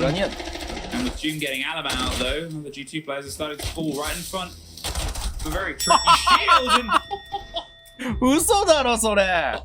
何やねん。And with June getting Alaba out though, the G2 players are starting to fall right in front. A very tricky shield and 嘘だろそれ。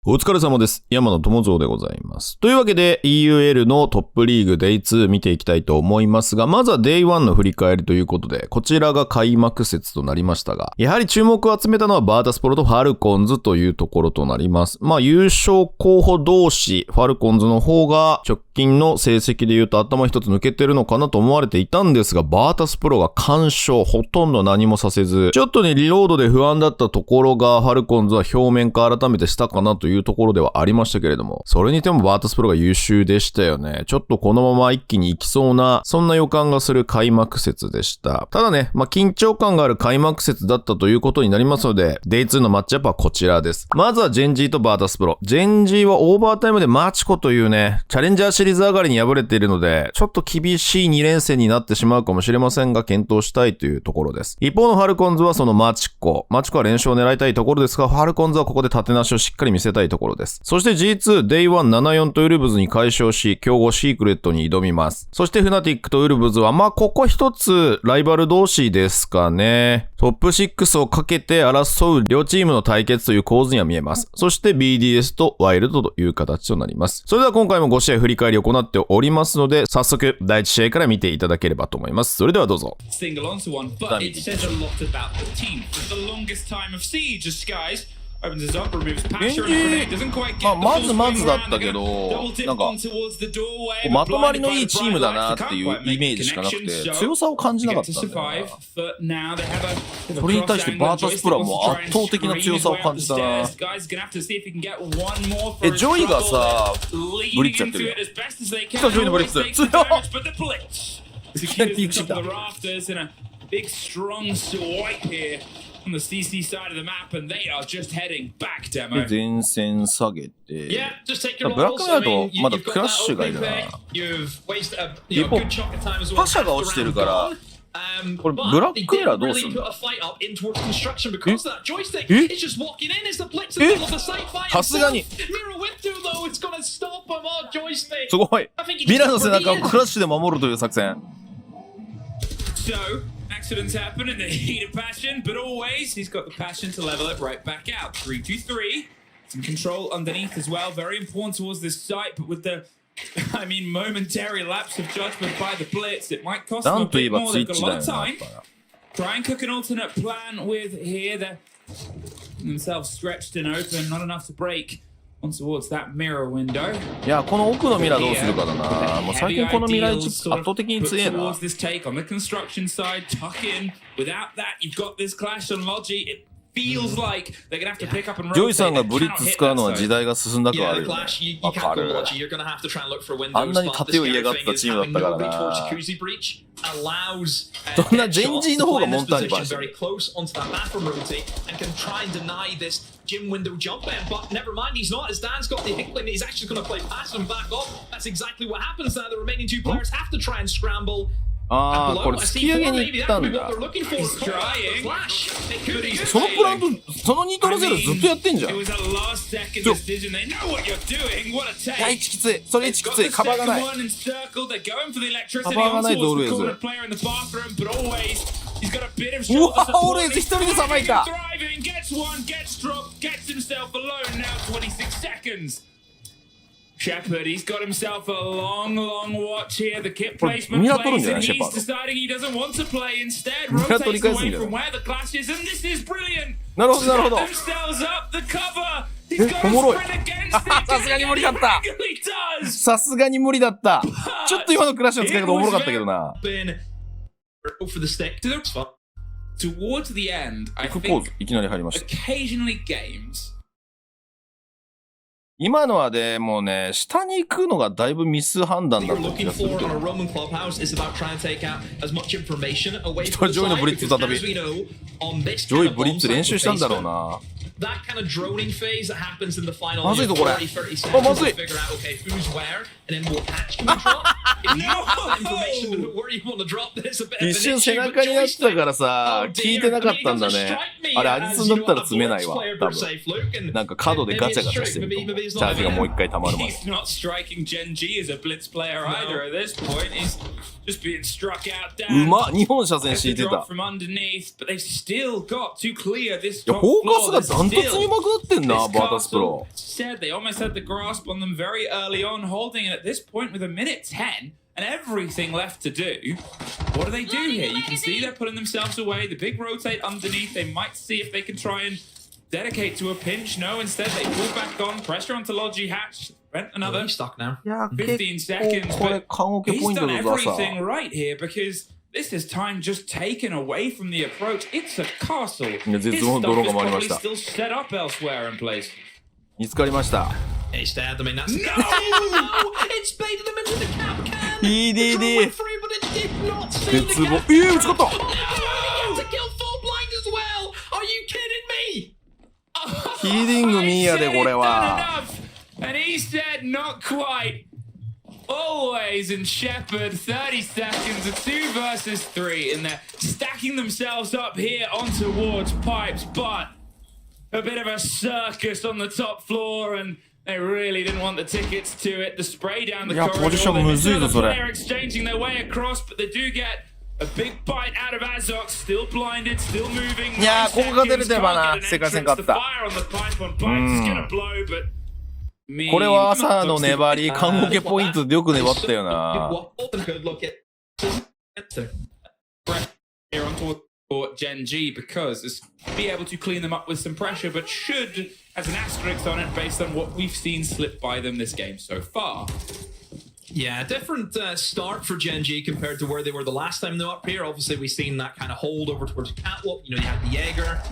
お疲れ様です。山野智三でございます。というわけで EUL のトップリーグ Day2 見ていきたいと思いますが、まずは Day1 の振り返りということで、こちらが開幕節となりましたが、やはり注目を集めたのはバータスプロとファルコンズというところとなります。優勝候補同士、ファルコンズの方が直近の成績で言うと頭一つ抜けてるのかなと思われていたんですが、バータスプロが完勝、ほとんど何もさせず、ちょっとね、リロードで不安だったところが、ファルコンズは表面化改めてしたかなというところではありましたけれども、それにしてもバータスプロが優秀でしたよね。ちょっとこのまま一気に行きそうな、そんな予感がする開幕節でした。ただね、緊張感がある開幕節だったということになりますので、Day2 のマッチアップはこちらです。まずはジェンジーとバータスプロ。ジェンジーはオーバータイムでマチコというね、チャレンジャーシリーズ上がりに敗れているので、ちょっと厳しい2連戦になってしまうかもしれませんが、検討したいというところです。一方のファルコンズはそのマチコは連勝を狙いたいところですが、ファルコンズはここで立て直しをしっかり見せたいところです。そして G2 Day174 とウルブズに快勝し、強豪シークレットに挑みます。そしてフナティックとウルブズはここ一つライバル同士ですかね。トップ6をかけて争う両チームの対決という構図には見えます。そして BDS とワイルドという形となります。それでは今回も5試合振り返りを行っておりますので、早速第1試合から見ていただければと思います。それではどうぞ。single onto one, but it says a lot about the team. For the longest time of siege, as Skies opens his up, removes Pasher and Grenade, doesn't quite get the full swing だったけど、なんかまとまりのいいチームだなっていうイメージしかなくて、強さを感じなかったんだよな。それに対してバータスプロはもう圧倒的な強さを感じたな。ジョイがさ、ブリッツやってるよ。来たジョイのブリッツ。強っ。いきなりピークしてきた。Big strong swipe here on the CC side of the map, and they are just heading back. Demo. 前線下げて、ブラックメアとまだクラッシュがいるな。一方、パシャが落ちてるから、これブラックメアどうするの？さすがに。すごい。ミラの背中をクラッシュで守るという作戦。So, accidents happen in the heat of passion, but always he's got the passion to level it right back out. 3-2-3. Some control underneath as well. Very important towards this site, but with the, momentary lapse of judgment by the Blitz, it might cost them a bit more. They've got a lot of time. Try and cook an alternate plan with here. They're themselves stretched and open, not enough to break on towards that mirror window. いや、この奥のミラーどうするかだな。もう最近このミラー圧倒的に強えな。Towards this take on the construction side, tuck in. Without that, you've got this clash on Logi. It feels like they're gonna have to pick up and rotate. ジョイさんがブリッツ使うのは時代が進んだかあるよね。わかる。あんなに盾を嫌がったチームだったからな。そんなジェンジーの方がモンターにバーしてる。Gym window jump in, but never mind, he's not. As Dan's got the inkling, he's actually going to play pass and back up. That's exactly what happens now. The remaining two players have to try and scramble. ああ、これ突き上げに行ったんだ。そのプランと、そのニトロゼロずっとやってんじゃん。いや、1きつい。それ1きつい。カバーがない。カバーがないドールエーズ。うわ、オールエーズ一人でさばいた。Shepard, he's got himself a long watch here. The kit placement plays, and he's deciding he doesn't want to play. Instead, rotates away from where the clash is, and this is brilliant. なるほど、なるほど。Themselves up the cover. He's got a sprint against it. さすがに無理だった。さすがに無理だった。ちょっと今のクラッシュの使い方おもろかったけどな。Towards the end, I think いきなり入りました。 occasionally games. 今のはでもうね、下に行くのがだいぶミス判断だった気がするけど。ジョイのブリッツ再び。ジョイブリッツ練習したんだろうな。that kind of droning phase that happens in the final まずいぞこれ。 30 seconds あ、まずい。 to figure out okay who's where and then what patch can you drop. If you have that information about where you want to drop this a bit of an 一瞬 issue, 背 but 中になってたからさ Oh、聞い dear. てなか I っ mean, たん it だ doesn't ね。 strike me あれ、アジ as, ツン you だ know, ったら a 詰めない Blitz わ。 player 多 per 分。 se, Fluke, and なんか角でガチャガチャしてると思う。 maybe he's チャージがもう一回溜まるまで。 He's not striking Gen G as a blitz player either at this point. He's just being struck out う down. まっ、2本車線 Gets 敷い the て drop た。 from underneath, but they've still got to clear this いや、 top フォーカス floor. が There's ダントツに still うまくなってんな、 this バータスプ castle ロ。 said they almost had the grasp on them very early on, holding it at this point with a minute 10 and everything left to do. What do they do here? You can see they're pulling themselves away. The big rotate underneath. They might see if they can try and dedicate to a pinch. No, instead they pull back on. Pressure onto Logi Hatch. Rent another he's stuck now. いや、 15 seconds. これ、 But 棺桶 he's ポイント done だぞさ。 everything right here because this is time just taken away from the approach. It's a castle. いや、 His 絶望の stuff 泥 is が回りま probably した。 still set up elsewhere in place. 見つかりました。 He stabbed. I mean, that's No! It's baited him into the cap can. EDD. The drone went through, but it did not see the 絶望。 cap. ぶつかった Oh, he gets a kill full blind as well. Are you kidding me? ヒーリングミーヤでこれは。 And he said not quite. Always in Shepherd, 30 seconds, a 2 versus 3, and they're stacking themselves up here on towards pipes, but a bit of a circus on the top floor, and they really didn't want the tickets to it. The spray down the いや、 corridor. ポジションむずいぞ、そ They're れ。 exchanging their way across, but they do get a big bite out of Azok, still blinded, still moving. いや、 9ここが出れ seconds, てればな、 can't get an 世界戦 entrance. 勝っ The た。 fire on the pipe on pipes is gonna blow, but これは朝の粘り、棺桶ポイントでよく粘ったよな。 here on towards for Gen G because it's be able to clean them up with some pressure, but should has an asterisk on it based on what we've seen slip by them this game so far. Yeah, different start for Gen G compared to where they were the last time they were up here. Obviously, we've seen that kind of hold over towards Catwalk. You know, you had the Jaeger.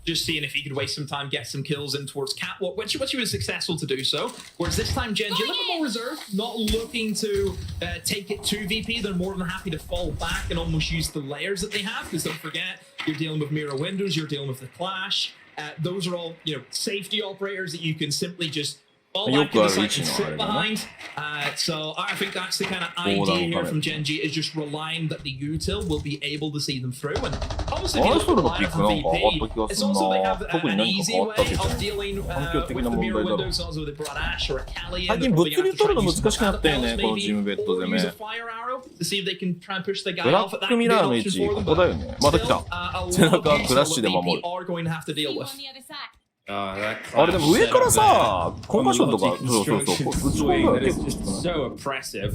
Just seeing if he could waste some time, get some kills in towards Catwalk, which he was successful to do so. Whereas this time, Gen G a little bit more reserved, not looking to take it to VP. They're more than happy to fall back and almost use the layers that they have. Because don't forget, you're dealing with mirror windows, you're dealing with the clash. Those are all, you know, safety operators that you can simply just fall back and decide to sit behind. So I think that's the kind of idea here from Gen G is just relying that the util will be able to see them through. And obviously, if you look at the lineup for VP, it's also they have an easy way of dealing with the mirror windows. Also, they brought Ash or a Callie in. 最近物流取るの難しくなったよね、このチームベッド攻め。 Use a fire arrow to see if they can try and push the guy ブラ off at ッ that. クミラーの位置、ここだよね。また来た。背中クラッシュで守る。 are going to have to deal with. あれでも上からさ、コンバッションとか、そうそうそう、ぶち込んだら結構 so oppressive.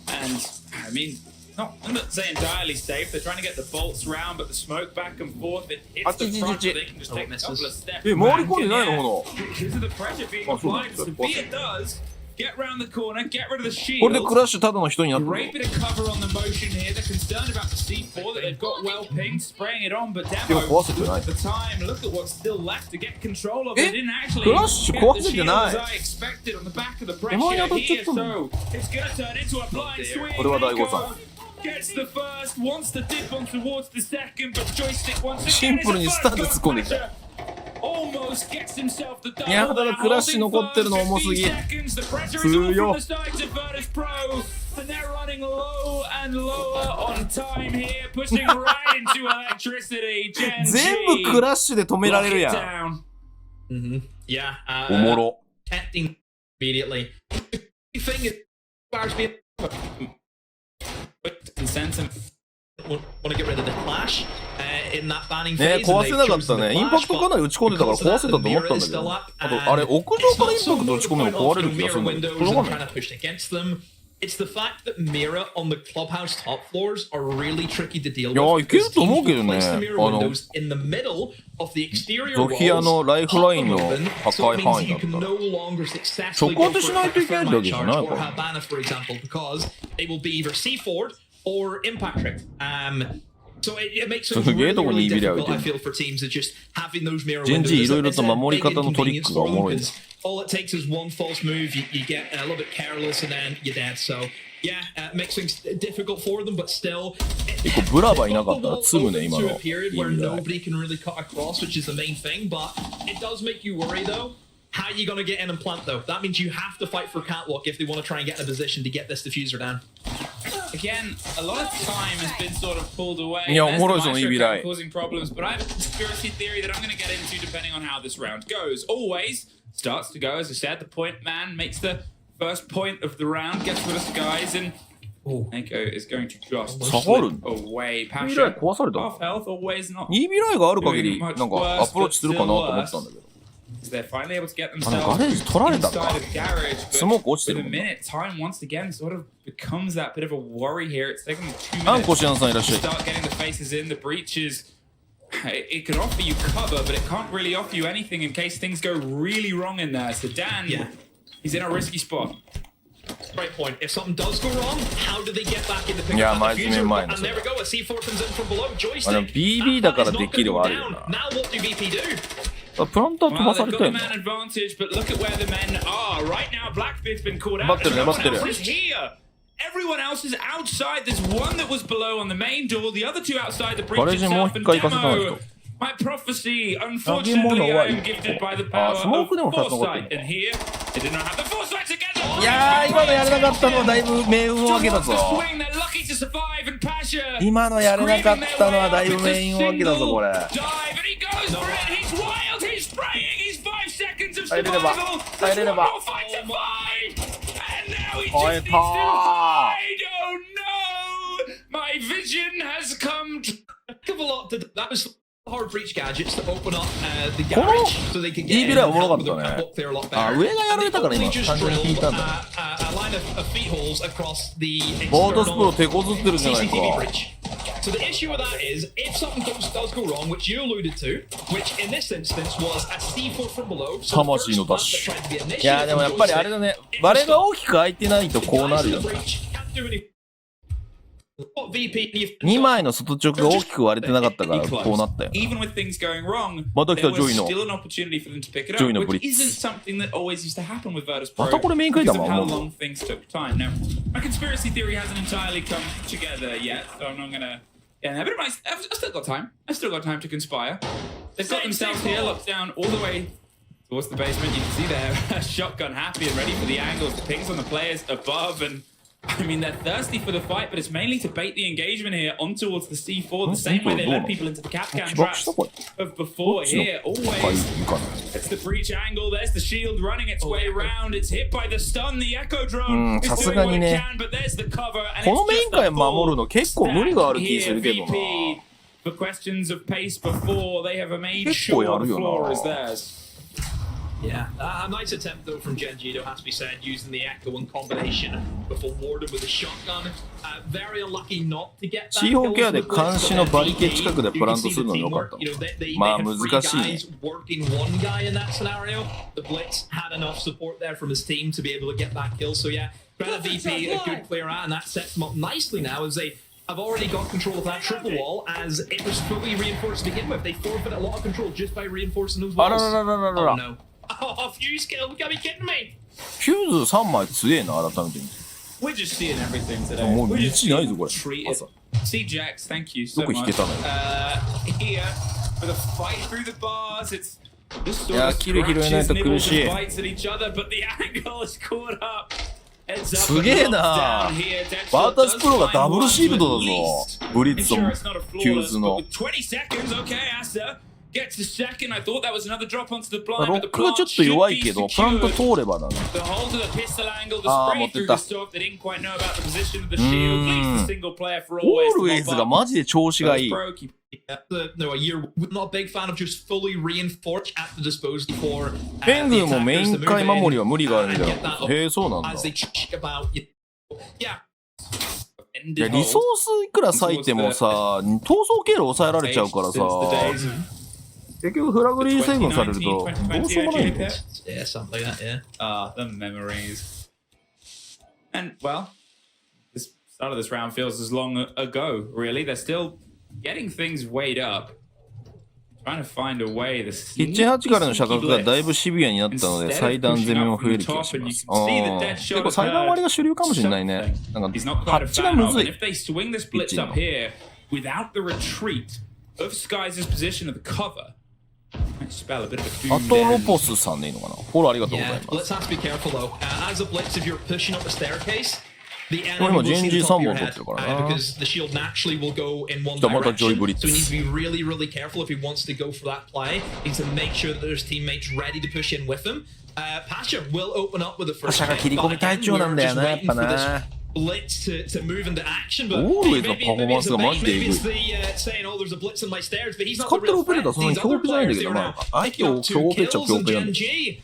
And I mean, I'm not saying entirely safe. They're trying to get the bolts round, but the smoke back and forth, it hits the front, but they can just take a couple of steps. え、回り込んでないのこ Because of the pressure being あ、そうなん applied, です so よ。 B it does. Get round the corner, get rid of the これで shield. クラッシュただの人になってる。 Great bit of cover on the motion here. They're concerned about the C4 that they've got well pinged, spraying it on, but でも Demo, 壊せてない。 the time, look at what's still left to get control of it. Didn't actually クラッシュ get 壊 the せて shield な as い。 I expected on the back of the 手前に当たっ pressure ちゃっ here, たの。 so it's gonna turn into a blind swing. これは大誤算。 Gets the first, wants to dip on towards the second, but joystick once シン again プル is に a スタンで first 突っ込んできた。 Almost gets himself the double. いや、ただクラッシュ残ってるの重すぎ。強いよ。 And they're running low and lower on time here, pushing right into electricity. Gen 全部クラッシュで止められるやん。 down. Yeah. おもろ。 Protecting immediately. The thing is, Bars being Consent and want to get rid of the clash in that banning ね、 phase. 壊せなかったね。インパクトかなり打ち込んでたから壊せたと思ったんだけど。あと、あれ、屋上からインパクト打ち込めば壊れる気がするんだけど。これわかんない。 It's the fact that Mira on the clubhouse top floors are really tricky to deal with. いや、いけると思うけどね。 Place the mirror windows in the middle of the exterior ゾヒアのライフラインの破壊範囲だったら。 walls. そこでしないといけないんだけどな、これ。 Habana, for example, because they will be either C4'd or impact tricked. So it makes it really, really difficult, I feel, for teams that just having those mirror windows. いろいろと守り方のトリックがおもろい。all it takes is one false move. You get a little bit careless, and then you're dead. So yeah, makes things difficult for them, but still. 結構ブラバいなかったら積むね今の。 To a period where nobody can really cut across, which is the main thing. But it does make you worry, though. How are you going to get in and plant, though? That means you have to fight for catwalk if they want to try and get in a position to get this diffuser down. Again, a lot of time has been sort of pulled away. いや、おもろいぞ、EB causing problems, but I have a conspiracy theory that I'm going to get into depending on how this round goes. Always starts to go, as I said, the point man makes the first point of the round, gets rid of Skies, and Neko is going to just slip away. Pasha, half health, always not. EB ライがある限り、なんかアプローチするかなと思ってたんだけど。They're finally able to get ガレージ取られたか。 inside of the garage. スモーク落ちて For る the もんな。 minute, time once again sort of becomes that bit of a worry here. It's taken them 2あん minutes こしあんさんいらっしゃい。 to start getting the faces in. The breaches, it can offer you cover, but it can't really offer you anything in case things go really wrong in there. So Dan, he's in a risky spot. Right point. If something does go wrong, how do they get back in the picture? Yeah, of the future? mine. And there we go. A C4 comes in from below. あ Joystick. の BB だからできるはあるよな。 Now what do VP do? プランター飛 Well, ばさ they've れ got た the よね。 man advantage, but look at where the men are. Right now, Blackbeard's been caught out. 待ってるね、 Everyone 待ってる。 else is here. Everyone else is outside. There's one that was below on the main door, the other two outside the breach ガレージもう itself. 一 And 回行かせたの Demo, 人。 my prophecy, unfortunately, I am gifted by the power スモークでも of 2つ残って foresight. る。 And here, they did not have the foresight to get them. いやー、今のやれなかったのはだいぶ命運を分けた Towards ぞ。 the swing, they're lucky to survive, and Pasha 今のやれなかったのはだいぶ screaming their 命 way 運を up. 分けたぞ、これ。 Dive, and he goes for it. He's wild. He's spraying. He's 5 seconds of 入れれば survival. 入れれば There's one more fight to fight. And now he 入 just れ needs た to ー。 hide. Oh no! My vision has come to... Give a lot to that was hard breach gadgets to open up the garage so they could get in EB ライ and おもろか help った with ね their catwalk there a lot あ、 better. 上がやられたから And 今 they only just 単純に引い drilled たんだ。 a line of feet holes across the ボートスプロ external 手こずってるじゃない CCTV か。 bridge. So the issue with that is, if something does go wrong, which you alluded to, which in this instance was a C4 from below, so the 魂の first ダッ plant シ that tried to be ュ。 initiated いや、でもやっぱりあれだね。バレが大きく開いてないとこうなるよね。 2枚の外直が大きく割れてなかったからこうなったよ。 Even with things going wrong, また来た there ジョ was イの。 still an opportunity for them to pick it ジョ up, イのブ which リッツ。 isn't something that always used to happen with Virtus ま Pro たこれメインクイだ because も of ん。 how long things took time. Now, my conspiracy theory hasn't entirely come together yet, so I'm not gonna. Yeah, but I've still got time. I've still got time to conspire. They've got themselves here, locked down all the way towards the basement. You can see they're shotgun happy and ready for the angles. The pings on the players above, and I mean they're thirsty for the fight, but it's mainly to bait the engagement here on towards the C4, the same way they led people into the Capcan traps of before here. Always. It's the breach angle. There's the shield running its way around. It's hit by the stun. The echo drone is doing what it can, but there's the cover. And この it's メイ just ン界 the 守るの結構無理がある気す here, るけどな。 VP. For questions of pace before, they have made 結構 sure やる the よ floor is な。 theirs. Yeah, a nice attempt though from Genji, though, has to be said, using the echo in combination before Warden with a shotgun. Very unlucky not to get that. シーホーケアで監視のバリケ近くでプラントするの良かったの。まあ難しいね。 Working one guy in that scenario, the Blitz had enough support there from his team to be able to get that kill. So yeah, credit VP, a good player out, and that sets them up nicely now as they have already got control of that triple wall as it was fully reinforced to begin with. They forfeit a lot of control just by reinforcing those あら walls. ららららら。 Oh no. Oh, fuse kill, you gotta be kidding me! フューズ3枚強えな、改めて見て。 We're just seeing everything today. もう We're just 道ないぞ、これ。 treated. 朝。 CJ X, thank you so どこ much. 引けたのよ。 Here for the fight through the bars. It's this sort いや、 of キル拾えない scratches, と苦 nibbles, しい and。bites at each other, but the angle is caught up. Heads up すげえ and な knocked down here. Deadshot バータスプロが does ダブル find シールド one だ to ぞ at least ブリッツと ensure it's not a フュー flawless, ズ but の with 20 seconds, okay, Asa gets the second. I thought that was another drop onto the blind, ロ but the ックがちょ plant っと should 弱い be けどプラント secured. 通ればだね The hold of the pistol angle, the Ah, spray through the 못됐다. stop. They didn't quite know about the position of the shield. Leaves the single player for always. オールウェイズがマジで調子がいい Pro keep No, you're not a big fan of just fully reinforced at the disposal for ペング the ーもメイ attackers ン to 界 move 守りは in 無理があるみ and たい get な that へえそうなんだ as they check about. Yeah. いやリソースいくら割いてもさ逃走経路抑えられちゃうからさ結局フラグリーセーブされるとどうしようもないんだよ Yeah, something like that, yeah. Ah, the memories. And well, this start of this round feels as long ago, really. They're still getting things weighed up. Trying to find a way. キッチン8からの射角がだいぶシビアになったので、祭壇攻めも増える気がします。結構祭壇割りが主流かもしれないね。なんか、ハッチがむずい。If they swing this blitz up here without the retreat of Skies' position of the cover, might spell a bit of a doom あとロポスさんでいいのかな。フォローありがとうござい Yeah, ます。 let's have to be careful though. As a blitz, if you're pushing up a staircase, the これ enemy 今 will see the GNG3 top of 本 your 取っ head てるからな。 because the shield naturally will go in one またジョイ direction. ブリッ So he ツ。 needs to be really, really careful if he wants to go for that play. He needs to make sure that there's teammates ready to push in with him. Pasha will open up with the first パシャが切り込み隊長なんだよな、やっぱな。blitz to move into action, but オールウェイズの maybe パフォーマンスがマジでエ maybe グい。 it's the saying, oh, there's a blitz on my stairs, but he's not 使 the ってる real オペレーター threat. そんなに These 強 other 力じゃないんだ players け who ど、 are ま now あ、相手 picking を up 強 2 オペっちゃ kills 強オ and ペなんだ。 GNG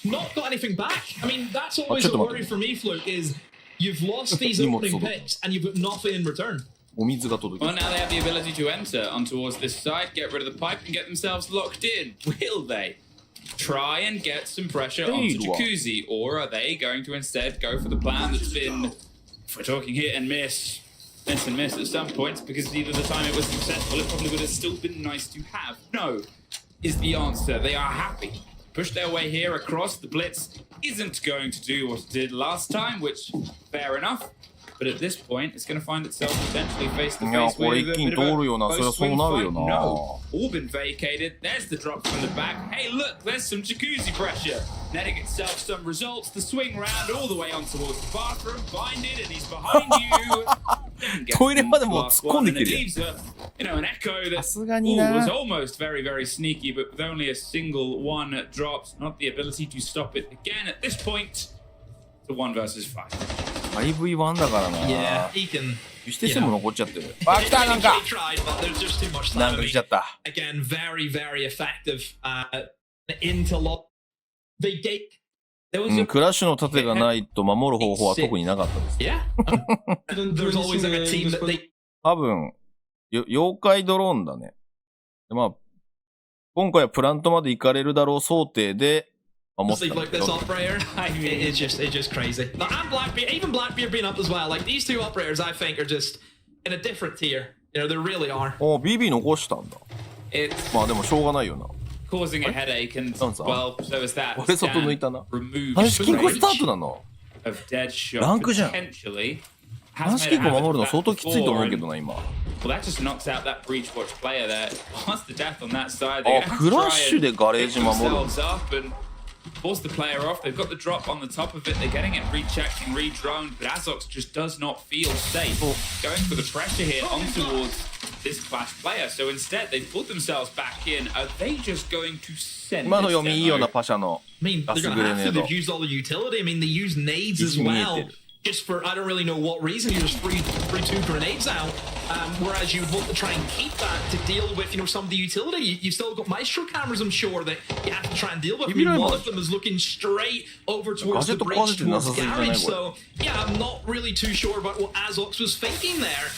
not got anything back. I mean, that's alwaysちょっ a と待って worry for me, Fluke, is you've lost these 荷物 opening 届く。 picks and you've got nothing in return. お水が届く。 Well, now they have the ability to enter on towards this side, get rid of the pipe, and get themselves locked in. Will they try and get some pressure onto Jacuzzi, or are they going to instead go for the plan that's been, if we're talking hit and miss at some points, because either the time it was successful, it probably would have still been nice to have. No, is the answer. They are happy. Push their way here across. The blitz isn't going to do what it did last time, which, fair enough. But at this point, it's going to find itself potentially face to face with a bit of a post-swing fight. No, all been vacated. There's the drop from the back. Hey, look, there's some Jacuzzi pressure. Netting itself some results. The swing round all the way on towards the bathroom. Bind it, and he's behind you. トイレまでもう突っ込んできてるやん。 You know, an echo that さすがにな。 was almost very, very sneaky, but with only a single one dropped, not the ability to stop it again at this point. The 1 versus 5. 5v1 だからな。 Yeah, he can. してしても残っちゃってる。あ、来たなんか。 He tried, but there's just too much なん time. か来ちゃった。 Again, very, very effective into lock. They gate. There was クラッシュの盾がないと守る方法は特になかったです。 yeah. There's always like a team that they. 多分、妖怪ドローンだね。まあ、今回はプラントまで行かれるだろう想定で、守ったん Sleep だ like け this ど。 operator. I mean, it's just crazy. And Blackbeard, even Blackbeard being up as well. Like these two operators, I think are just in a different tier. You know, they really are. お、BB 残したんだ。 It's まあでもしょうがないよな。 causing a headache, and well, so is that. 俺外抜いたな。 Remove 話金庫 the スター range トなの。 of dead shot ランクじゃん。 potentially. 話金庫守るの相当きついと思うけどな、今。 Well, that just knocks out that breach watch player there. Wants the death on that side. あ、クラッシュでガレージ守る。 themselves up and force the player off. They've got the drop on the top of it. They're getting it rechecked and redroned, but Azox just does not feel safe going for the pressure here on towards this Clash player. So instead, they pulled themselves back in. Are they just going to send 今の this 読みいいよな、 demo? パシャの。 I mean, ガ they're ス gonna グレ have ネ to. ード。 They've used all the utility. I mean, they use nades as well. Just for I don't really know what reason. You just free 2 grenades out. Whereas you would want to try and keep that to deal with, you know, some of the utility. You've still got Maestro cameras, I'm sure, that you have to try and deal with. I mean, one of them is looking straight over towards the bridge towards garage. So yeah, I'm not really too sure about what Azox was thinking there.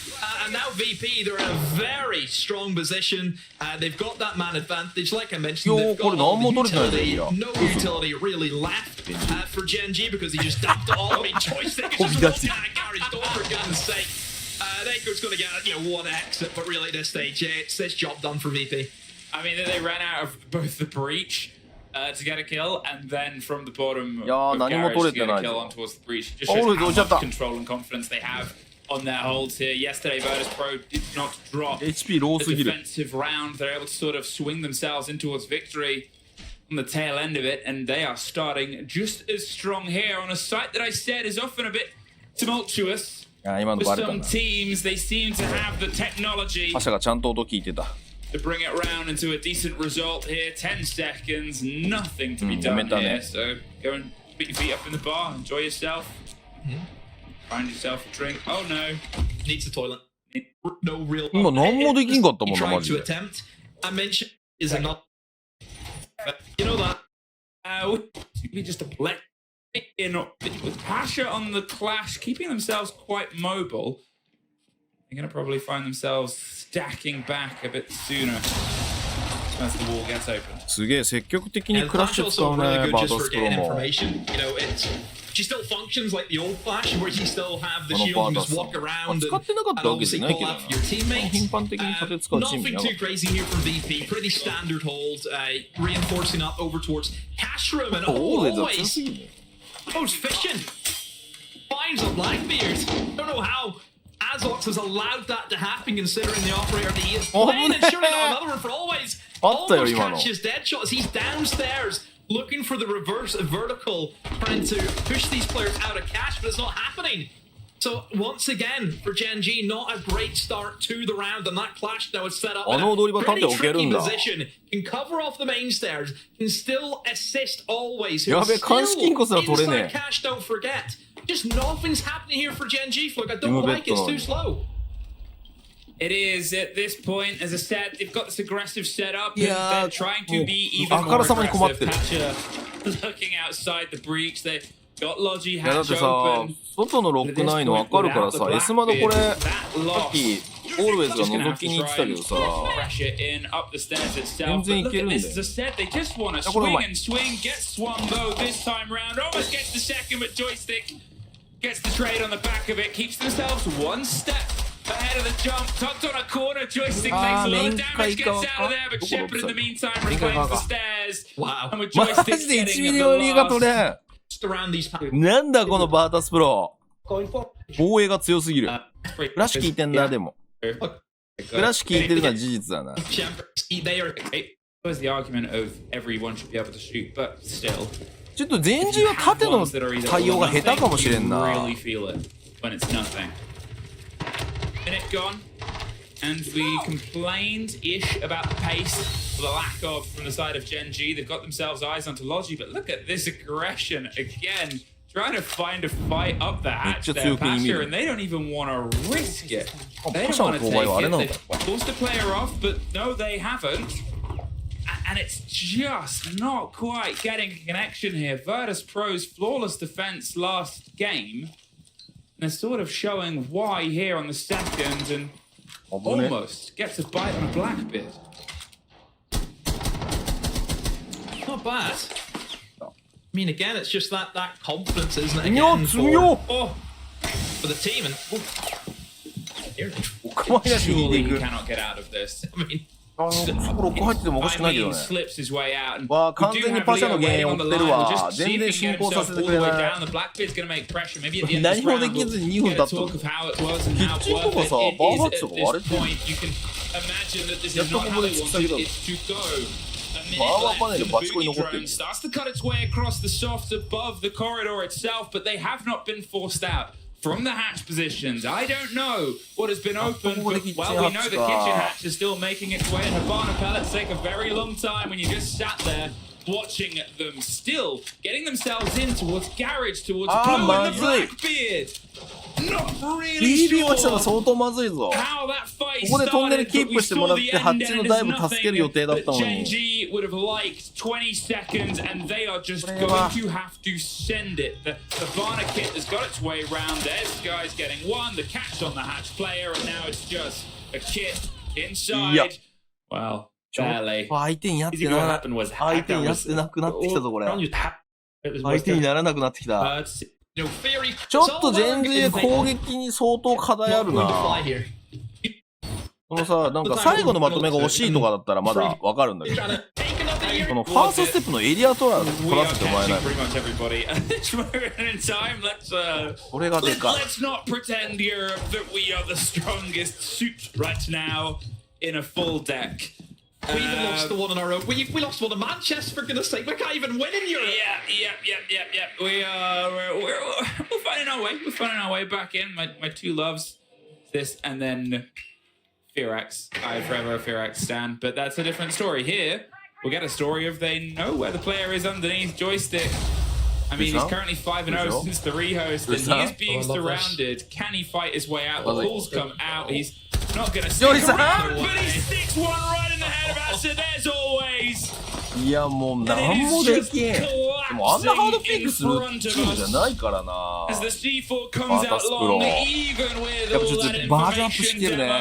And now VP, they're in a very strong position. They've got that man advantage, like I mentioned. They've got all the utility, no utility really left for Gen G because he just dumped it all. I mean, Joystick is just walking out of garage door for goodness sake. Nako's going to get, you know, one exit, but really at this stage, it's this job done for VP. I mean, they ran out of both the breach to get a kill, and then from the bottom of 何も garage 取 to れて get な a い kill ぞ。 on towards the breach. Just shows おい、 how どうしちゃった。 much control and confidence they have on their holds here. Yesterday, Virtus Pro did not drop HP ロー the すぎる。 defensive round. They're able to sort of swing themselves in towards victory on the tail end of it, and they are starting just as strong here on a site that I said is often a bit tumultuous. あ、今の For バレた some な。 teams, they seem to have the technology パシャがちゃんと音聞いてた。 to bring it round into a decent result here. 10 seconds, nothing to be done here. So go and put your feet up in the bar, enjoy yourself. Find yourself a drink. Oh no. Needs a toilet. No real. 今何もできんかったもんな、 Trying マジ to で。 attempt. I mentioned is a not. You know that. Would be just a black in with Pasha on the Clash, keeping themselves quite mobile. They're going to probably find themselves stacking back a bit sooner as the wall gets open. すげえ積極的に And クラッシュ Clash 使う also ね、 really バ good ー just ト for スプロ getting も。 information. You know, it's she still functions like the old Flash, where you still have the shield and just walk around and obviously call out for your teammates. Nothing too crazy here from VP. Pretty standard hold, reinforcing up over towards cash room and always fishing. Finds a Blackbeard. Don't know how Azox has allowed that to happen, considering the operator that he is playing, and surely not another one for always. Almost catches Deadshot as he's downstairs looking for the reverse vertical, trying to push these players out of cash, but it's not happening. So once again, for Gen G, not a great start to the round, and that clash now is set up in a pretty tricky position. Can cover off the main stairs, can still assist always. Who's still inside cash, don't forget. Just nothing's happening here for Gen G, Flug. I don't like it, it's too slow. It is at this point, as I said, they've got this aggressive setup, and they're trying to be even more aggressive. Patcher looking outside the breach, they got Logi hatch open. 外のロックないの分かるからさ、S 窓これ、さっき、オールウェイズが覗きに行ってたけどさ、全然いけるんだよ。As I said, they just want to swing and swing, get swung though this time round, almost gets the second, but Joystick gets the trade on the back of it, keeps themselves one step ahead of the jump, tucked on a corner. Joystick takes a lot of damage, gets out of there, but Shepard in the meantime reclaims the stairs. Wow. And with Joystick マジで1 getting ミリ the のリーが loss. 取れん。なんだこのバータスプロ。防衛が強すぎる。フラッシュ効いてんな、でも。フラッシュ効いてるのは事実だな。Was the argument of everyone should be able to shoot, but still. ちょっと前陣は縦の対応が下手かもしれんな。Really feel it when it's nothing. Minute gone, and we complained-ish about the pace, or the lack of, from the side of Gen G. They've got themselves eyes onto Logi, but look at this aggression again, trying to find a fight up the hatch there, Pasha, and they don't even want to risk it. They don't want to take it. They forced the player off, but no, they haven't. And it's just not quite getting a connection here. Virtus Pro's flawless defense last game. They're sort of showing why here on the second, and almost gets a bite on a Blackbeard. Not bad. I mean, again, it's just that confidence, isn't it? Again, for the team, and surely cannot get out of this. I mean, ロック入っててもおかしくないけどね。 slips his way out, and わあ、完全にパシャの原因を追ってるわ。全然進行させてくれない。何もできずに2分経った。キッチンとかさ、バーハッチとか割れてる。やっとここで突き下げたの。バーバーパネルバチコリ残ってる。 starts to cut its way across the soft above the corridor itself, but they have not been forced out from the hatch positions. I don't know what has been opened, but well, we know the kitchen hatch is still making its way, and Habana pellets take a very long time when you just sat there watching them, still getting themselves in towards garage, towards Blue and the Blackbeard. Not really sure したら相当まずいぞ。 how that fight ここでトンネルキープしてもらって、ハッチのダイブ started, 助ける予定だったの Gen に。 G would have liked 20 seconds, and they are just going to have to send it. The Varna kit has got its way round. There's guys getting one, the catch on the hatch player, and now it's just a kit inside. Well, barely. 相手にやってなくなってきたぞ、これ。相手にならなくなってきた。ちょっと全然攻撃に相当課題あるな。このさ、なんか最後のまとめが惜しいとかだったらまだわかるんだけど、このファーストステップのエリア取らせてもらえない。これがでかい。Let's not pretend Europe that we are the strongest suit right now in a full deck. We even lost the one in our own. We lost one in Manchester, for goodness sake. We can't even win in Europe. Yeah. We're finding our way. We're finding our way back in. My two loves, this and then Firax. I forever a Firax stan, but that's a different story. Here, we'll get a story of they know where the player is underneath Joystick. I mean, he's currently 5-0 since the rehost, and he is being surrounded. Can he fight his way out? The balls come out. He's not going to stick around, but he sticks one right in the head of Asa, as always. いやもう何もできん。でもあんなハードフェイクするチームじゃないからな。バータスプロ。やっぱちょっとバージョンアップしてるね。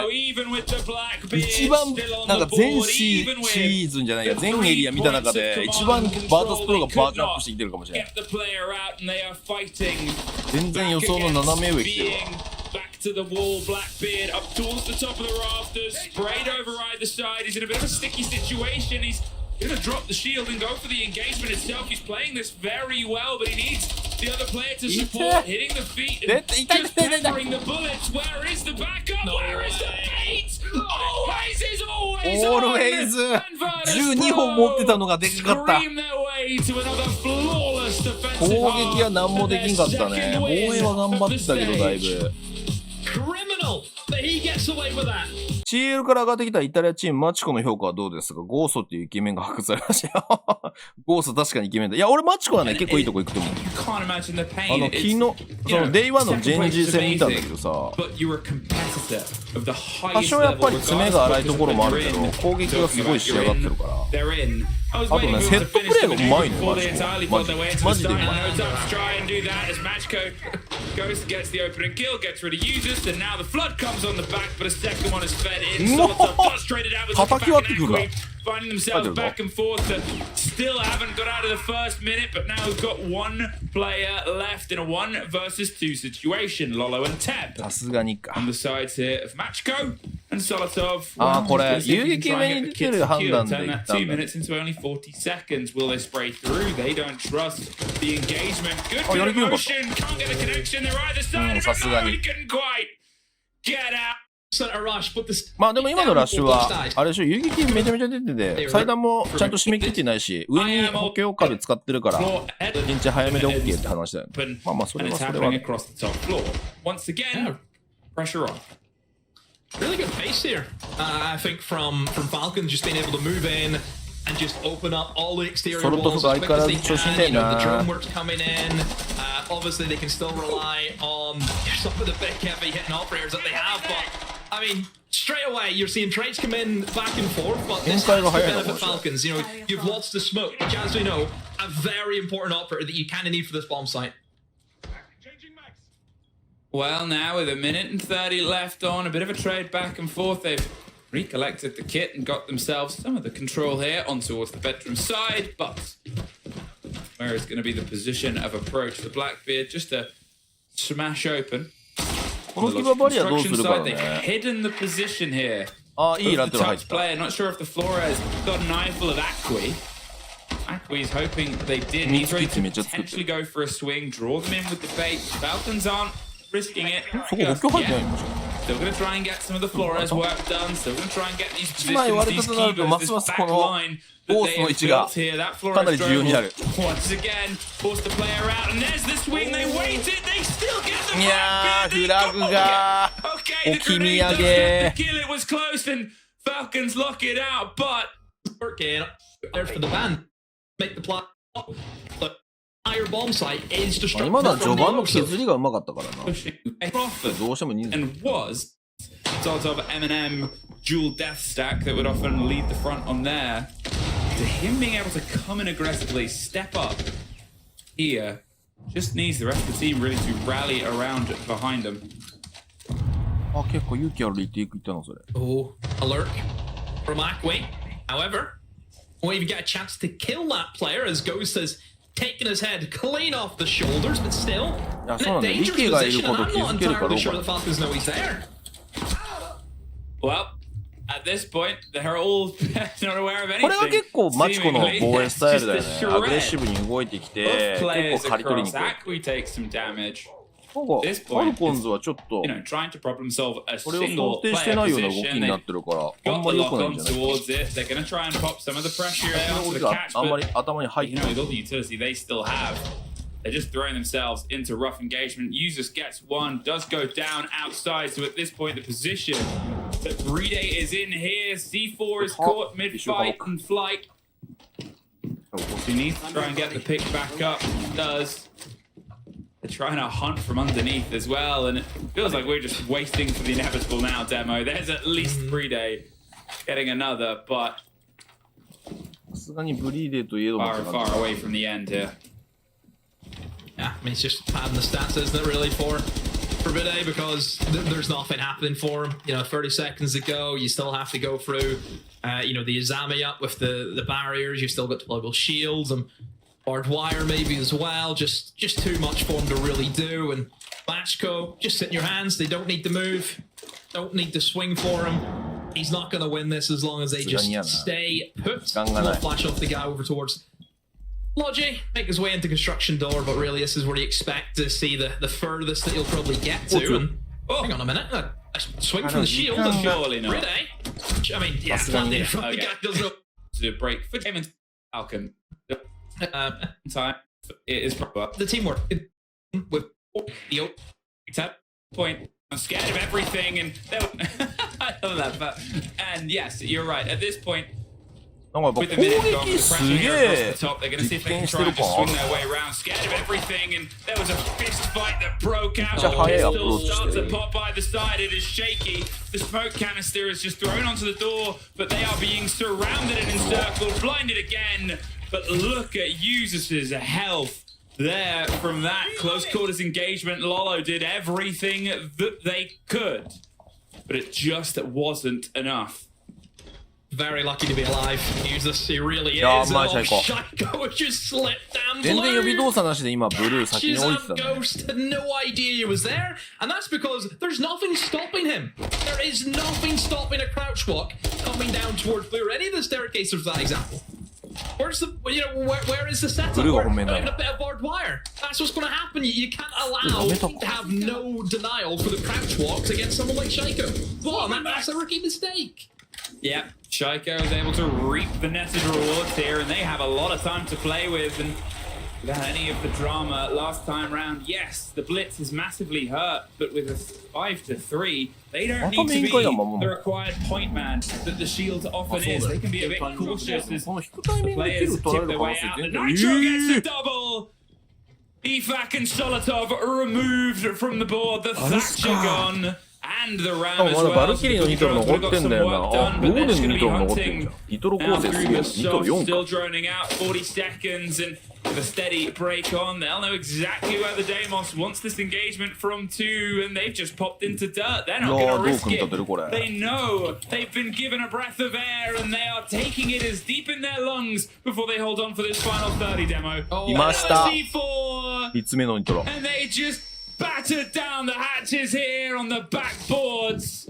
一番なんか全シーズンじゃないや、全エリア見た中で一番バータスプロがバージョンアップしてきてるかもしれない。全然予想の斜め上来てるわ。Back to the wall, Blackbeard up towards the top of the rafters, sprayed over either side. He's in a bit of a sticky situation. He's gonna drop the shield and go for the engagement itself. He's playing this very well, but he needs the other player to support, hitting the feet and just peppering the bullets. Where is the backup? Where is the bait? Always is always on. Always 12本持ってたのがでかかった。 Scream their way to another flawless defensive 攻撃は何もできんかったね。防衛は頑張ってたけどだいぶ。Criminal that he gets away with that. CL から上がってきたイタリアチームマチコの評価はどうですか？ゴーソっていうイケメンが発掘されましたよ。ゴーソ確かにイケメンだ。いや、俺マチコはね、結構いいとこ行くと思う。昨日、その Day1 のジェンジー戦見たんだけどさ、多少やっぱり爪が荒いところもあるけど、攻撃がすごい仕上がってるから。あとね、セットプレーがうまいのよ、マジでうまい。叩き割ってくるな。Finding themselves back and forth. Still haven't got out of the first minute, but now we've got one player left in a 1 versus 2 situation. Lolo and Teb さすがにか。 on the sides here of Machko and Solotov. あー、これ遊撃面に出てる判断で言ったん 2 だ。 minutes into only 40 seconds. Will they spray through? They don't trust the engagement. Good bit of motion. Can't get a connection. They're either side.さすがに。He couldn't quite get out. まあでも今のラッシュは、あれでしょ、遊撃めちゃめちゃ出てて、祭壇もちゃんと締め切ってないし、上に補強壁使ってるから、陣地早めで OK って話だよね。まあまあ、それはそれは。 Once again, pressure on. Really good pace here. I think from Falcons just being able to move in and just open up all the exterior walls as quick as they can. You know, the drone work's coming in. Obviously, they can still rely on some of the big heavy hitting operators that they have, but I mean, straight away you're seeing trades come in back and forth, but this has to benefit Falcons. You know, you've lost the smoke, which, as we know, a very important operator that you kind of need for this bomb site. Well, now with 1 minute and 30 left on, a bit of a trade back and forth. They've recollected the kit and got themselves some of the control here on towards the bedroom side, but where is going to be the position of approach for Blackbeard? Just to smash open. このキババリアどうするかね。 They've hidden the position here. あ、いいラテラ入った。 Player, not sure if the Flores got an eyeful of Acqui. Acqui's hoping they did. He's ready to potentially go for a swing, draw them in with the bait. Falcons aren't risking it. So補強入ってないんでしょ。 Still going to try and get some of the Flores work done. Still going to try and get these positions, these keyboards, this back line that they have built here. That Flores drone once again forced the player out. And there's the swing. They waited. They still get the back. Okay, the grenade does the kill. It was close and Falcons lock it out, but Working there for the band. Make the plot. Higher bomb site is destructive. 今のは序盤の削りがうまかったからな。 Profit どうしても人数 and was sort of M&M dual death stack that would often lead the front on there. To him being able to come in aggressively, step up here, just needs the rest of the team really to rally around behind him. あ、結構勇気あるリテイクいったのそれ。 Oh, alert from Acqui. However, won't even get a chance to kill that player as Ghost has taken his head clean off the shoulders, but still in a dangerous position. And I'm not entirely sure the Falcons know he's there. Well, at this point, they're all not aware of anything. これが結構マチコの防衛スタイルだよね。アグレッシブに動いてきて、結構刈り取りに来る。 Acqui takes some damage. なんか、ファルコンズはちょっと、 trying to problem solve a これを想 single 定してないような動きになってるから、あん got ま the り良く lock ないん on じゃない towards it. They're going to try and pop some of the pressure onto the catch, あんまり but 頭に入ってない。 with all the utility they still have, they're just throwing themselves into rough engagement. Usus gets one, does go down outside, so at this point the position that Bride is in here. C4 is caught mid-fight and flight. He needs to try and get the pick back up. He does. They're trying to hunt from underneath as well, and it feels like we're just waiting for the inevitable now, Demo. There's at least Bride getting another, but さすがにブリーデーといえども far away from the end here. mean, it's just padding the stats, isn't it, really, for Bide, because there's nothing happening for him. 30 seconds to go, you still have to go through, the Izami up with the barriers. You've still got global shields and barbed wire maybe as well. Just too much for him to really do. And Matchco, just sit in your hands. They don't need to move, don't need to swing for him. He's not going to win this as long as they just stay put. We'll flash off the guy over towards Logi, make his way into construction door, but really this is where you expect to see the furthest that he'll probably get to. And, hang on a minute, a swing from the shield. Surely not. Ride. I mean, yeah, the guy doesn't know. To break for James Falcon. Time. It is proper. The teamwork with the point. I'm scared of everything, and I love that. But and yes, you're right. At this point. なんかやっぱ攻撃すげえ実験してる感ある。めっちゃ速いアプローチしてる。The smoke canister is just thrown onto the door, but they are being surrounded and encircled, blinded again. But look at Usus's health there from that close quarters engagement. Lolo did everything that they could, but it just wasn't enough. Very lucky to be alive. Usus, he really is. Shaiko just slipped down. 全然予備動作なしで今ブルー先に降りてたね。Ghost had no idea he was there, and that's because there's nothing stopping him. There is nothing stopping a crouch walk coming down towards blue or any of the staircases for that example. Where's the, where is the setup? We're in a bit of barbed wire. That's what's going to happen. You can't allow to have no denial for the crouch walks against someone like Shaiko. Well, that's a rookie mistake. Yep, Shaiko is able to reap the netted rewards here, and they have a lot of time to play with, and without any of the drama last time round, yes, the blitz is massively hurt, but with a 5-3, they don't need to be the required point man that the shield often is. They can be a bit cautious as the players tip their way out. The Nitro gets the double! Efak and Solotov removed from the board, the Thatcher gone. And the round as well. バルキリーのニトロ残ってんだよな。あ、ローデンのニトロ残ってんじゃん。ニトロ構成すげえ。ニトロ4 still droning out 40 seconds and with a steady break on, they'll know exactly where the Deimos wants this engagement from too, and they've just popped into dirt. They're not going to risk it. They know they've been given a breath of air, and they are taking it as deep in their lungs before they hold on for this final 30 demo. いました。C4. 3つ目のニトロ。 And they just battered down the hatches here on the backboards.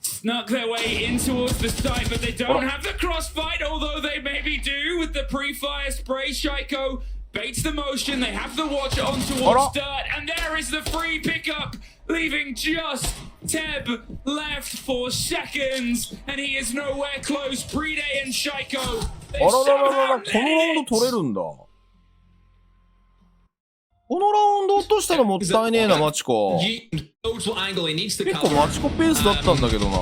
Snuck their way in towards the site, but they don't have the crossfight, although they maybe do with the pre-fire spray. Shaiko baits the motion. They have the watch on towards dirt, and there is the free pickup, leaving just Teb left for seconds, and he is nowhere close. Pride and Shaiko. あららららら、このラウンド取れるんだ。このラウンド落としたらもったいねえな、マチコ。結構マチコペースだったんだけどな。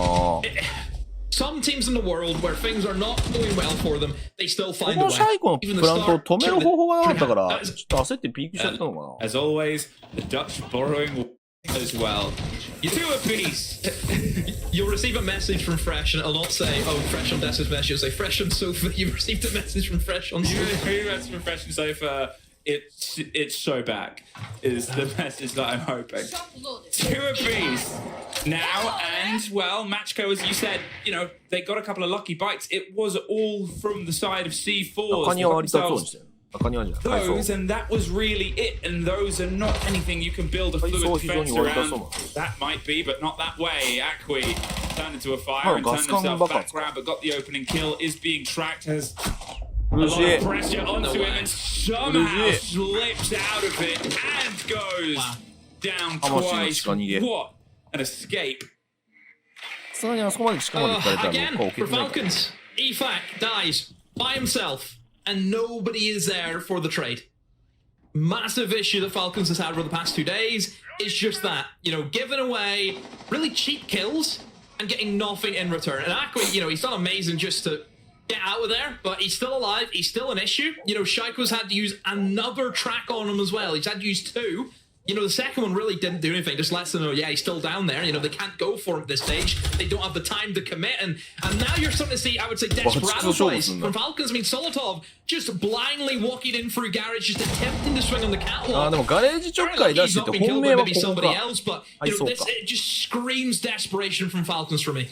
Some teams in the world where things are not going well for them, they still find a way. このシャイコのプラントを止める方法がなかったから、ちょっと焦ってピークしちゃったのかな。As always, the Dutch borrowing as well. You do a piece. You'll receive a message from Fresh, and it'll not say, "Oh, Fresh on Des's message." It'll say, "Fresh on Sofa." You've received a message from Fresh on Sofa. You message from Fresh on Sofa. It's so back is the message that I'm hoping. Two apiece now, and well, Matchco, as you said, they got a couple of lucky bites. It was all from the side of C4s. Those, and that was really it. And those are not anything you can build a fluid defense around. That might be, but not that way. Akwi turned into a fire and turned himself back around, but got the opening kill. Is being tracked as a lot of pressure onto him, and somehow slips out of it and goes down twice. What an escape. Again, for Falcons, Efak dies by himself, and nobody is there for the trade. Massive issue that Falcons has had over the past 2 days is just that, giving away really cheap kills and getting nothing in return. And Akwi, he's done amazing just to get out of there, but he's still alive. He's still an issue. Shaiko's had to use another track on him as well. He's had to use 2. You know, the second one really didn't do anything. Just lets them know, yeah, he's still down there. You know, they can't go for him at this stage. They don't have the time to commit. And now you're starting to see, I would say, desperado plays from Falcons. I mean, Solotov just blindly walking in through garage, just attempting to swing on the catwalk. でもガレージちょっかい出してて本命はここか。 But you know, this, it just screams desperation from Falcons for me.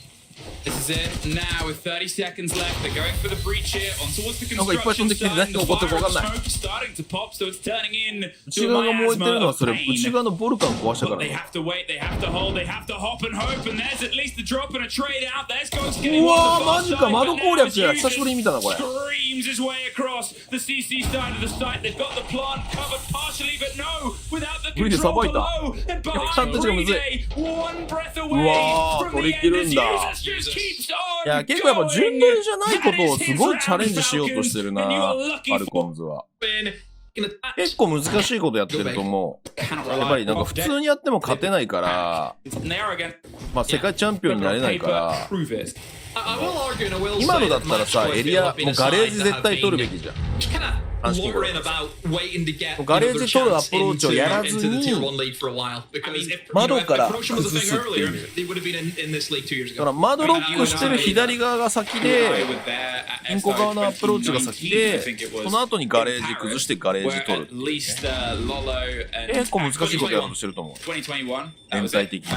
This is it now with 30 seconds left. They're going for the breach here on towards the construction construction site. The site. fire smoke is starting to pop, so it's turning in 内 to 側 a が燃えてるの miasma は of それ pain. 内側のボルカン壊したか But ら they ね。 have to wait, they have to hold, they have to hop and hope, and there's at least the drop and a trade out. There's Ghost getting う on わ the ーマ far ジ side, か but 窓 now 攻略や Zeus 久しぶりに見たなこれ。 screams his way across the CC side of the site. They've got the plant covered partially, but no, without the 無理でさ control ばいた。 below. And いや簡単 behind じゃむずい。 Free one breath う away わー from 取 the り切 end. るんだ。 Jesus just keeps いや on 結構やっぱ順取りじゃないことを going. すごいチャレンジしようとしてるな、ファルコンズは。結構難しいことやってると思う。やっぱりなんか普通にやっても勝てないから、まあ世界チャンピオンになれないから、今のだったらさ、エリア、もうガレージ絶対取るべきじゃん。ガレージ取るアプローチをやらずに、窓から崩すっていう。だから窓ロックしてる左側が先で、インコ側のアプローチが先で、その後にガレージ崩してガレージ取る。結構難しいことやろうとしてると思う。全体的に。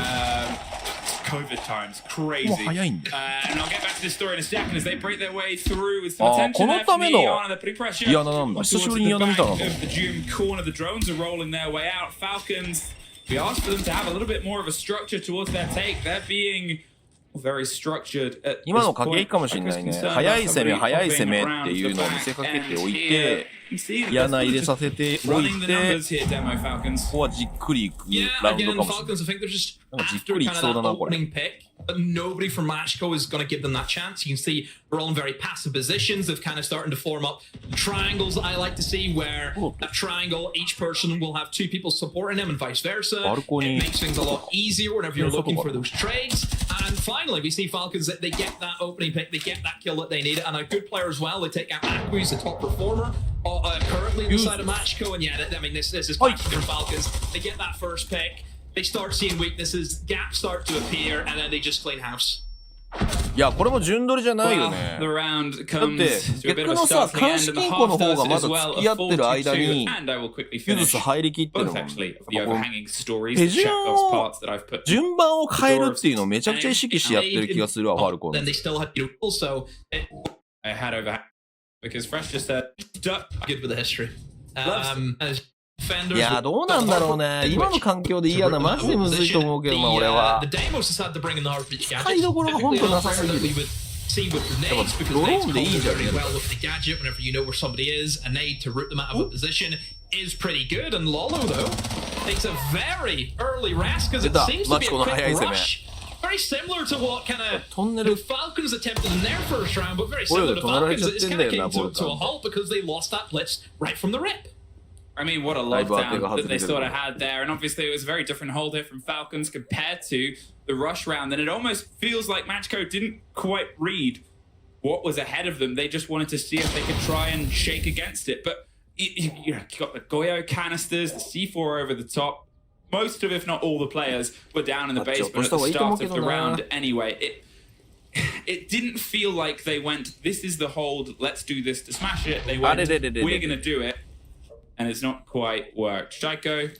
COVID times, crazy. もう早いんだよ。And I'll get back to this story in a second as they break their way through with some あー attention この there た from め the の Iana. They're putting pressure イアナなんだ。 towards 久しぶ the りにイアナ見 back たな。 of the Doom corner. The drones are rolling their way out. Falcons, we asked for them to have a little bit more of a structure towards their take. They're being very structured at 今 this の駆け引 point. きかもしれないね。 I'm concerned 早い about 攻め、 somebody 早い攻 hopping めっ around ていうのを見せ the かけ back. ておい And て here,、you see that イアナ they're 入れさ just せておい running the て、 numbers here, Demo Falcons. ここはじっくりいく Yeah, ラウンド again, かもしれない。 Falcons, I think they're just なんかじっ after くりい kind き of そうだ that な、これ。 opening pick, but nobody from Matchco is going to give them that chance. You can see we're all in very passive positions. They've kind of starting to form up triangles that I like to see, where that triangle, each person will have two people supporting them and vice versa. It makes things a lot easier whenever you're looking for those trades. And finally, we see Falcons that they get that opening pick, they get that kill that they need, and a good player as well. They take out Aku, who's the top performer currently inside of Matchco, and yeah, I mean this is back from Falcons. They get that first pick. They start seeing weaknesses, gaps start to appear, and then they just clean house. いや、これも順取りじゃないよ Well, ね the。round だっ comes て、 to a bit 逆 of a のさ、 startling 鑑 end, 識 and the 金庫 half の方 does がま as だ well. 付き合ってる間 42, に、 and I will quickly ユー finish ズス入りきってる both もん。 actually やっ the ぱこの overhanging stories 手 to check 順 those を parts that I've put. 順番を変えるっていうのをめちゃくちゃ意識してやってる気がするわ、ファルコン Then ズ。 they still had to also I had over because Fresh just said duck. good with the history. As い defenders, や、どうなんだろうね。今の環境でイアナマジでむずいと思うけどな、俺は the。Demos has had to bring in the hard pitch 使いどころが本当なさすぎる。 See with grenades because ドロ grenades ーンでいいじゃん very well with the gadget whenever you know where somebody is. A nade to root them out of a position is pretty good. And Lolo though takes a very early rest because it 出た。 seems to マ be チ a コの早い quick 攻め。 rush. Very similar to what kind of トンネ the ル、 Falcons attempted in their first round, but very ボヨ similar で to 止められち Falcons. ゃっ It's てん kind だ of よな、 came ボル to カ a ン。 halt because they lost that blitz right from the rip. I mean, what a Live out lockdown there, that they sort of had there. And obviously, it was a very different hold here from Falcons compared to the rush round. And it almost feels like Matchco didn't quite read what was ahead of them. They just wanted to see if they could try and shake against it. But you got the Goyo canisters, the C4 over the top. Most of, if not all, the players were down in the basement at the start of the round anyway. It didn't feel like they went, this is the hold, let's do this to smash it. They went, we're going to do it. And it's not quite worked. Shaiko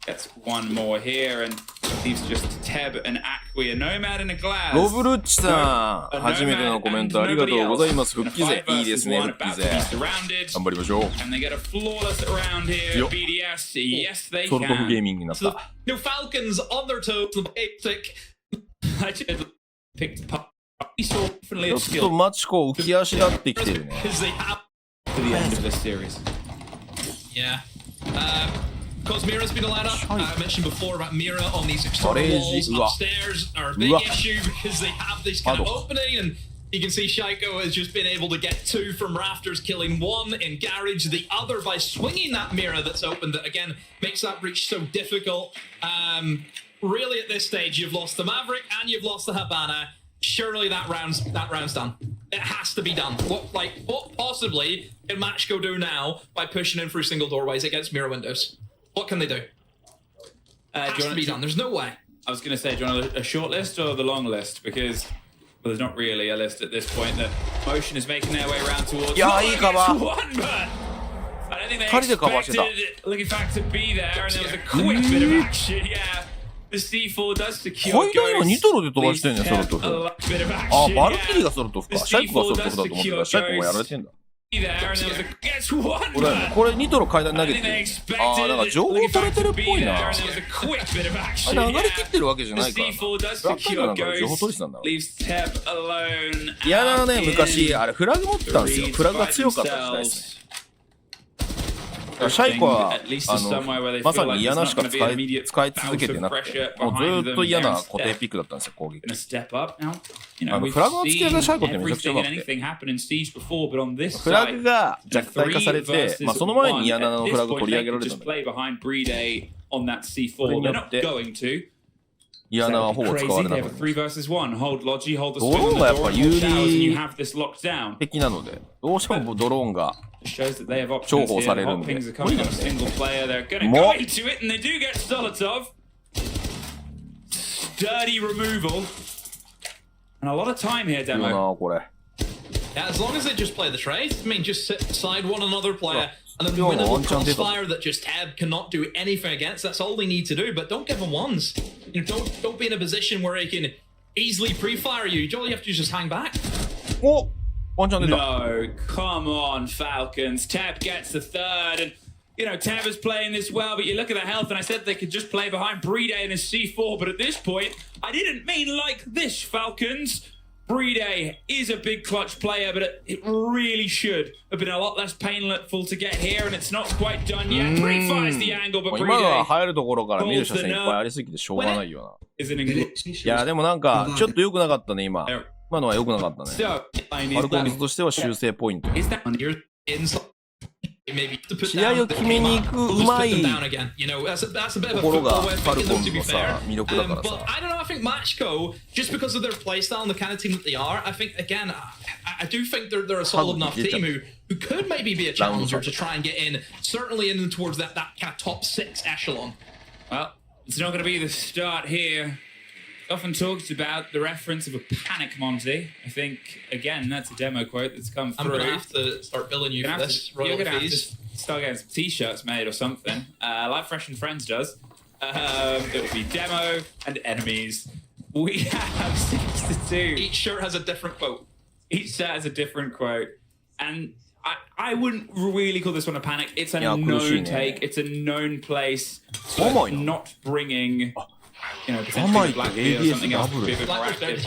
gets one more here and leaves just Teb and Aquia. Nomad in a glass. ロブルッチさん、初めてのコメントありがとうございます。復帰勢、いいですね、復帰勢。頑張りましょう。 And they get a flawless round here. BDS, yes they ソルトフゲー can. ミングになっ So た。 the Falcons on their toes, the basic. I just picked up. He saw definitely ちょ a っ skill とマチコ浮き足立ってきてるね。 Because they have to the end of this series. Yeah. Because Mira's been allowed up. I mentioned before about Mira on these external walls upstairs are a big issue because they have this kind of opening, and you can see Shaiko has just been able to get two from rafters, killing one in garage, the other by swinging that Mira that's open that again makes that breach so difficult. Really at this stage you've lost the Maverick and you've lost the Habana. Surely that round's done. It has to be done. What possibly can Matchco do now by pushing in through single doorways against mirror windows? What can they do? Do you want be done. There's no way. I was going to say, do you want a short list or the long list? Because well, there's not really a list at this point. The motion is making their way around towards. Yeah, I don't think they expected looking back to be there, and there was a quick bit of action. Yeah, the C4 does secure. 今ニトロで飛ばしてんねん、ソロトフ。あ、バルキリーがソロトフか。シャイコがソロトフだと思ってたら、シャイコもやられてんだ。これニトロ階段投げてる。ああ、なんか情報取れてるっぽいな。あれ流れ切ってるわけじゃないからな。フラッターなんか情報取りしたんだろう。いやだね、昔、あれフラグ持ってたんですよ。フラグが強かった時代ですね。シャイコはまさに嫌なしか使い続けてなくて、もうずっと嫌な固定ピックだったんですよ、攻撃。フラグの付き合いがシャイコってめちゃくちゃうまくて、フラグが弱体化されて、その前に嫌なのフラグ取り上げられたんだけど、これによって嫌なはほぼ使われなかった。ドローンがやっぱ有利的なので、どうしてもドローンが重宝されるんで、これですね。もこれ。Yeah, as long as they just play the trade, I mean, just sit beside one another player and then win a crossfire that just Tab cannot do anything against. That's all they need to do. But don't give them ones. You know, don't be in a position where he can easily pre-fire you. All you have to do is just hang back. Oh, no, come on, Falcons. Tab gets the third, and you know Tab is playing this well. But you look at the health, and I said they could just play behind Brede and his C4. But at this point, I didn't mean like this, Falcons. Brede is a big clutch player, but it really should have been a lot less painful to get here, and it's not quite done yet. Brede finds the angle, but Brede 今のは入るところから見る車線いっぱいありすぎてしょうがないよな。いや、でもなんか、ちょっと良くなかったね、今。今のは良くなかったね。アルコールとしては修正ポイント。試合を決めに行くうまいところがファルコンのさ魅力だからさ。I don't know. I think Matchco, just because of their playstyle and the kind of team that they are, I think again, I do think they're a solid enough team who could maybe be a challenger to try and get in, certainly in towards that kind of top 6 echelon. Well, it's not going to be the start here. Often talked about the reference of a panic Monty. I think again that's a demo quote that's come through. I'm gonna have to start billing you for this. You're gonna have to start getting some t-shirts made or something. Like Fresh and Friends does. It will be demo and enemies. We have 6-2. Each shirt has a different quote. Each shirt has a different quote, and I wouldn't really call this one a panic. It's a known take. It's a known place. But not bringing. You know, potentially Blackbeard or something else would be a bit more active.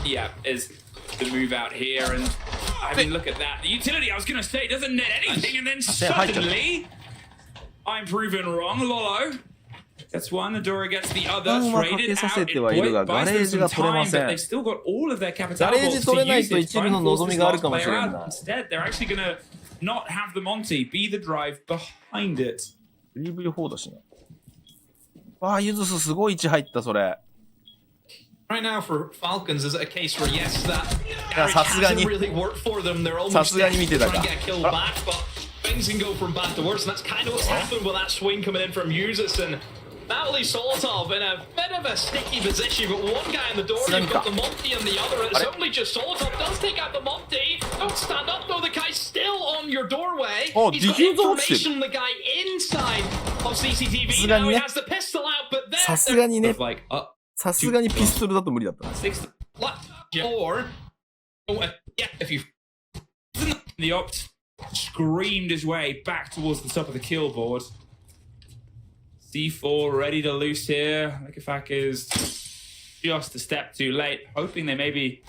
Yeah, is the move out here, and I mean, look at that. The utility, I was going to say, doesn't net anything, and then suddenly, I'm proven wrong. Lolo gets one, Adora gets the other. Traded out, it buys them some time, but they've still got all of their capital to use it. Try and force this last player out. Instead, they're actually going to not have the Monty be the drive behind it. 3V4 だしね。わあ、ユズスすごい位置入った、それ。Right now for Falcons, is it a case where yes, that さすがに really worked for them. They're almost さすがに見てたか。 trying to get a kill back, but things can go from bad to worse, and that's kind of what's happened with that swing coming in from Uzus, and that leaves Solotov in a bit of a sticky position. You've got one guy in the door, you've got the Monty and the other. It's only just Solotov does take out the Monty. Don't stand up though, the guy's still on your doorway. He's got information on the guy inside of CCTV now. He has the pistol out, but then さすがにね、 Like, さすがにピストルだと無理だったな。 or yeah, if you the opt screamed his way back towards the top of the kill board. C4 ready to loose here. Likafak is just a step too late, hoping they maybe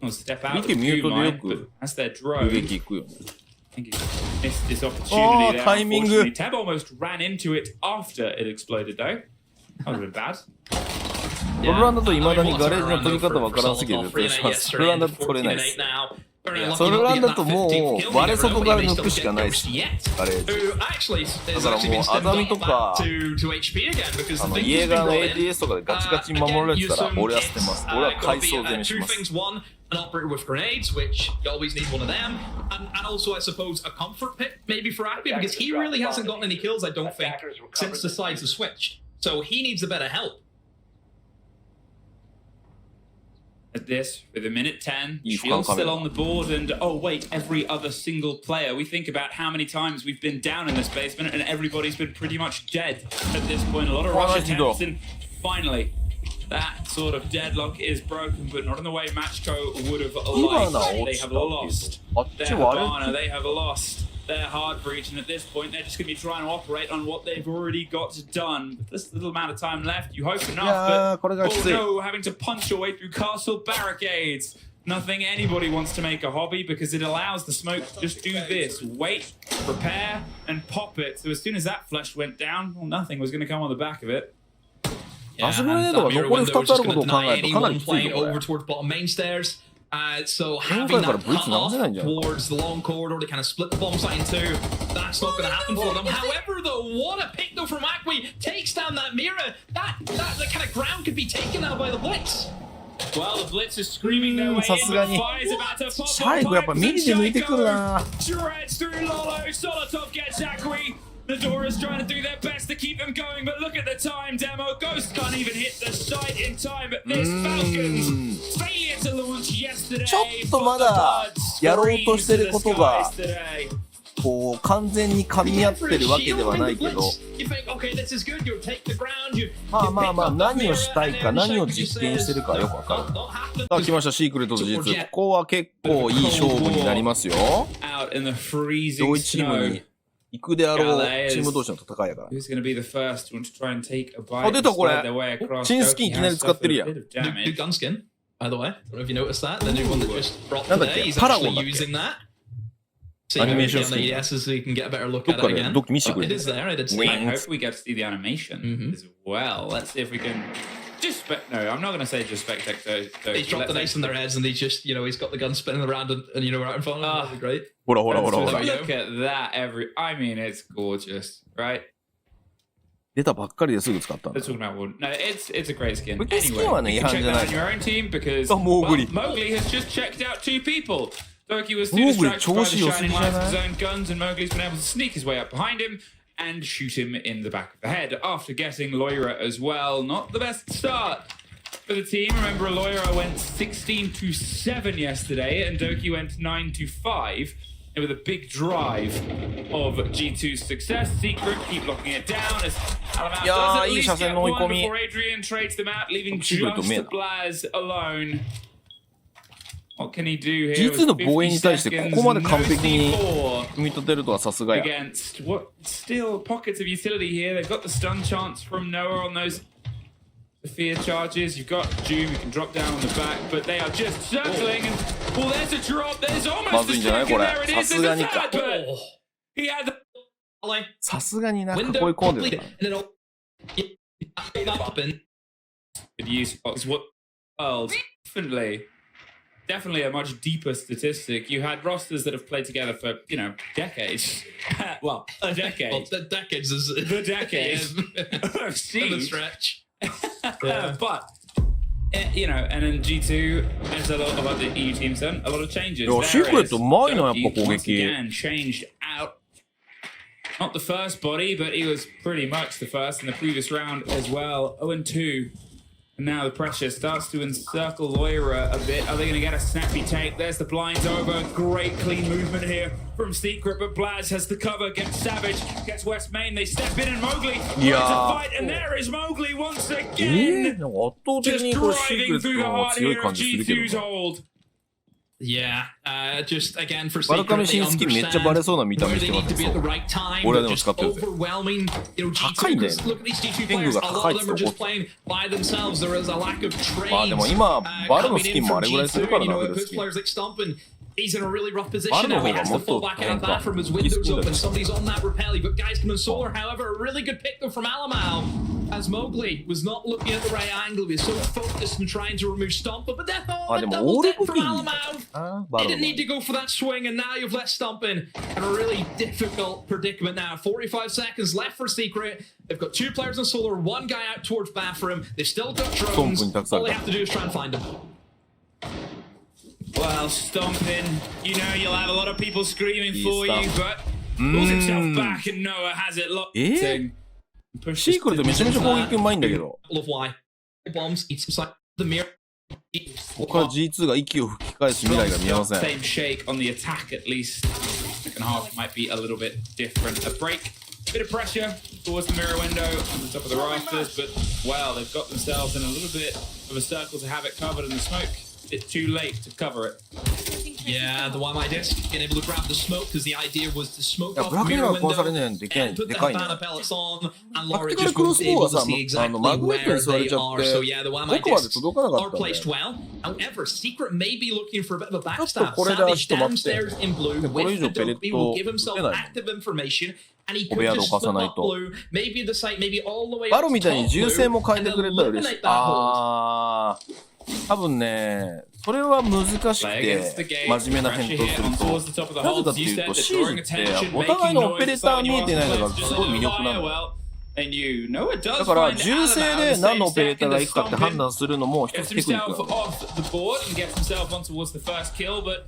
step out of the queue mine, but that's their drone. I think he missed this opportunity there. Unfortunately, Tab almost ran into it after it exploded though. That would have been bad. ロランダと未だにガレージの取り方わからんすぎて絶対します。ロランダと取れないです。それロランダともうバレ外から抜くしかないし、ガレージ。だからもうアザミとか、イエーガーの ATS とかでガチガチに守られてたら俺は捨てます。俺は回想攻めします。An operator with grenades, which you always need one of them, and also I suppose a comfort pick maybe for Appy, because he really hasn't gotten any kills, I don't think, since the sides have switched. So he needs a better help. At this, with a minute 10, Shield still on the board, and oh wait, every other single player. We think about how many times we've been down in this basement, and everybody's been pretty much dead at this point. A lot of rush attempts, and finally, that sort of deadlock is broken, but not in the way Matchco would have liked. They have lost their Habana, they have lost their hard breach, and at this point they're just going to be trying to operate on what they've already got done. With this little amount of time left, you hope enough, but oh no, having to punch your way through castle barricades. Nothing anybody wants to make a hobby because it allows the smoke to just do this. Wait, prepare, and pop it. So as soon as that flash went down, well, nothing was going to come on the back of it. Yeah, and that mirror window is just going to deny anyone playing over towards bottom main stairs. So having that cut off towards the long corridor to kind of split the bomb site in two, that's not going to happen for them. However, though, what a pick though from Akwi, takes down that mirror. That kind of ground could be taken now by the Blitz. Well, the Blitz is screaming their way in, but Fire's about to pop Shreds through Lolo, Solotov gets Akwi. The Doras trying to do their best to keep them going, but look at the time, Demo. Ghost can't even hit the site in time, but this Falcons failure to launch yesterday. ちょっとまだやろうとしてることがこう完全に噛み合ってるわけではないけど、まあ何をしたいか何を実験してるかよくわかる。さあ来ましたシークレットとG2。ここは結構いい勝負になりますよ。同一チームに行くであろうチーム同士の戦いやから。あ、出たこれ。新スキンいきなり使ってるやん。New gun skin, by the way. I don't know if you noticed that. The new one that just dropped なんだっ today. け He's パラゴン actually だっ using け that. アニメーション So スキン。 yes, so you can get a better look どっ at か it で again. どっか見せてく But れ it る。 is there. I did see I it. hope we get to see the animation as well. Let's see if we can just no, I'm not going to say just spectate. He's dropped the dice on their heads and he just, he's got the gun spinning around and we're out in front of him. That'd be great. ほらほらほらほら。 Look at that I mean, it's gorgeous, right? 出たばっかりですぐ使ったんだ。 Let's talk about one. No, it's a great skin. But this Anyway, skin はね、 you 違 can 反 check じゃ that ない on your own team because あ、モーグリ。 Mowgli has just checked out two people. Doki was too モーグリ distracted by the 調子良すぎ shining じゃ lights な of い his own guns, and Mowgli's been able to sneak his way up behind him and shoot him in the back of the head after getting Loira as well. Not the best start for the team. Remember, Loira went 16-7 yesterday, and Doki went 9-5. And with a big drive of G2's success, Secret keep locking it down as Alamar does at least get one before Adrian trades them out, leaving just Blaz alone. What can he do here? G2 の防衛に対してここまで完璧に組み立てるとはさすがや。 Against what still pockets of utility here. They've got the stun chance from Noah on those fear charges. You've got Doom, you can drop down on the back, but they are just circling. And well, there's a drop. There's almost a strike, and there it is. There's a third, but he had the さすがになんか囲い込んでるな。 Good use of what world. Definitely a much deeper statistic. You had rosters that have played together for, decades. Well, a decade. Well, the decades is the decade of Siege. The stretch. Yeah. But, and in G2, there's a lot of other EU teams done, a lot of changes. いや、シークレットうまいな、やっぱ攻 once 撃。 again changed out. Not the first body, but he was pretty much the first in the previous round as well. 0-2. And now the pressure starts to encircle Loira a bit. Are they going to get a snappy take? There's the blinds over. Great clean movement here from Secret, but Blaz has the cover, gets Savage, gets West Main. They step in and Mowgli tries to fight, and there is Mowgli once again. なんか圧倒的 Just にこれシークレ driving ット through the の方が heart 強い here 感 of じするけ G2's どな。 hold. Yeah, just again for バルカ Secret, メ新スキンめっちゃバレそうな見た where 目し they てま need す to け be at the ど。 right time. 俺で They're も使 just ってるぜ。 overwhelming, G2. 高いんだよね。Look at these G2 天狗 players. が A 高 lot い of っ them て are こ just と。 playing by themselves. There is a lack of trades. まあでも今、バルの coming スキ in ンも from あれぐらいする G2, からな、フル good スキン。 players like Stompin. He's in a really rough position Barno now. He has toがもっと fall back out of that from his windows open. Somebody's on that rappel. You've got guys coming solar. However, a really good pick though from Alamau, as Mowgli was not looking at the right angle. He was so focused on trying to remove Stomper, but then Ah, the de double oren dip from cookie. Alamau. Ah, He Barno. didn't need to go for that swing, and now you've left Stompin in a really difficult predicament now. 45 seconds left for Secret. They've got two players in solar, one guy out towards bathroom. They've still got drones. All they have to do is try and find him. Well, Stomping, you'll have a lot of people screaming for you, but pulls himself back and Noah has it locked in. シークレットめちゃめちゃ攻撃うまいんだけど。ここから G2 が息を吹き返す未来が見えません。Same shake on the attack at least. Second half might be a little bit different. A break, bit of pressure towards the mirror window on the top of the rafters, but well, they've got themselves in a little bit of a circle to have it covered in the smoke. It's too late to cover it. Yeah, the YMI disc being able to grab the smoke because the idea was to smoke いや、 off ブラック the に mirror は壊され window ねえんでかい and put で the かいね。 Havana pellets on, and タク Laura ティカル just クロ won't ス be ボウ able が to さ、 see exactly マグネットに where 吸われ they ちゃっ are. So て、 yeah, the 奥 YMI まで discs 届かなかっ are たんだ placed よ。 well. However, Secret may be looking for a bit of a ちょっと backstab. これで Savage ちょっと待って。 downstairs in blue これ以 with 上 the ペレッ Dopey ト will give 打 himself てないの。 active information. And he 小部 could 屋で just 犯さ slip ない up と。 blue, maybe the site, maybe all the way バ up ロ to みたいに top 銃 blue, 声も変え and て then くれたら嬉しい。 eliminate that hold. 多分ね、それは難しく Play て against the game. 真面目な返 Pressure 答 here する on と、 towards the top of the なぜ hold. かってい You う said と、 that シー drawing ジって attention, お互い making のオペレ noise ーター is 見え something て you ないの are が supposed す to ごい do 魅力なの。 well. And you know it だ does から find 銃声 Alabama で the 何の same オペレーター second が as いくかって判 Stompin 断するのも一 gets つテクニック himself なの。 off the board and gets himself on towards the first kill, but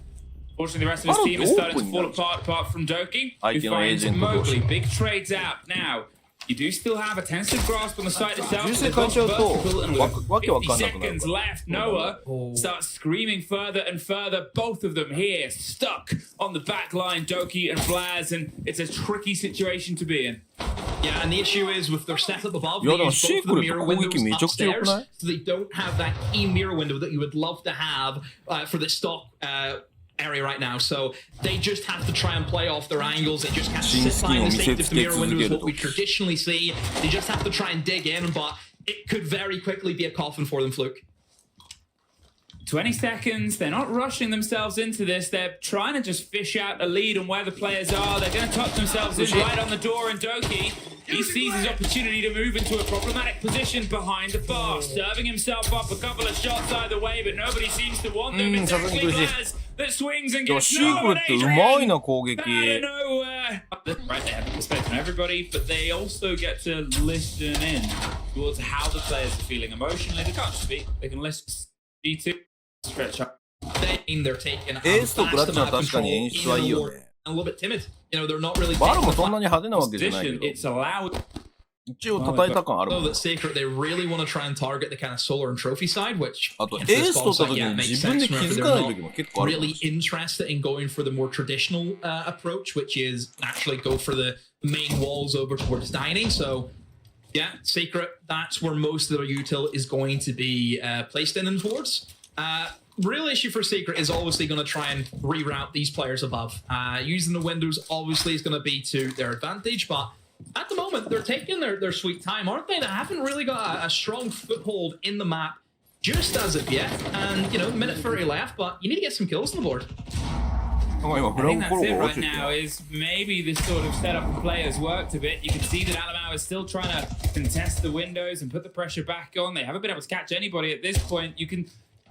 fortunately the rest of his Baron team has started to open fall now. apart from Doki, I who can finds agent Mowgli. Doshi. Big trades out now. You do still have a tentative grasp on the site itself. 銃声 They've 変え got ちゃうと vertical and with わけわかん 50 なくなる seconds から。 left. Noah starts screaming further and further. Both of them here stuck on the back line, Doki and Blaz, and it's a tricky situation to be in. Yeah, and the issue is with their setup above, いや、 they でも use シー both ク the レット mirror 攻撃 windows めちゃくちゃ良く upstairs, ない？ so they don't have that key mirror window that you would love to have for the stock area right now. So they just have to try and play off their angles. They just can't sit behind the safety of the mirror window is what we traditionally see. They just have to try and dig in, but it could very quickly be a coffin for them, Fluke. 20 seconds. They're not rushing themselves into this. They're trying to just fish out a lead on where the players are. They're going to tuck themselves in right on the door, and Doki, he sees his opportunity to move into a problematic position behind the bar, serving himself up a couple of shots either way, but nobody seems to want them. It's actually Blaz that swings and でも gets シークレ no ットうまいな攻 out of 撃。 nowhere. Right, they have a perspective on everybody, but they also get to listen in towards how the players are feeling emotionally. They can't speak. They can listen. G2 stretch up. They're taking a エースとクラッ vast チは amount of 確かに control, 演出はいい even よ more ね。 a little bit timid. You know, they're not really バル taking も the そんなに派手なわけじゃないけ Position, ど、 it's allowed. 一応叩いた感あるも know ん。 that Secret, they really want to try and target the kind of solar and trophy side, which あと、エ against ー this ス取 bomb った時 site, yeah, に makes 自分で sense. 気 Remember, づ they're かない not 時も結構あるかも really しれない。 interested in going for the more traditional approach, which is actually go for the main walls over towards dining. So, yeah, Secret, that's where most of their util is going to be placed in and towards. Real issue for Secret is obviously going to try and reroute these players above. Using the windows obviously is going to be to their advantage, but at the moment they're taking their sweet time, aren't they? They haven't really got a strong foothold in the map just as of yet. And, you know, minute 30 left, but you need to get some kills on the board. なんか今、フ I ラ think グコ that's ロ it コロ落 right ちて now る。 is maybe this sort of setup for players worked a bit. You can see that Alabama is still trying to contest the windows and put the pressure back on. They haven't been able to catch anybody at this point. You can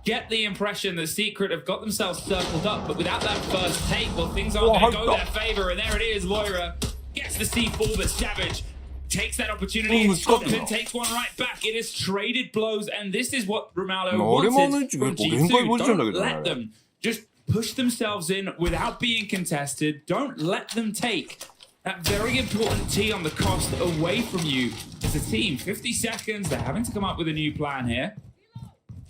get the impression that Secret have got themselves circled up, but without that first take, well, things aren't going to go their favor. And there it is, Loira gets the C4, but Savage takes that opportunity and Stompin takes one right back. It is traded blows, and this is what Romaldo wanted from G2. Don't let them just push themselves in without being contested. Don't let them take that very important T on the cost away from you as a team. 50 seconds, they're having to come up with a new plan here.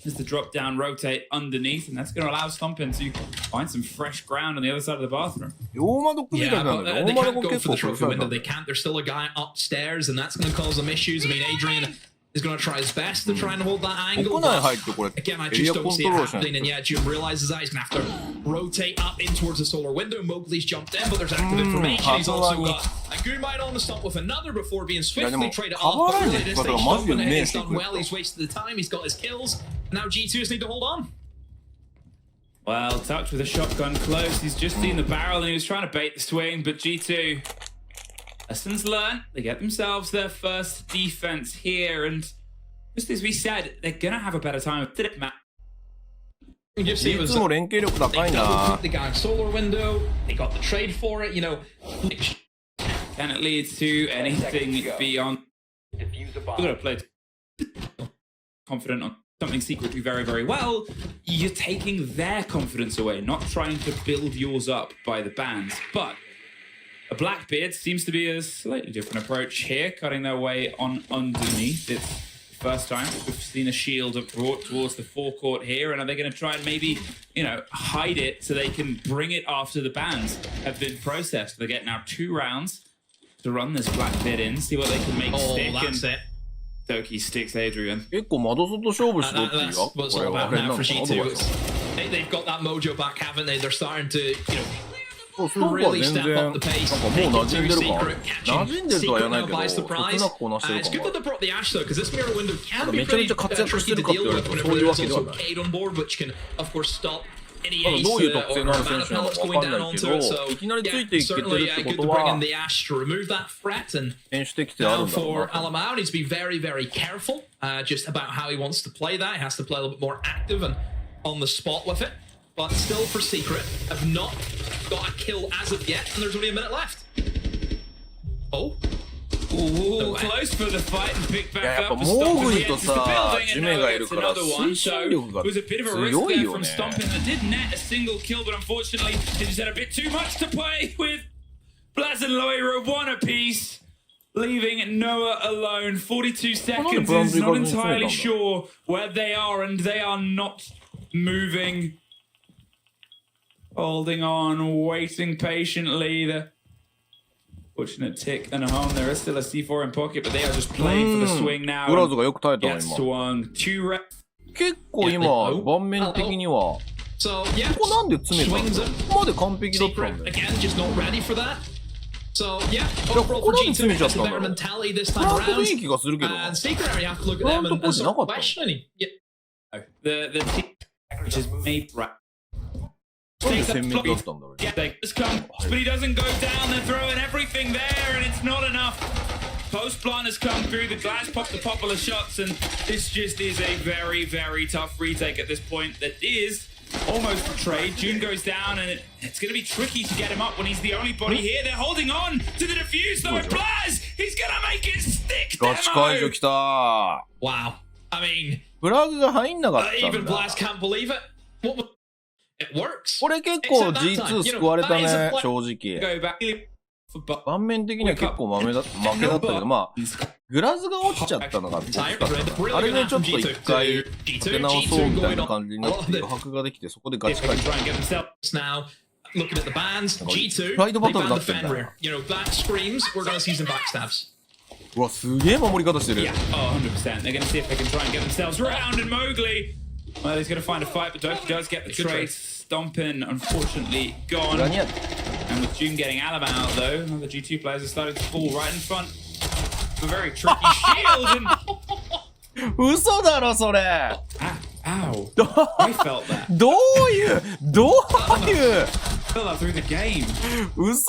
Just to drop down, rotate underneath, and that's going to allow Stompin to find some fresh ground on the other side of the bathroom. 大窓首 Yeah, だけなん but だよ。 they 大窓 can't go 結 for 構 the 苦し trophy い window. な。 They can't. There's still a guy upstairs, and that's going to cause them issues. I mean, Adrian is going to try his best to try and hold that angle. 国内入ってこれ、 Again, I エリ just アコ don't ン see ト it ロールしない happening. And yeah, Jim realizes that he's going to have to rotate up in towards the solar window. Mowgli's jumped in, but there's active information. He's also got a Goomite on the stump with another before being swiftly traded off. But really, this stage, Stompin has done well. He's wasted the time. He's got his kills. Now G2s need to hold on. Well, Touch with a shotgun close. He's just seen the barrel and he was trying to bait the swing, but G2, lessons learned. They get themselves their first defense here, and just as we said, they're going to have a better time with it, Matt. You just see it was いつも連携力高い they な double-clicked the guy's solar window. They got the trade for it. You know, Can it lead to anything beyond? We're going to play confident on something Secret do very, very well. You're taking their confidence away, not trying to build yours up by the bans. But Blackbeard seems to be a slightly different approach here, cutting their way on underneath. It's the first time we've seen a shield brought towards the forecourt here, and are they going to try and maybe, hide it so they can bring it after the bans have been processed? They get now 2 rounds to run this Blackbeard in, see what they can make stick. That's it. Doki sticks Adrian. 結構窓外勝負しろっていう That's what it's これ all は about あれな now の for かな G2. They've got that mojo back, haven't they? They're starting to, そうストークは really 全 step 然なん up か the pace. もう馴染んでるか Secret 馴染んでるとは言わない Secret けど now by そつ surprise. なくこなしてる It's good か that they brought the Ash though, because this mirror window can be めちゃめ pretty ちゃ活躍してるかって tricky to 言われ deal たら with そういう whenever わ there's けでは also ない Cade on board, which can of course stop any ただ ace どういう特性 or のある mana 選手なの pellets か going わかんな down いけ onto ど it. So いきなりついていけてる certainly ってこ good と to bring は in the Ash to remove that threat. And 選手適性ある now んだろう for な Alamao, needs to be very, very careful just about how he wants to play that. He has to play a little bit more active and on the spot with it. But still for Secret, have not got a kill as of yet, and there's only a minute left. Oh. Ooh, close for the fight and pick いや back やっぱ up. モーグリとさジメがいるから推進力が It was a bit of a risk 強い there よ from ね Stompin that did net a single kill, but unfortunately they just had a bit too much to play with. Blaz and Loira 1 apiece, leaving Noah alone. 42 seconds is not entirely sure where they are, and they are not moving. Holding on, waiting patiently. The fortunate tick and a home. There is still a C4 in pocket, but they are just playing for the swing now. ブラウズがよく耐えたわ Gets 今 to one. 2 reps. 結構今盤面的には So yeah, ここなんで詰めたん swings だ him. ここまで完璧だったん Secret だよ again, just not ready for that. So yeah, ここ overall for なんで G2, 詰めちゃっ it's た a んだ better ろう mentality this プ time ラントでいい around. 気がするけど And Secret area, you have to look at them and sort of questioning. Yeah. The team which is made right. なんで戦略だったんだろう Yeah, they just come, but he doesn't go down. They're throwing everything there, and it's not enough. Post plant has come through. The glass popped a couple of shots, and this just is a very, very tough retake at this point. That is almost a trade. June goes down, and it's going to be tricky to get him up when he's the only body here. They're holding on to the defuse, though. Blaz, he's going to make it stick. ガチ解除きた Wow. I mean, フラグが入んなかったん even だ Blast can't believe it. It works. これ結構 G2 救われたね正直 Go back for 盤面的には結構負けだったけどまあグラズが落ちちゃったのが大きかったからあれでちょっと一回立て直そうみたいな感じになって余白ができてそこでガチ解除 Now, looking at the bans, G2, Pride they battle banned the になってんだ Fen rear. You know, that screams, we're going to see some backstabs. うわすげえ守り方してる Yeah, oh, 100%. They're going to see if they can try and get themselves round. And Mowgli, well, he's going to find a fight, but Doki does get the trade. Stompin, unfortunately, gone. 裏にある And with June getting Alam out, though, the G2 players are starting to fall right in front. A very tricky shield. And 嘘だろそれ ow, I felt that. どういう Felt that through the game. 嘘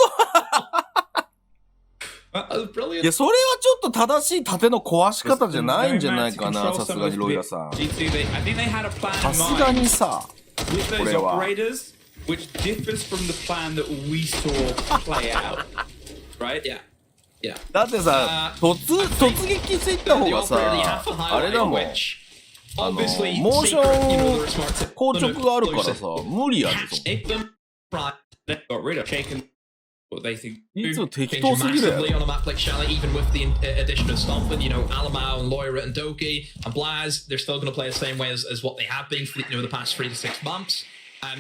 Brilliant. いやそれはちょっと正しい盾の壊し方じゃないんじゃないかなさすがにロイラさん G2, I think they had a plan さ in すが mind にさ with those これは operators, which differs from the plan that we saw play out. Right? Yeah. Yeah. だってさ突撃していった方 The が operator, you さ have to あれ highlight だもん which, obviously, モーショ Secret, you know, ン they're smart to 硬直があるから close さ it. 無理やで Take them, right. They got rid of shaken what they think. いつも適 Change 当すぎるやろ massively on a map like Shelly, even with the addition of Stompin, you know, Alamao and Loira and Doki and Blaz, they're still going to play the same way as what they have been for the past 3 to 6 months.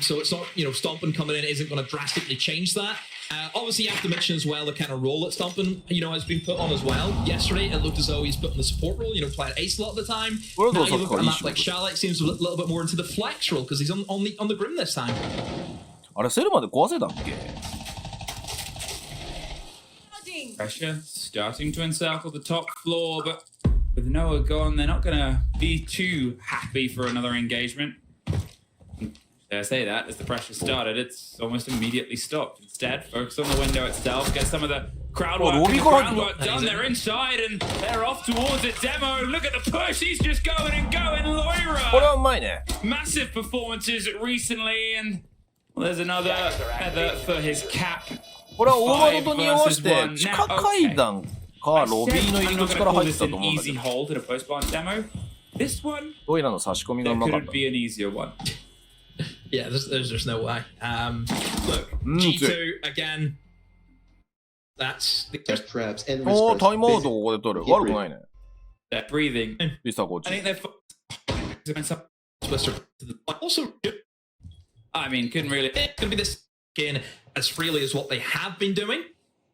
So it's not, Stompin coming in isn't going to drastically change that. Obviously, you have to mention as well the kind of role that Stompin, has been put on as well. Yesterday, it looked as though he's put in the support role, playing ace a lot of the time. Well, Now those you are look at a map quite like Charlotte, seems a little bit more into the flex role because he's on the Grim this time. あれセルまで壊せたっけ Pressure starting to encircle the top floor, but with Noah gone, they're not going to be too happy for another engagement. Dare I say that, as the pressure started, it's almost immediately stopped. Instead, focus on the window itself, get some of the crowd work, and the groundwork done. They're inside and they're off towards it. Demo, look at the push. He's just going and going. これは Loira, うまいね massive performances recently, and there's another feather for his cap. これは大窓と匂わして地下階段かロビーの入り口から入ってたと思うんだけど hold at a post plant demo. This one, ロイラの差し込みがう there まかっ couldn't た be an easier one. Yeah, there's just no way. Look, G2 again. That's the traps and おー、 restarts タイムアウト basic ここで取る。悪くないね。 They're breathing. リサコーチ。 I think they're. Twister to the also. I mean, couldn't really. It's going to be this again as freely as what they have been doing.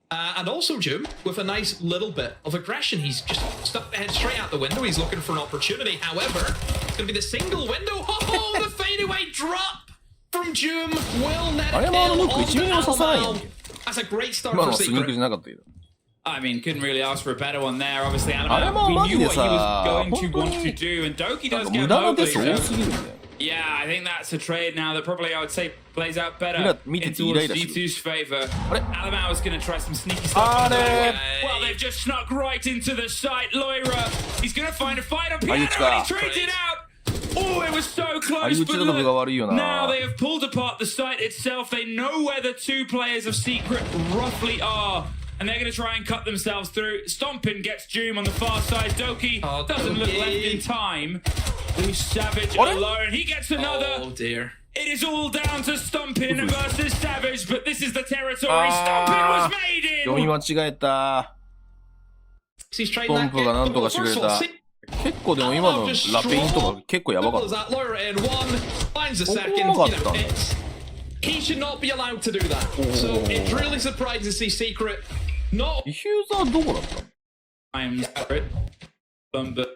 And also, Jim, with a nice little bit of aggression. He's just stuck the head straight out the window. He's looking for an opportunity. However, it's going to be the single window. Oh, the fadeaway drop from Jim will let it in. That's a great start 今の for はスニーク Secret. じゃなかったけど。 I mean, couldn't really ask for a better one there. Obviously, Alamao, あれも we マジ knew で what he was さ、 going 本 to 当 want に to do, and Doki なん does か get 無駄なデ Mowgli. ス多す So, ぎるんだよ。 yeah, I think that's a trade now that probably I would say plays out better Mira, in mira, towards mira, G2's favor. Are- Alamao is going to try some sneaky stuff. Are- Well, they've just snuck right into the site. Loira, he's going to find a fight on piano, and he trades it out. Oh, it was so close, but look, now they have pulled apart the site itself. They know where the two players of Secret roughly are. And they're going to try and cut themselves through. Stompin gets Doom on the far side. Doki doesn't look left in time. Leaves Savage alone. He gets another. Oh dear. It is all down to Stompin versus Savage, but this is the territory Stompin was made 読み in. 間違えた。 He's trying トン that プがなんとかしてくれた。結構でも今のラペインとか結構やばかった。 that Loira in one, finds a second. Oh, You know, what the- he should not be allowed to do that. So it's really surprising to see Secret not. ディフューザーどこだったの I'm sorry. But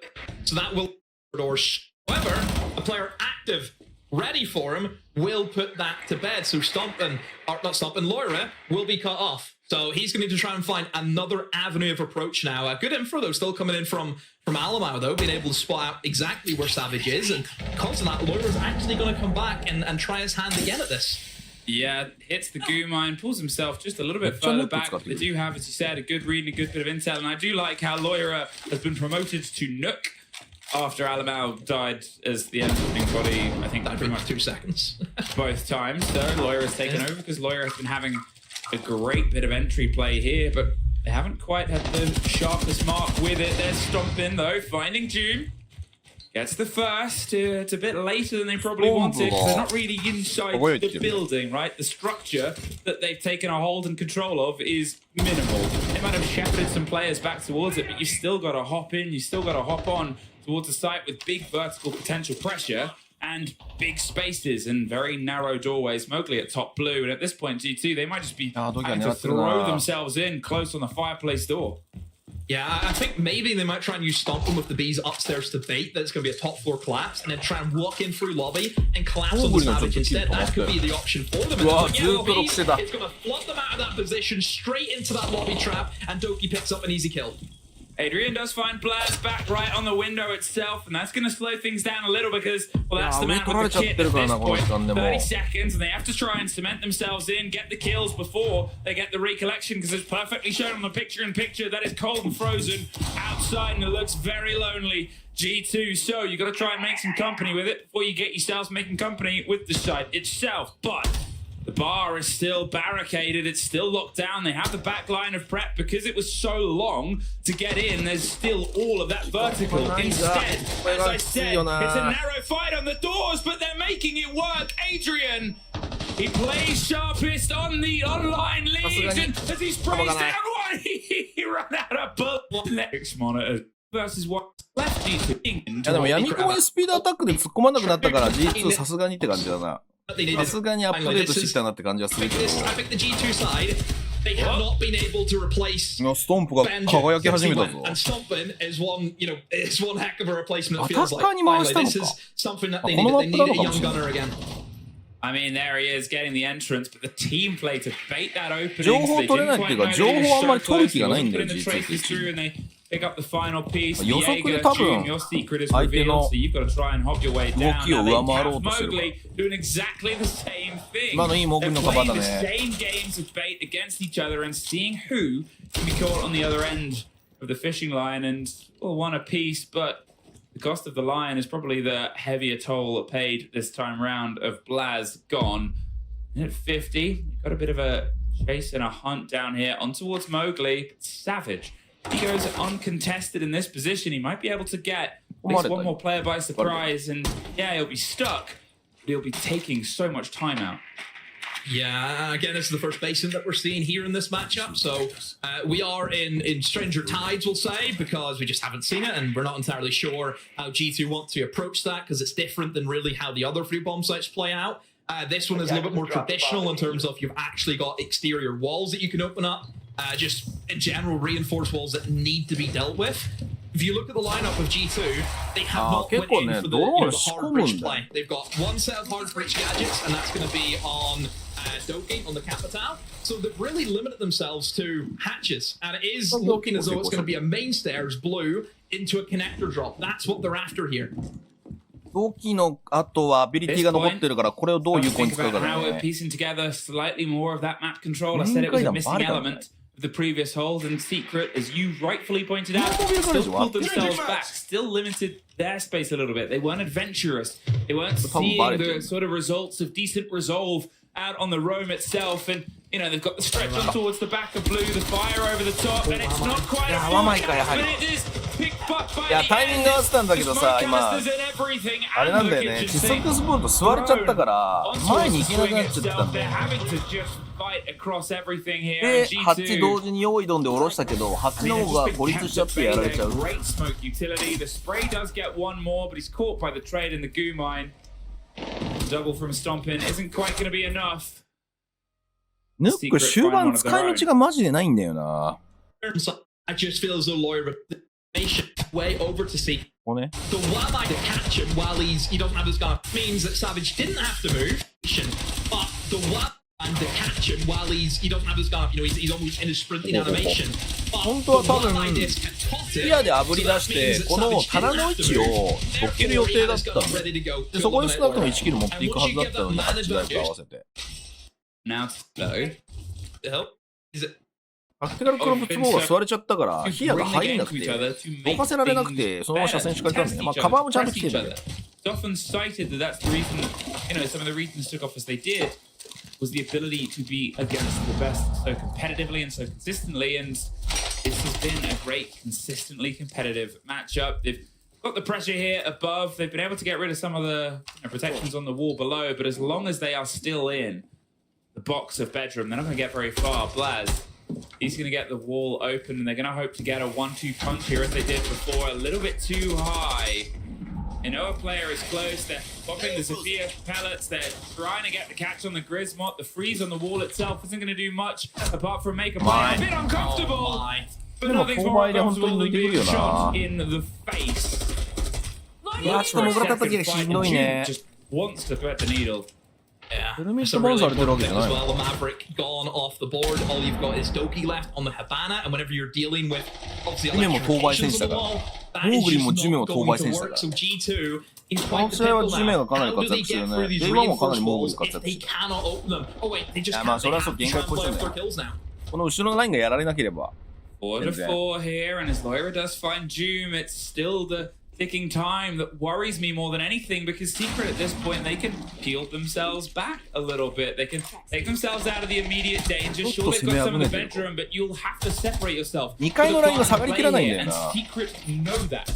So that will doors. However, a player active, ready for him, will put that to bed. So Stompin, or not Stompin, Loira will be cut off. So he's going to need to try and find another avenue of approach now. Good info though, still coming in from Alamao though, being able to spot out exactly where Savage is, and because of that, Loira's actually going to come back and try his hand again at this. yeah, hits the goo mine, pulls himself just a little bit further back. They do have, as you said, a good read and a good bit of intel, and I do like how Loira has been promoted to Nook after Alamao died as the ending body, I think, pretty much 2 seconds. both times. So Loira has taken over because Loira has been having a great bit of entry play here, but they haven't quite had the sharpest mark with it. They're stomping though, finding June. Gets the first. It's a bit later than they probably wanted. They're not really inside the building, right? The structure that they've taken a hold and control of is minimal. They might have shepherded some players back towards it, but you still got to hop in. You still got to hop on towards the site with big vertical potential pressure and big spaces and very narrow doorways. Mowgli at top blue, and at this point, G2, they might just be having to throw themselves in close on the fireplace door. Yeah, I think maybe they might try and use Stomping with the bees upstairs to bait. That's going to be a top floor collapse, and then try and walk in through lobby and collapse on the Savage instead. That could be the option for them. It's going to flood them out of that position, straight into that lobby trap, and Doki picks up an easy kill. Adrian does find Blaz back right on the window itself, and that's going to slow things down a little because, well, that's the man with the kit at this point. 30 seconds, and they have to try and cement themselves in, get the kills before they get the recollection, because it's perfectly shown on the picture-in-picture that is cold and frozen outside, and it looks very lonely. G2, so you got to try and make some company with it before you get yourselves making company with the site itself, but the bar is still barricaded. It's still locked down. They have the back line of prep because it was so long to get in. There's still all of that vertical. Instead, as I said, it's a narrow fight on the doors, but they're making it work. Adrian, he plays sharpest on the online leagues, and as he sprays down one, he ran out of bullet. Next monitor versus what's left G2. いやでも闇雲にスピードアタックで突っ込まなくなったから G2 さすがにって感じだな。さすがにアップデートしてきたなって感じはするけど。ストンプが輝き始めたぞ。アタッカーに回したのか。このマップなのかもしれない。I mean, there he is getting the entrance, but the team play to bait that opening. 情報取れないっていうか、情報あんまり取る気がないんだよ、G2。Pick up the final piece. 予測で多分、相手の動きを上回ろうとしてるから。今のいいモグリのカバーだね。Same games of bait against each other and seeing who can be caught on the other end of the fishing line, and well, one apiece, but the cost of the line is probably the heavier toll paid this time round of Blaz gone. And at 50, got a bit of a chase and a hunt down here on towards Mowgli. Savage. He goes uncontested in this position. He might be able to get at least one more player by surprise, and yeah, he'll be stuck, but he'll be taking so much time out. Yeah, again, this is the first basin that we're seeing here in this matchup. So we are in stranger tides, we'll say, because we just haven't seen it, and we're not entirely sure how G2 want to approach that, because it's different than really how the other free bomb sites play out. This one is a little bit more traditional in terms of you've actually got exterior walls that you can open up, just in general reinforced walls that need to be dealt with. If you look at the lineup of G2, they have not went in for the hard bridge play. They've got one set of hard bridge gadgets, and that's going to be on Doki, on the Capital. So they've really limited themselves to hatches, and it is looking as though it's going to be a main stairs blue into a connector drop. That's what they're after here. 同期の後はアビリティが残ってるから、これをどう有効に使うかだ How we're ね。 piecing together slightly more of that map control. I said it was a missing element of the previous hold, and Secret, as you rightfully pointed out, still pulled themselves back, still limited their space a little bit. They weren't adventurous. They weren't seeing the sort of results of decent resolve out on the roam itself, and you know they've got the stretch on towards the back of blue, the fire over the top, and it's not quite a but it is picked up by いや、タイミング合わせたんだけどさ、今、あれなんだよね、窒息スポート座れちゃったから、前に行けなくなっちゃったんだよね。で、ハッチ同時に用意ドンで下ろしたけど、ハッチの方が孤立しちゃってやられちゃう。Double from Stompin isn't quite going to be enough. ヌック終盤使い道がマジでないんだよな。I just feel as though Lawyer way over to see. The one I to catch him while he doesn't have his gun means that Savage didn't have to move, but the one and to catch him while he doesn't have his gun up, you know, he's almost in his sprinting animation. 本当は多分スピアで炙り出してこの棚の位置をどける予定だったので、そこに少なくとも1キル持っていくはずだったのに、8台と合わせて。Now slow. Is it? タクティカルクロップツボーが座れちゃったからヒアが入んなくて動かせられなくて、そのまま車線敷かれたんだよね。まあカバーもちゃんと来てるんだよ。Often cited that that's the reason, you know, some of the reasons took off as they did was the ability to be against the best so competitively and so consistently, and this has been a great, consistently competitive matchup. They've got the pressure here above. They've been able to get rid of some of the protections on the wall below, but as long as they are still in the box of bedroom, they're not going to get very far. Blaz, he's going to get the wall open, and they're going to hope to get a 1-2 punch here as they did before. A little bit too high. And our player is close. They're popping the Sophia pellets. They're trying to get the catch on the Grismot. The freeze on the wall itself isn't going to do much apart from make a play. A bit uncomfortable, but nothing's more uncomfortable than being shot in the face. いや、ちょっと潜った時がしんどいね。 Just wants to thread the needle. Yeah, it's some really important things as well. The Maverick gone off the board. All you've got is Doki left on the Habana, and whenever you're dealing with obviously electrifications on the wall, that is just not going to work. So G2 is quite dependable now. How do they get through these reinforced walls if they cannot open them? Oh wait, they just can't. They have to try and play off their kills now. この後ろのラインがやられなければ。 4 to 4 here, and as Lyra does find Doom, it's still the ticking time that worries me more than anything, because Secret at this point, they can peel themselves back a little bit. They can take themselves out of the immediate danger. Sure, they've got some of the bedroom, but you'll have to separate yourself. 2階のラインが下がりきらないんだよな。 Secret know that.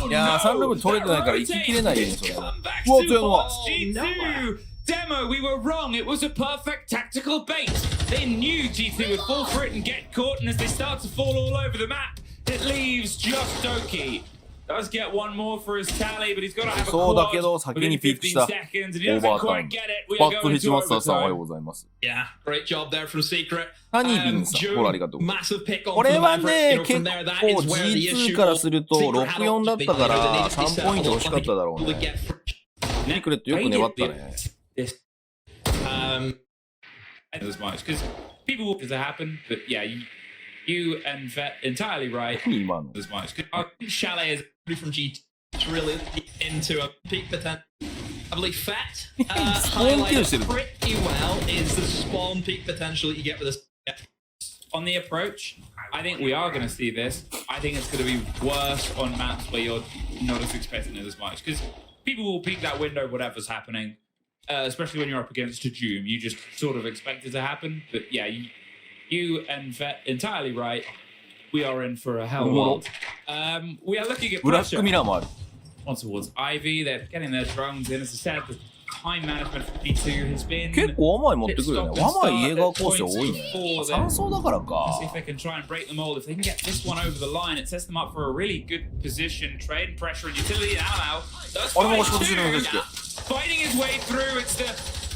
Oh, いやー、サンルーム取れてないから行ききれないよね、それ。うわ、強いのは。 G2! Demo, we were wrong. It was a perfect tactical bait. They knew G2 would fall for it and get caught, and as they start to fall all over the map, it leaves just Doki. Does get one more for his tally, but he's got to have a quad within 15 seconds, and he doesn't quite get it. We are going to overtime. Yeah, great job there from Secret. ハニービンさん、ほらありがとう。 Massive pick on これは from the ね、 Maverick. 結 You know, 構 from there, that is where the G2 issue から was. すると Secret 6-4 だったから3ポイント欲しかっただろうね。 Secret シークレットよく粘ったね。As much because people will happen, but yeah, you and Vet entirely right. As much because Chalet is from G2 really into a peak potential. I believe Fat highlighted pretty well is the spawn peak potential that you get with this. On the approach, I think we are going to see this. I think it's going to be worse on maps where you're not as expecting it as much, because people will peek that window whatever's happening, especially when you're up against a Doom. You just sort of expect it to happen. But yeah, you and Vet entirely right. We are in for a hell world. We are looking at pressure on towards Ivy. They're getting their drones in. As I said, the time management for D2 has been 結構ワマイ持ってくるよね。ワマイイエガー構成多いね。3走だからか。 See if they can try and break the mold. If they can get this one over the line, it sets them up for a really good position. Trade and pressure and utility. Now, fighting his way through. It's the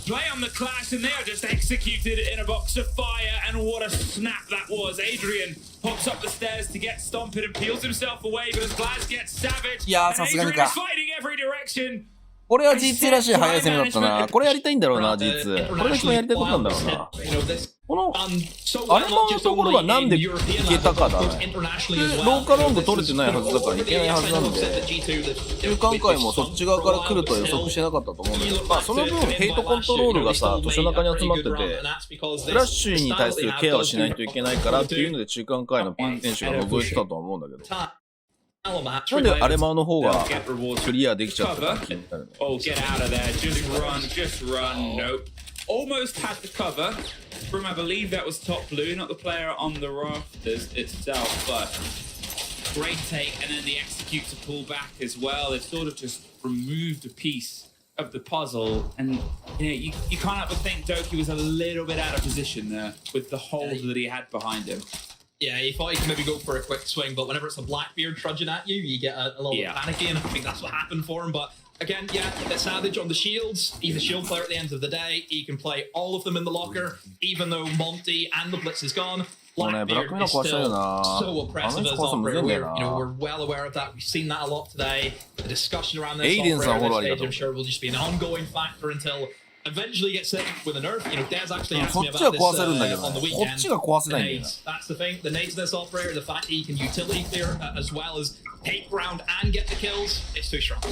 play on the clash, and they are just executed in a box of fire. And what a snap that was! Adrian pops up the stairs to get stomped and peels himself away, but as Glaz gets savage, and Adrian is fighting every direction. これは G2 らしい速い攻めだったな。これやりたいんだろうな、G2。これが一番やりたいことなんだろうな。この、あれのところがなんでいけたかだね。で、ローカルロング取れてないはずだからいけないはずなんで、中間回もそっち側から来るとは予測してなかったと思うんだけど、まあその分ヘイトコントロールがさ、図書中に集まってて、フラッシュに対するケアをしないといけないからっていうので中間回の選手が覗いてたとは思うんだけど。なんでアレマーの方がクリアできちゃったか気になるね。Oh, get out of there. Just run. Nope. Almost had the cover from, I believe that was top blue, not the player on the rafters itself, but great take, and then the execute to pull back as well. They've sort of just removed a piece of the puzzle, and you can't help but think Doki was a little bit out of position there with the hold that he had behind him. Yeah, he thought he could maybe go for a quick swing, but whenever it's a Blackbeard trudging at you, you get a little bit panicky, and I think that's what happened for him. But again, yeah, the Savage on the shields. He's a shield player at the end of the day. He can play all of them in the locker, even though Monty and the Blitz is gone. Blackbeard is still so oppressive as an operator. We're well aware of that. We've seen that a lot today. The discussion around this operator at this stage, I'm sure, will just be an ongoing factor until eventually gets hit with a nerf. Dez actually asked me about this on the weekend. The nades. That's the thing. The nades of this operator, the fact that he can utility clear as well as take ground and get the kills, it's too strong.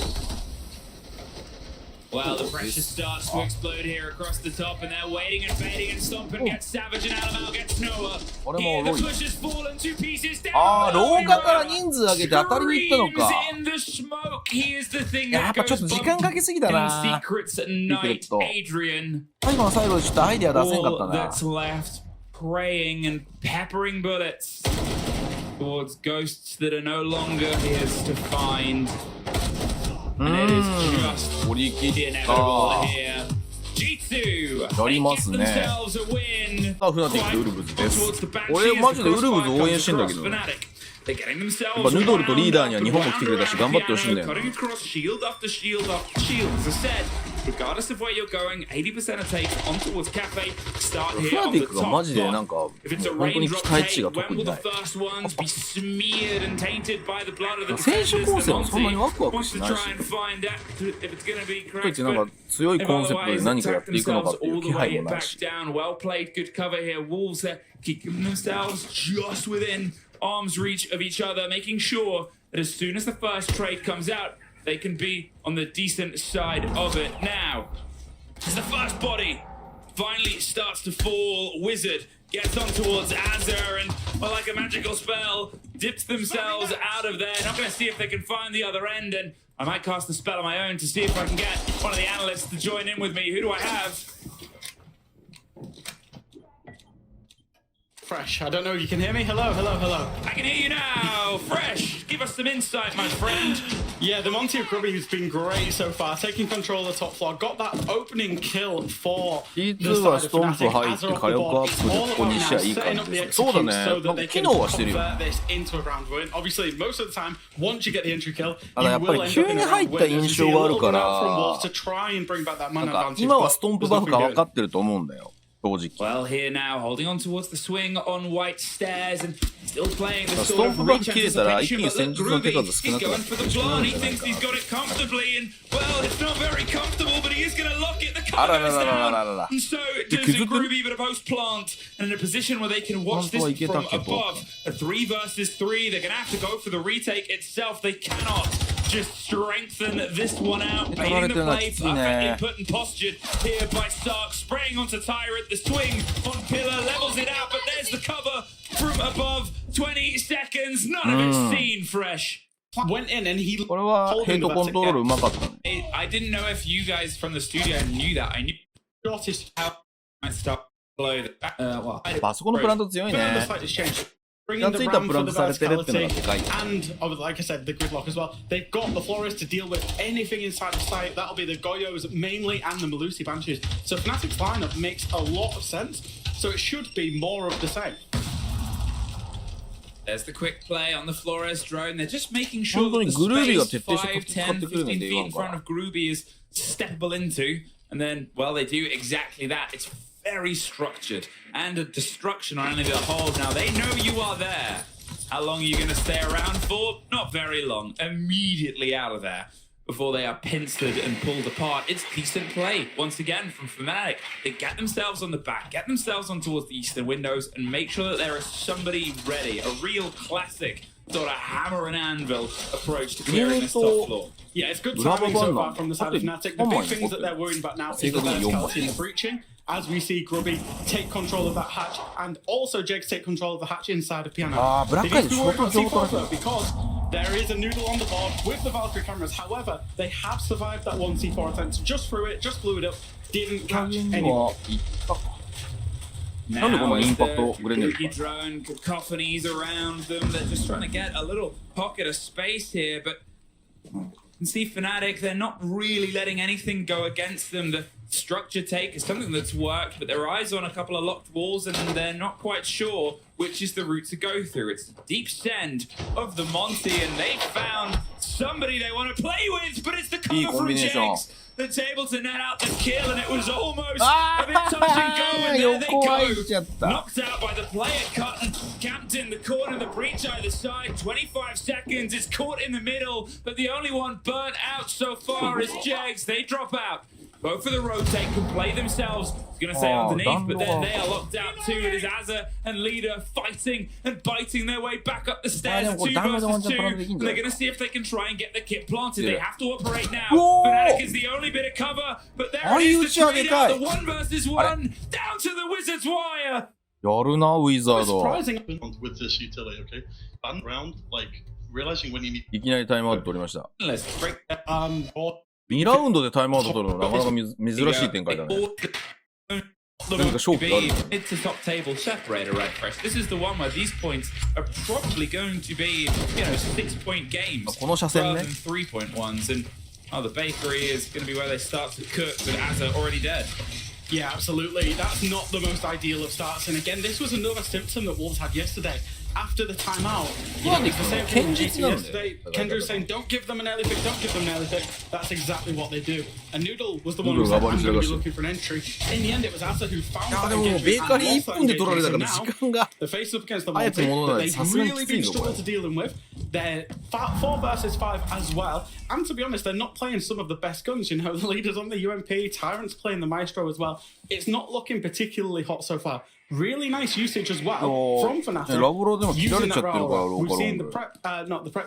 Well, the pressure starts to explode here across the top, and they're waiting and baiting and stomping. Gets Savage and Alamal gets Noah. Here, the push has fallen to pieces down. ああ、廊下から人数上げて当たりに行ったのか。In the smoke, he is the thing やっ that ぱちょっと時間かけすぎだな。 Secrets at night, Adrian. 最後の最後でちょっとアイデア出せんかったな。 All that's left, praying and peppering bullets towards ghosts that are no longer his to find. And it is just inevitable here. G2 やりますね。 themselves a win. フナティックウルブズです。俺マジでウルブズ応援してんだけどね。やっぱヌドルとリーダーには日本も来てくれたし頑張ってほしいんだよな。Regardless of where you're going, 80% of takes on towards Cafe. Start here フナ on ティ the ックがマジでなんか top. If it's a 本当に raindrop 期待値 take, が when 特 will に the ない。 first ones be smeared and tainted by the blood of the 選手 defenders? 構 The 成もそんなに Monty ワクワク wants し to ないし。 try and find out if it's going to be といっ correct. てなんか強いコンセプトで何かやっていくのかっていう気配もないし。 Well played, good cover here. Wolves there keeping themselves just within arm's reach of each other, making sure that as soon as the first trade comes out, they can be on the decent side of it. Now, as the first body finally starts to fall, Wizard gets on towards Azure and, well, like a magical spell, dips themselves out of there. Not going to see if they can find the other end, and I might cast a spell on my own to see if I can get one of the analysts to join in with me. Who do I have? Fresh. I don't know if you can hear me. Hello. I can hear you now. Fresh. Give us some insight, my friend. Yeah, the Monty of Grubby has been great so far, taking control of the top floor. Got that opening kill for the G2 はス side ト of ンプ Fnatic. 入って Azure off 火 the 力ア board. ッ It's プで all ここに about しちゃ now いい感 setting じ up で the す。そうだね。 execution so なん that they か機 can 能はしてるよ。 convert this into a ground win. Obviously, most of the time, once you get the entry kill, ただやっぱり急に入った印象があるから、なんか今はストンプバフか分かってると思うんだよ。Well, here now, holding on towards the swing on white stairs and still playing the Stomp sort of back reach切れたら一気に anticipation. 戦術の手 But 数 look, 少 Groovy, なくな he's って going for the しまうん plan. じ He ゃない thinks か he's got it comfortably, and well, it's not very comfortable, but he is going to lock it. The あら cover ら is らら down, ららら and so does the Groovy, but a post plant, and in a position where they can watch this from above. A 3 versus 3. They're going to have to go for the retake itself. They cannot just strengthen this one out. Baiting the play, perfectly put and postured here by Stark, spraying onto Tyrant. The swing on Pillar levels it out, but there's the cover from above. 20 seconds, none of it seen. Fresh. Went in and he これはヘイトコントロールうまかったね。I didn't know if you guys from the studio knew that. I knew noticed how I stopped below that. あそこのプラント強いね。bringing the That's it, ram for the Brand verticality, Sarete and like I said, the gridlock as well. They've got the Flores to deal with anything inside the site. That'll be the Goyos mainly and the Malusi Banshees. So Fnatic's lineup makes a lot of sense. So it should be more of the same. There's the quick play on the Flores drone. They're just making sure that the Groovy got space 5, 10, 10, 15 feet in front of Groovy is steppable into. And then, well, they do exactly that. It's very structured. And a destruction on any of the holes. Now, they know you are there. How long are you going to stay around for? Not very long. Immediately out of there before they are pincered and pulled apart. It's decent play, once again, from Fnatic. They get themselves on the back, get themselves on towards the eastern windows, and make sure that there is somebody ready. A real classic sort of hammer and anvil approach to clearing this top floor. Yeah, it's good timing so far from the side of Fnatic. The big things that they're worried about now is the verticality and the breaching. As we see Grubby take control of that hatch, and also Jegs take control of the hatch inside of Piano. They need to be worried about C4 though, because there is a noodle on the board with the Valkyrie cameras. However, they have survived that one C4 attempt. Just threw it, just blew it up, didn't catch anyone. Now is the Groovy drone, cacophonies around them. They're just trying to get a little pocket of space here, but you can see Fnatic, they're not really letting anything go against them. The structure take is something that's worked, but their eyes on a couple of locked walls, and they're not quite sure which is the route to go through. It's the deep send of the Monty, and they found somebody they want to play with, but it's the cover from Jegs that's able to net out the kill, and it was almost a bit touch and go, and there they go. Knocked out by the player cut and camped in the corner of the breach either side. 25 seconds, it's caught in the middle, but the only one burnt out so far is Jegs. They drop out. Go for the rotate, can play themselves. It's going to stay underneath, but then they are locked out too. It is Azza and Leader fighting and biting their way back up the stairs. 2 versus 2. And they're going to see if they can try and get the kit planted. They have to operate now. Fnatic is the only bit of cover, but there it is, the trade out, the 1 versus 1, down to the Wizard's wire. やるな、ウィザード。 Surprising. with this utility, okay? Ban around, like, realizing when you need いきなりタイムアウト取りました。 Let's break that. 2ラウンドでタイムアウト取るのなかなか珍しい展開だね。なんか勝負がある。 It's a top table separator, right? Fresh. This is the one where these points are probably going to be, 6-point games この車線 rather ね。 than 3-point ones. And the bakery is going to be where they start to cook, but Azza already dead. Yeah, absolutely. That's not the most ideal of starts. And again, this was another symptom that Wolves had yesterday. After the timeout, it's the same thing yesterday. Kendra was saying, don't give them an early pick, don't give them an early pick. That's exactly what they do. And Noodle was the one who said, I'm going to be looking for an entry. In the end, it was Asa who found that engagement. They're faced up against the Monty that they've really been struggling to deal with. They're 4 versus 5 as well. And to be honest, they're not playing some of the best guns. The leaders on the UMP, Tyrant's playing the Maestro as well. It's not looking particularly hot so far. Really nice usage as well from Fnatic. Using that Rower. We've seen the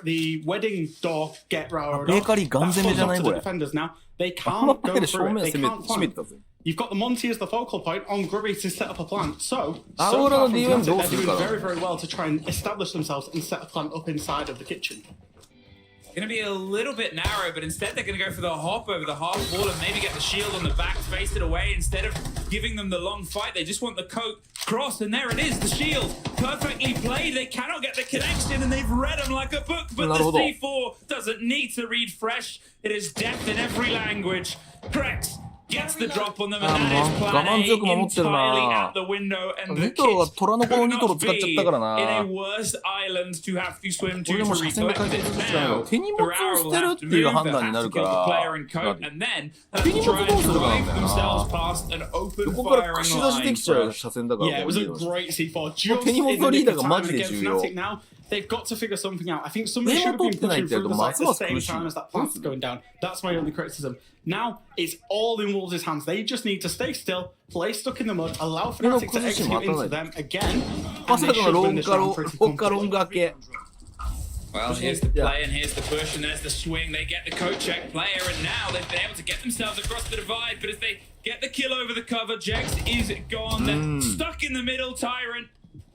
the wedding door get Rower. The defenders now. They can't go through it. They can't plant. You've got the Monty as the focal point on Grubby to set up a plant. So far from Fnatic, they're doing very, very well to try and establish themselves and set a plant up inside of the kitchen. Going to be a little bit narrow, but instead they're going to go for the hop over the half wall and maybe get the shield on the back, face it away. Instead of giving them the long fight, they just want the coat cross, and there it is, the shield. Perfectly played. They cannot get the connection, and they've read them like a book, but the C4 doesn't need to read fresh. It is depth in every language. Correct. Gets the drop on them, and that is plan A entirely out the window, and the kit could not be in a worse island to have to swim to recollect it. Now, the Rower will have to move, they'll have to kill the player and coat, and then try and drive themselves past an open firing line. Yeah, it was a great C4. Just in the nick of time against Fnatic now. They've got to figure something out. I think somebody should have been pushing through the site at the same time as that plant's going down. That's my only criticism. Now, it's all in Wolves' hands. They just need to stay still, play stuck in the mud, allow Fnatic to execute into them again, and they should win this round pretty comfortably. Well, here's the play, and here's the push, and there's the swing. They get the coat check player, and now they've been able to get themselves across the divide, but as they get the kill over the cover, Jegs is gone. They're stuck in the middle. Tyrant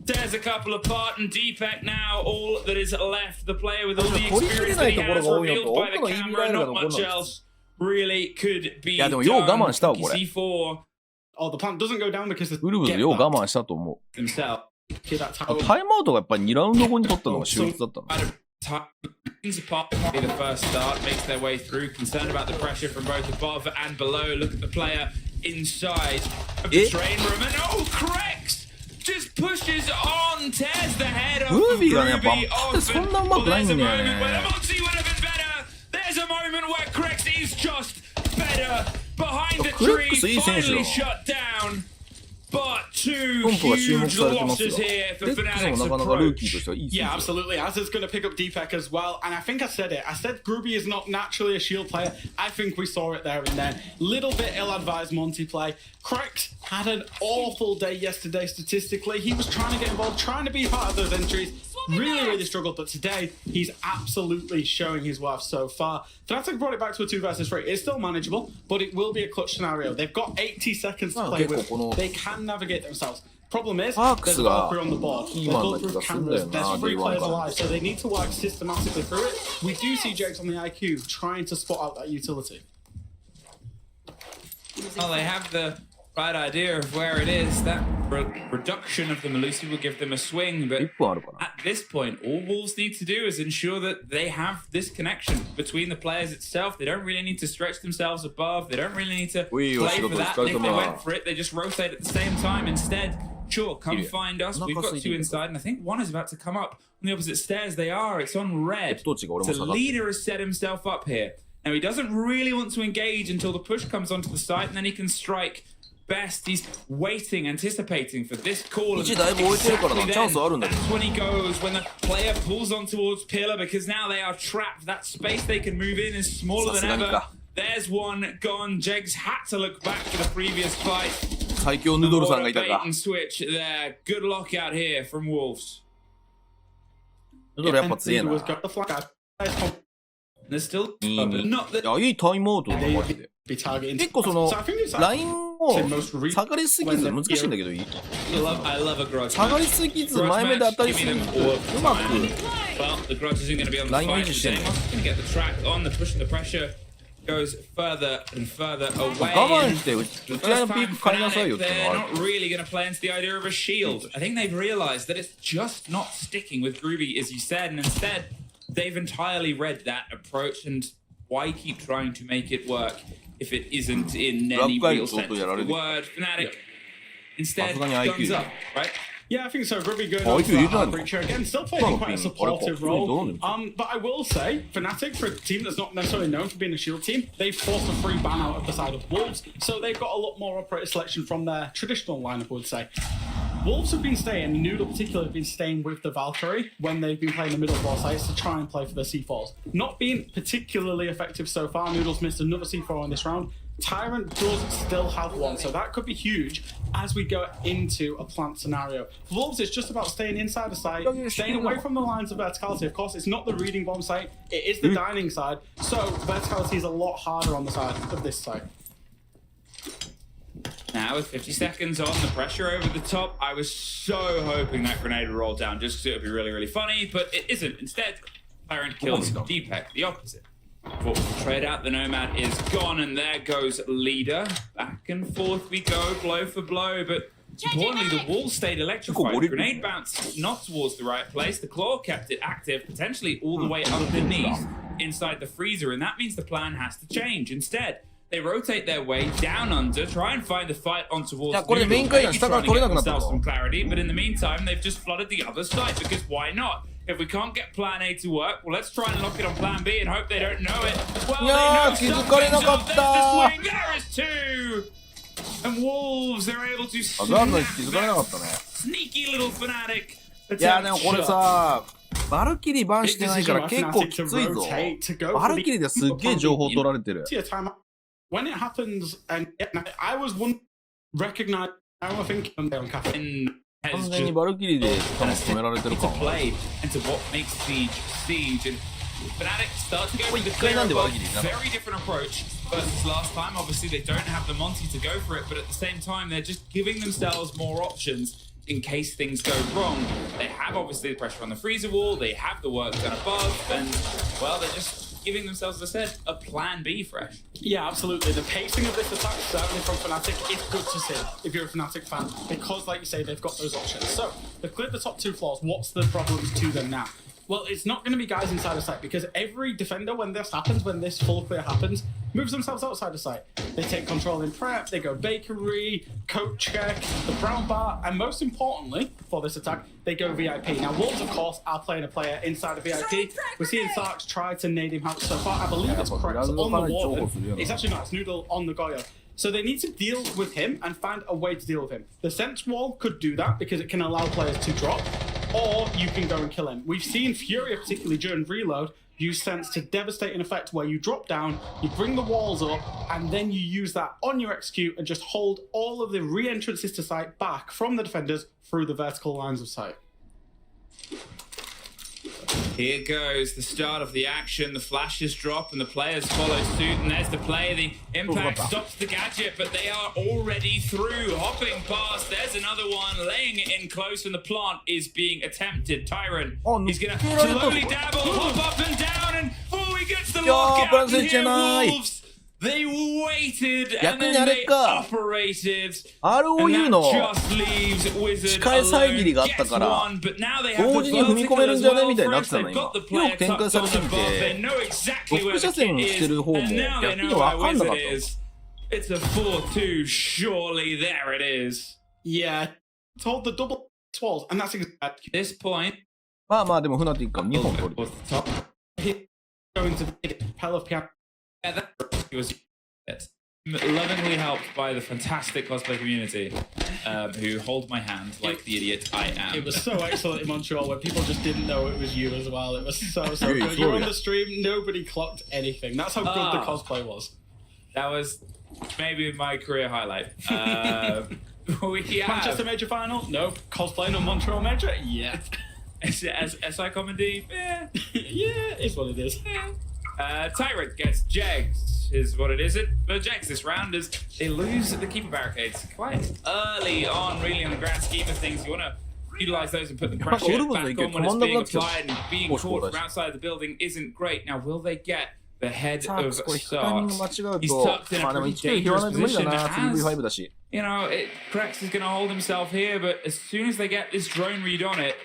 tears a couple apart, and Deepak now all that is left. The player with all the experience that he has revealed by the camera, not much else really could be done. C4. Oh, the plant doesn't go down because the Wolves よう我慢したと思う。himself. That's how タイムアウトがやっぱり2ラウンド後に取ったのが秀逸だったの。 apart the first start makes their way through, concerned about the pressure from both above and below. Look at the player inside of the train room, and Crex just pushes on, tears the head off of Ruby off. Well, there's a moment where the Monty would have been better. There's a moment where Crex is just better behind the tree, finally shut down. But two huge losses here for Fnatic's approach. Yeah, absolutely. Az is going to pick up Deepak as well. And I think I said it. I said Groovy is not naturally a shield player. I think we saw it there and then. Little bit ill-advised Monty play. Crex had an awful day yesterday statistically. He was trying to get involved, trying to be part of those entries. Really struggled, but today he's absolutely showing his worth so far. Fnatic brought it back to a 2 versus 3. It's still manageable, but it will be a clutch scenario. They've got 80 seconds to play with. They can navigate themselves. Problem is, there's a Valkyrie on the board. There's bulletproof cameras. There's 3 players alive, so they need to work systematically through it. We do see Jake's on the IQ trying to spot out that utility. Well, they have the right idea of where it is. That reduction of the Melusi will give them a swing, but at this point, all Wolves need to do is ensure that they have this connection between the players itself. They don't really need to stretch themselves above. They don't really need to play for that. If they went for it, they just rotate at the same time. Instead, sure, come find us. We've got 2 inside, and I think 1 is about to come up on the opposite stairs. They are. It's on red. So the leader has set himself up here. Now, he doesn't really want to engage until the push comes onto the site, and then he can strike best. He's waiting, anticipating for this call. And exactly then, that's when he goes, when the player pulls on towards Pillar, because now they are trapped. That space they can move in is smaller than ever. There's one gone. Jegs had to look back to the previous fight. Bait and switch there. Good lockout here from Wolves. They're still not that. いいタイムアウトだな、マジで。結構その、ラインを下がりすぎず、難しいんだけどいい。下がりすぎず、前目で当たりすぎず、うまくラインを維持してる。Goes further and further away. 我慢して打ち合いのピーク買いなさいよってのはある。 They're not really going to play into the idea of a shield. I think they've realized that it's just not sticking with Groovy, as you said, and instead they've entirely read that approach. And why keep trying to make it work if it isn't in any real sense of the word? Fnatic instead guns up, right? Yeah, I think so. Groovy going on for Breacher again, still playing quite a supportive role. But I will say, Fnatic, for a team that's not necessarily known for being a shield team, they've forced a free ban out of the side of Wolves, so they've got a lot more operator selection from their traditional lineup, I would say. Wolves have been staying, Noodle particularly have been staying with the Valkyrie when they've been playing the middle ball sites to try and play for the C4s. Not being particularly effective so far. Noodle's missed another C4 in this round. Tyrant does still have one, so that could be huge as we go into a plant scenario. For Wolves, it's just about staying inside the site, staying away from the lines of verticality. Of course, it's not the reading bomb site, it is the dining side, so verticality is a lot harder on the side of this site. Now with 50 seconds on, the pressure over the top, I was so hoping that grenade would roll down just because it would be really funny, but it isn't. Instead, Tyrant kills Deepak, the opposite. Before we trade out, the Nomad is gone, and there goes Leader. Back and forth we go, blow for blow, but importantly, the wall stayed electrified. Grenade bounced not towards the right place. The Claw kept it active, potentially all the way underneath inside the freezer, and that means the plan has to change. Instead, they rotate their way down under, try and find a fight on towards Noodle, maybe trying to get themselves some clarity, but in the meantime, they've just flooded the other side, because why not? If we can't get plan A to work, well, let's try and lock it on plan B and hope they don't know it. Well, they know something's up. There's the swing. There is 2. And Wolves, they're able to sneaky little Fnatic. いやでもこれさ、バルキリーバンしてないから結構きついぞ。バルキリーですっげえ情報取られてる。When it happens, and I was one recognized, I was thinking on caffeine. 完全にバルキリーで多分止められてる感は。Fnatic start to go with the clear above. Very different approach versus last time. Obviously, they don't have the Monty to go for it, but at the same time, they're just giving themselves more options in case things go wrong. They have obviously the pressure on the freezer wall. They have the work done above, and well, they're just giving themselves, as I said, a plan B fresh. Yeah, absolutely. The pacing of this attack, certainly from Fnatic, is good to see if you're a Fnatic fan, because, like you say, they've got those options. So, they've cleared the top 2 floors. What's the problems to them now? Well, it's not going to be guys inside of sight, because every defender, when this happens, when this full clear happens, moves themselves outside of sight. They take control in prep, they go bakery, coat check, the brown bar, and most importantly, for this attack, they go VIP. Now, Wolves, of course, are playing a player inside of VIP. We're seeing Sarks try to nade him out so far. I believe it's Krex on the wall. It's actually not, it's Noodle on the Goyo. So they need to deal with him and find a way to deal with him. The Sense Wall could do that because it can allow players to drop, or you can go and kill him. We've seen Furia, particularly during reload, use Sense to devastate an effect where you drop down, you bring the walls up, and then you use that on your execute and just hold all of the re-entrances to sight back from the defenders through the vertical lines of sight. Here goes the start of the action. The flashes drop and the players follow suit. And there's the play. The impact stops the gadget, but they are already through. Hopping past. There's another one. Laying it in close, and the plant is being attempted. Tyrant, he's going to slowly dabble, hop up and down, and he gets the lockout. And here Wolves, they waited and then they operated. ROU の just leaves Wizard 視界遮りがあったから one, but now they have 同 the 時に踏み込めるんじゃね vertical みたいにな as ってた well. の They've 今 got the よ player く展開 tucked され on す the ぎ above. They て know ト exactly ッ where プ the 車線 kit して is, る方も and now 逆 they に know 分 where かんなか Wizard った is. It's a 4-2. Surely there it is. Yeah, told the double walls, and that's exactly At this point, まあまあでもフナティックは2本取る was the top. going to the hell of piano. Yeah, that was it. Lovingly helped by the fantastic cosplay community, who hold my hand like the idiot I am. It was so excellent in Montreal where people just didn't know it was you as well. It was so Yeah, good. You were on yeah. the stream, nobody clocked anything. That's how good the cosplay was. That was maybe my career highlight. We Manchester have Major final? No. Cosplay on Montreal Major? Yeah. SI comedy. Yeah. Yeah, it's what it is. Tyrant gets Jegs, is what it is. But Jegs this round is they lose the keeper barricades quite early on, really, on the grand scheme of things. You want to utilize those and put the pressure back on when it's being applied, and being caught from outside the building isn't great. Now, will they get the head of これ引くタイミング Starks? 間違う He's と tucked in まあ a でも pretty 1キロ拾わない dangerous と無理だ position. な It3v5 has, だし you know, Krex is going to hold himself here, but as soon as they get this drone read on it,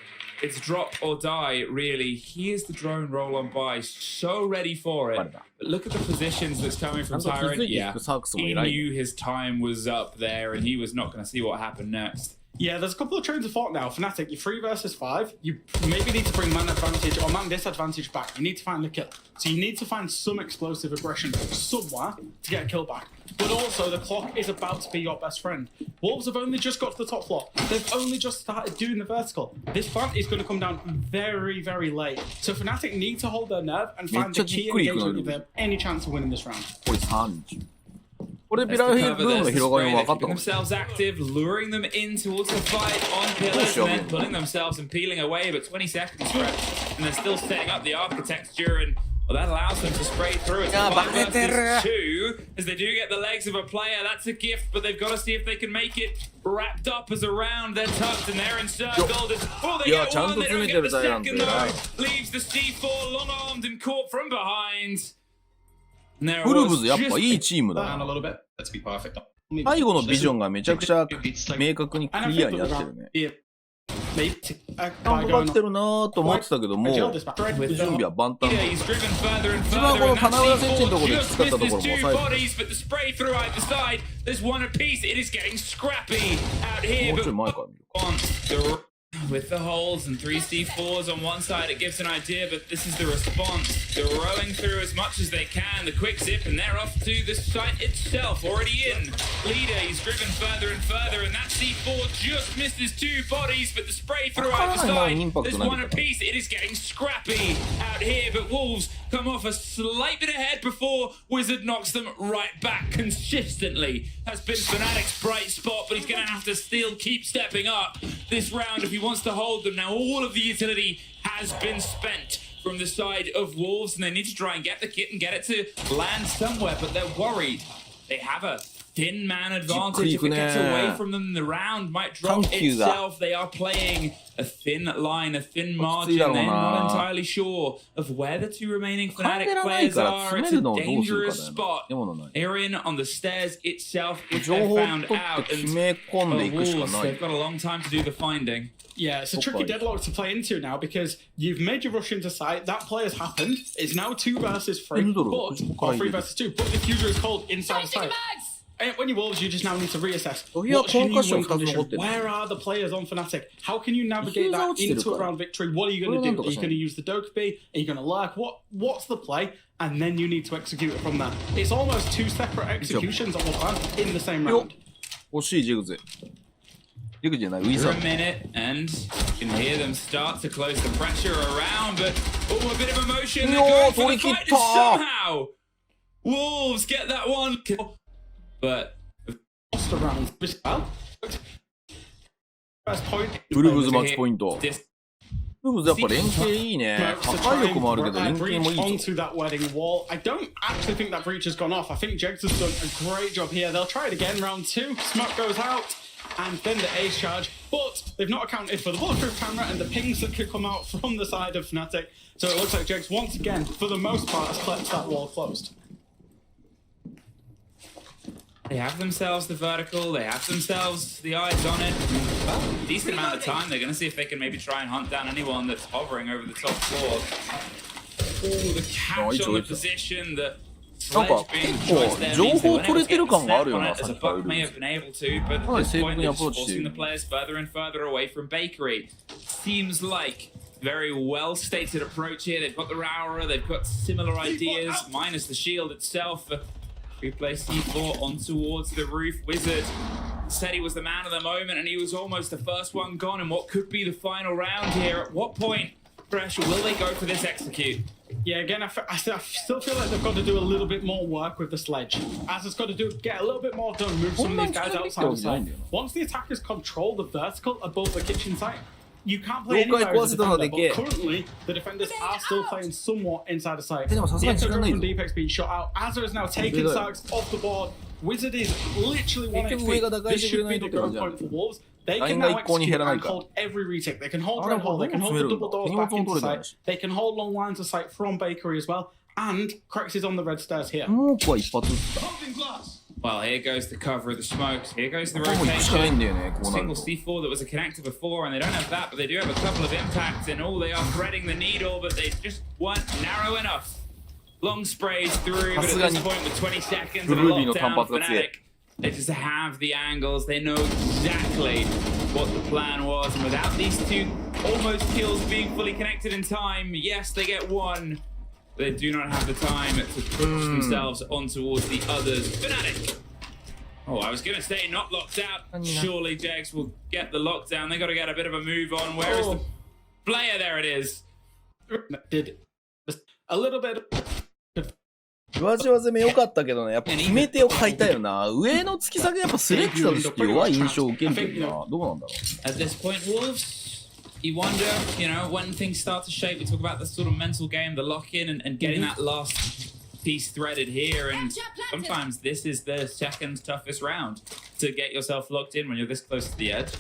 it's drop or die, really. Here's the drone roll on by, so ready for it. But look at the positions that's coming from ちゃんと気づ Tyrant. いてい Yeah, くサークスも he 偉い knew his time was up there, and he was not going to see what happened next. Yeah, there's a couple of trains of thought now. Fnatic, you're 3 versus 5. You maybe need to bring man advantage or man disadvantage back. You need to find the kill. So you need to find some explosive aggression somewhere to get a kill back. But also, the clock is about to be your best friend. Wolves have only just got to the top floor. They've only just started doing the vertical. This plant is going to come down very, very late. So Fnatic need to hold their nerve and find the key engagement if they have any chance of winning this round. これ30これピ As ラ to フィー cover ブーム this, の the 広がり spray, も they 分かった keep かも themselves active, luring them in towards the fight on pillars, and then pulling themselves and peeling away. But 20 seconds left, and they're still setting up the architecture, and well, that allows them to spray through. It's 5 versus 2, as they do get the legs of a player. That's a gift, but they've got to see if they can make it wrapped up as a round. They're tucked and they're encircled. Oh, they get one, they don't get the second though. Leaves the C4 long-armed and caught from behind. ウルブズやっぱいいチームだ Down な a little bit. Let's be perfect. 最後のビジョンがめちゃくちゃ明確にク And I リア think に that な the ってる round ね be maybe 頑張ってるなーと思ってたけども準 With the 備は万端 He's driven further and 一番 further, この and 金 that 浦選手のところで C4 きつかったところ just も missed his 抑 two えて bodies, but the spray through either side. There's one apiece. It is getting scrappy out here, もうちょ but い前から見る with the holes and 3 C4s on one side, it gives an idea, but this is the response. They're rowing through as much as they can. The quick zip, and they're off to the site itself, already in. Leader, he's driven further and further, and that C4 just missed his 2 bodies, but the spray through either side. There's one apiece. It is getting scrappy out here, but Wolves come off a slight bit ahead before Wizard knocks them right back. Consistently has been Fnatic's bright spot, but he's going to have to still keep stepping up this round if he wants to hold them. Now all of the utility has been spent from the side of Wolves, and they need to try and get the kit and get it to land somewhere, but they're worried. They have a thin man advantage. If it gets away from them, the round might drop itself. They are playing a thin line, a thin margin. They're not entirely sure of where the two remaining Fnatic players are. It's a dangerous spot. They're in on the stairs itself if they're found out. And Wolves, they've got a long time to do the finding. Yeah, it's a tricky deadlock to play into now because you've made your rush into sight. That play has happened. It's now 2 versus 3, or 3 versus 2. But the diffuser is called inside sight. And when you Wolves, you just now need to reassess. What's your new win condition? Where are the players on Fnatic? How can you navigate that into a round victory? What are you going to do? Are you going to use the Dokkaebi? Are you going to lurk? What's the play? And then you need to execute it from there. It's almost 2 separate executions on the plan in the same round. 惜しいジェグゼ。ジェグじゃない、ウィザ For ー a minute, and you can hear them start to close the pressure around, but a bit of emotion. They're going for the fight somehow. Wolves get that one kill, but Lost a round as well. First point. ブルーズマッチポイント。ブルーズやっぱ連携いいね。破壊力もあるけど連携もいいぞ。 Onto that wedding wall. I don't actually think that breach has gone off. I think Jegs has done a great job here. They'll try it again, round 2. Smoke goes out. And then the ace charge, but they've not accounted for the bulletproof camera and the pings that could come out from the side of Fnatic. So it looks like Jegs once again, for the most part, has kept that wall closed. they have themselves the vertical, they have themselves the eyes on it. Well, decent amount of time. They're going to see if they can maybe try and hunt down anyone that's hovering over the top floor. Oh, the catch on the position, the なんか結構情報取れてる感があるよな、さっきから。 may have been able to, but at this point they're just forcing the players further and further away from Bakery. Seems like very well stated approach here. They've got the Aura, they've got similar ideas, minus the shield itself. Replay C4 on towards the roof. Wizard said he was the man of the moment, and he was almost the first one gone in what could be the final round here. At what point, pressure, will they go for this execute? Yeah, again, I still feel like they've got to do a little bit more work with the sledge. As it's got to get a little bit more done, move some of these guys outside the site. Once the attackers control the vertical above the kitchen site, you can't play anywhere as a defender, but currently the defenders are still playing somewhat inside the site. The extra drone from Deepek's being shot out. Azza is now taking Sarks off the board. Wizard is literally 1 HP. This should be the growth point for Wolves. They can now execute and hold every retake. They can hold red hole, they can hold the double doors back into sight. They can hold long lines of sight from Bakery as well. And Krex is on the red stairs here. Holding glass. Well, here goes the cover of the smokes. Here goes the rotation. Single C4 that was a connector before, and they don't have that, but they do have a couple of impacts, and they are threading the needle, but they just weren't narrow enough. Long sprays through, but at this point with 20 seconds and a lockdown, Fnatic, they just have the angles. They know exactly what the plan was, and without these two almost kills being fully connected in time, yes, they get one. They do not have the time to push themselves on towards the others. Fnatic. Oh, I was going to say not locked out. Surely Jegs will get the lockdown. They got to get a bit of a move on. Where is the player? There it is. Did a little bit. じわじわ攻め良かったけどね、やっぱ決め手を買いたいよな。上の突き下げやっぱスレッチだとして弱い印象を受けるけどな。どうなんだろう。 At this point, Wolves, you wonder, when things start to shape, we talk about the sort of mental game, the lock-in and getting that last piece threaded here, and sometimes this is the second toughest round to get yourself locked in when you're this close to the edge.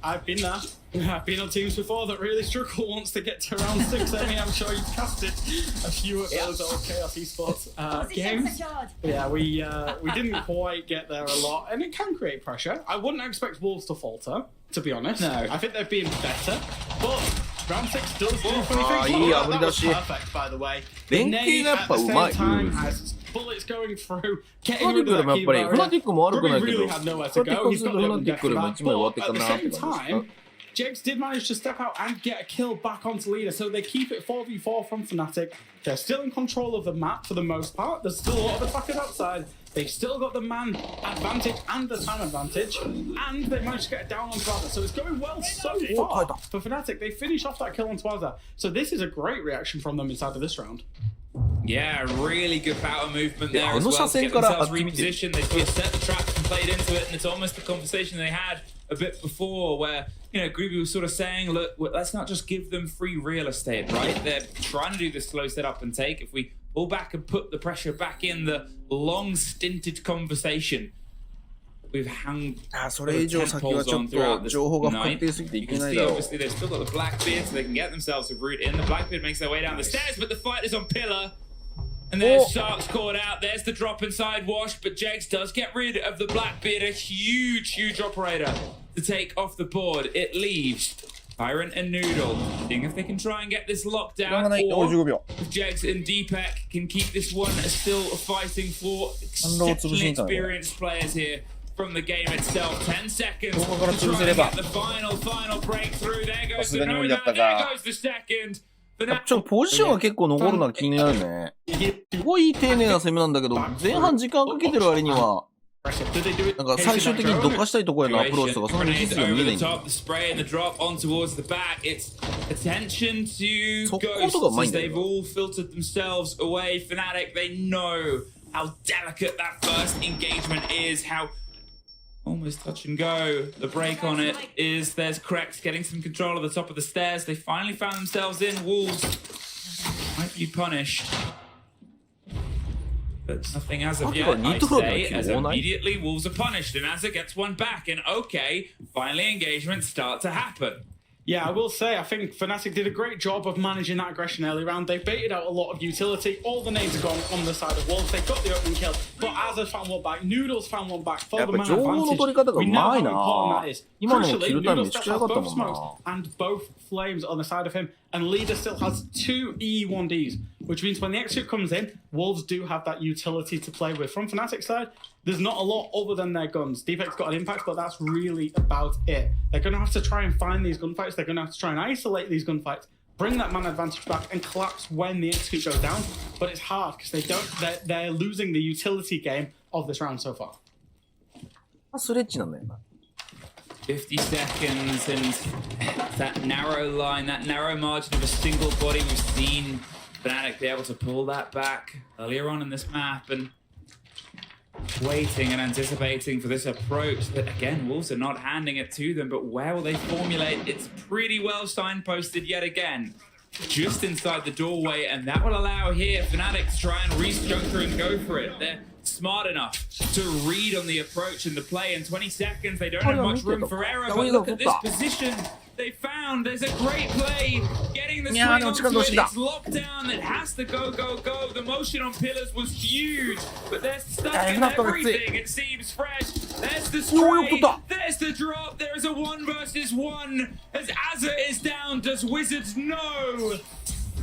I've been there. I've been on teams before that really struggle once they get to round 6. I'm sure you've casted a few of those old Chaos eSports games. Yeah, we didn't quite get there a lot, and it can create pressure. I wouldn't expect Wolves to falter, to be honest. No. I think they've been better, but round 6 does do funny things. That was perfect, by the way. Nade at the same time as bullets going through, getting rid of that key barrier. Really had nowhere to go. He's got the open deck for that, but at the same time, Jegs did manage to step out and get a kill back onto leader, so they keep it 4v4 from Fnatic. They're still in control of the map for the most part. There's still a lot of attackers outside. They've still got the man advantage and the time advantage, and they managed to get it down on Twaza. So it's going well so far for Fnatic. They finish off that kill on Twaza. So this is a great reaction from them inside of this round. Yeah, really good power movement there as well to get themselves repositioned. They sort of set the traps and played into it, and it's almost the conversation they had a bit before where you know, Groovy was sort of saying, look, let's not just give them free real estate, right? They're trying to do this slow setup and take. If we pull back and put the pressure back in the long-stinted conversation we've hung それ以上先はちょっと情報が不確定すぎていけないだろう。 Obviously, they've still got the Blackbeard, so they can get themselves a route in. The Blackbeard makes their way down the stairs, but the fight is on Pillar. And there's Sharks caught out. There's the drop inside Wash, but Jegs does get rid of the Blackbeard, a huge operator to take off the board. It leaves Tyrant and Noodle, seeing if they can try and get this locked down, or if Jegs and Deepak can keep this one still fighting for exceptionally experienced players here from the game itself. 10 seconds to try and get the final breakthrough. There goes the no, there goes the second. ちょっとポジションが結構残るのが気になるね。すごい丁寧な攻めなんだけど、前半時間かけてる割には、なんか最終的にどかしたいところへのアプローチとかそんなに技術が見えないんだよ。そことがうまいんだよ。Almost touch and go. The break on it is there's Krex getting some control of the top of the stairs. They finally found themselves in. Wolves might be punished. But nothing as of yet, I say, as immediately Wolves are punished. And Azza gets one back. And okay, finally engagements start to happen. Yeah, I will say, I think Fnatic did a great job of managing that aggression early round. They baited out a lot of utility. All the nades are gone on the side of Wolves. They got the opening kill, but Azza found one back. Noodles found one back for the man advantage. We know how important that is. Crucially, Noodles still has both smokes and both flames on the side of him, and Leader still has 2 E1Ds, which means when the execute comes in, Wolves do have that utility to play with. From Fnatic's side, there's not a lot other than their guns. Deepak's got an impact, but that's really about it. They're going to have to try and find these gunfights. They're going to have to try and isolate these gunfights, bring that man advantage back, and collapse when the execute goes down. But it's hard because they're losing the utility game of this round so far. スレッチなんだよな。50 seconds and that narrow line, that narrow margin of a single body. We've seen Fnatic be able to pull that back earlier on in this map, and waiting and anticipating for this approach that, again, Wolves are not handing it to them, but where will they formulate? It's pretty well signposted yet again, just inside the doorway, and that will allow here Fnatic to try and restructure and go for it. They're smart enough to read on the approach and the play. In 20 seconds, they don't have much room for error, but look at this position they found. There's a great play getting the swing onto it. It's locked down. It has to go. The motion on pillars was huge, but they're stuck in everything. It seems fresh. There's the spray. There's the drop. There is a 1 versus 1 as Azza is down. Does Wizards know?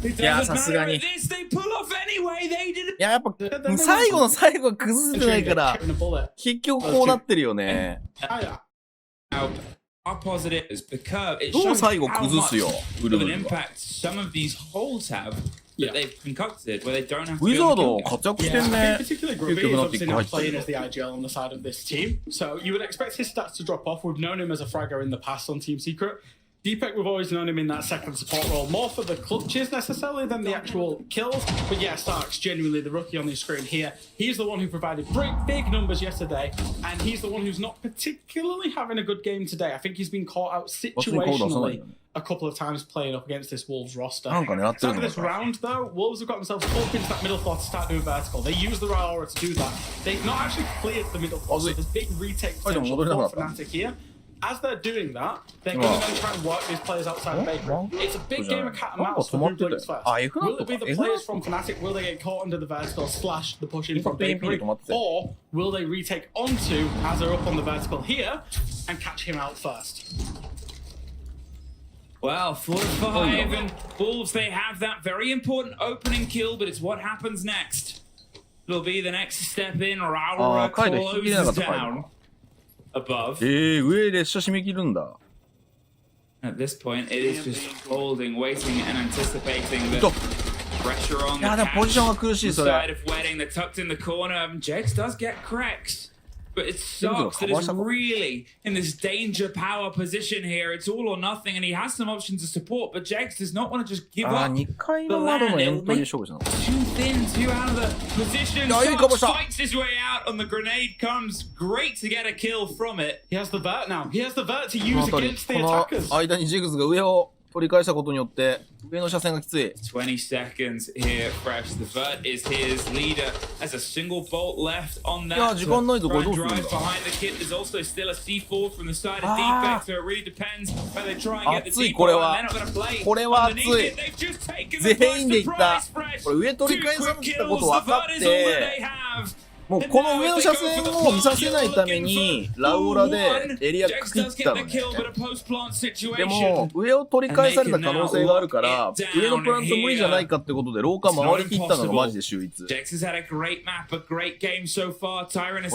いや、さすがに。い They pull off anyway. They did it. や、やっぱ最後の最後は崩せてないから、結局こうなってるよね。Our positive is because it どう shows 最後 how 崩す much よ、 of ウル an ブルは。 impact some of these holes have that they've concocted, where they don't have to ウィザー go ド and kill 活躍してん I ね think。particularly Groovy is obviously now playing as the IGL on the side of this team, so you would expect his stats to drop off. We've known him as a fragger in the past on Team Secret. Deepak, we've always known him in that second support role, more for the clutches necessarily than the actual kills. But yeah, Starks, genuinely the rookie on the screen here. He's the one who provided big numbers yesterday, and he's the one who's not particularly having a good game today. I think he's been caught out situationally a couple of times playing up against this Wolves roster. After this round, though, Wolves have got themselves up into that middle floor to start doing vertical. They use the Aura to do that. They've not actually cleared the middle floor, so there's big retake potential for Fnatic here. As they're doing that, they're going to then try and work these players outside of Baker. It's a big game of cat and mouse for who blinks first. Will it be the players from Fnatic? Will they get caught under the vertical / the push in from Bakery? Or will they retake onto as they're up on the vertical here and catch him out first? Well, 4-5, and Wolves, they have that very important opening kill, but it's what happens next. It'll be the next step in. Aura closes down above. 上列車締め切るんだ。 At this point, it is just holding, waiting, and anticipating the pressure on the catch. The side of Wedding, they're tucked in the corner. Jegs does get Krex. But it sucks that it's really in this danger power position here. It's all or nothing, and he has some options to support, but Jax does not want to just give up. 2回の窓のエントリー勝負じゃなかった。 Too thin, too out of the position. Fights his way out on the grenade comes. Great to get a kill from it. He has the vert now. He has the vert to use against the attackers. この間にジグズが上を取り返したことによって上の車線がきつい。 20 seconds here, Fresh. The vert is his leader. Has a single bolt left on that. いや時間ないぞこれどうするんだ。 Drive behind the kit. There's also still a C4 from the side of defect, so it really depends where they try and get the 熱い deep これ ball, は and they're not going to play これは熱 underneath い it. They've just taken the 全員でいった first prize, Fresh. これ上取り返さ Two な quick かったこと kills. 分 The か vert っ is all that て they have. もうこの上の車線を見させないためにラウオラでエリア区切ったのね。でも上を取り返された可能性があるから上のプラント無理じゃないかってことで廊下回り切ったのがマジで秀逸。これ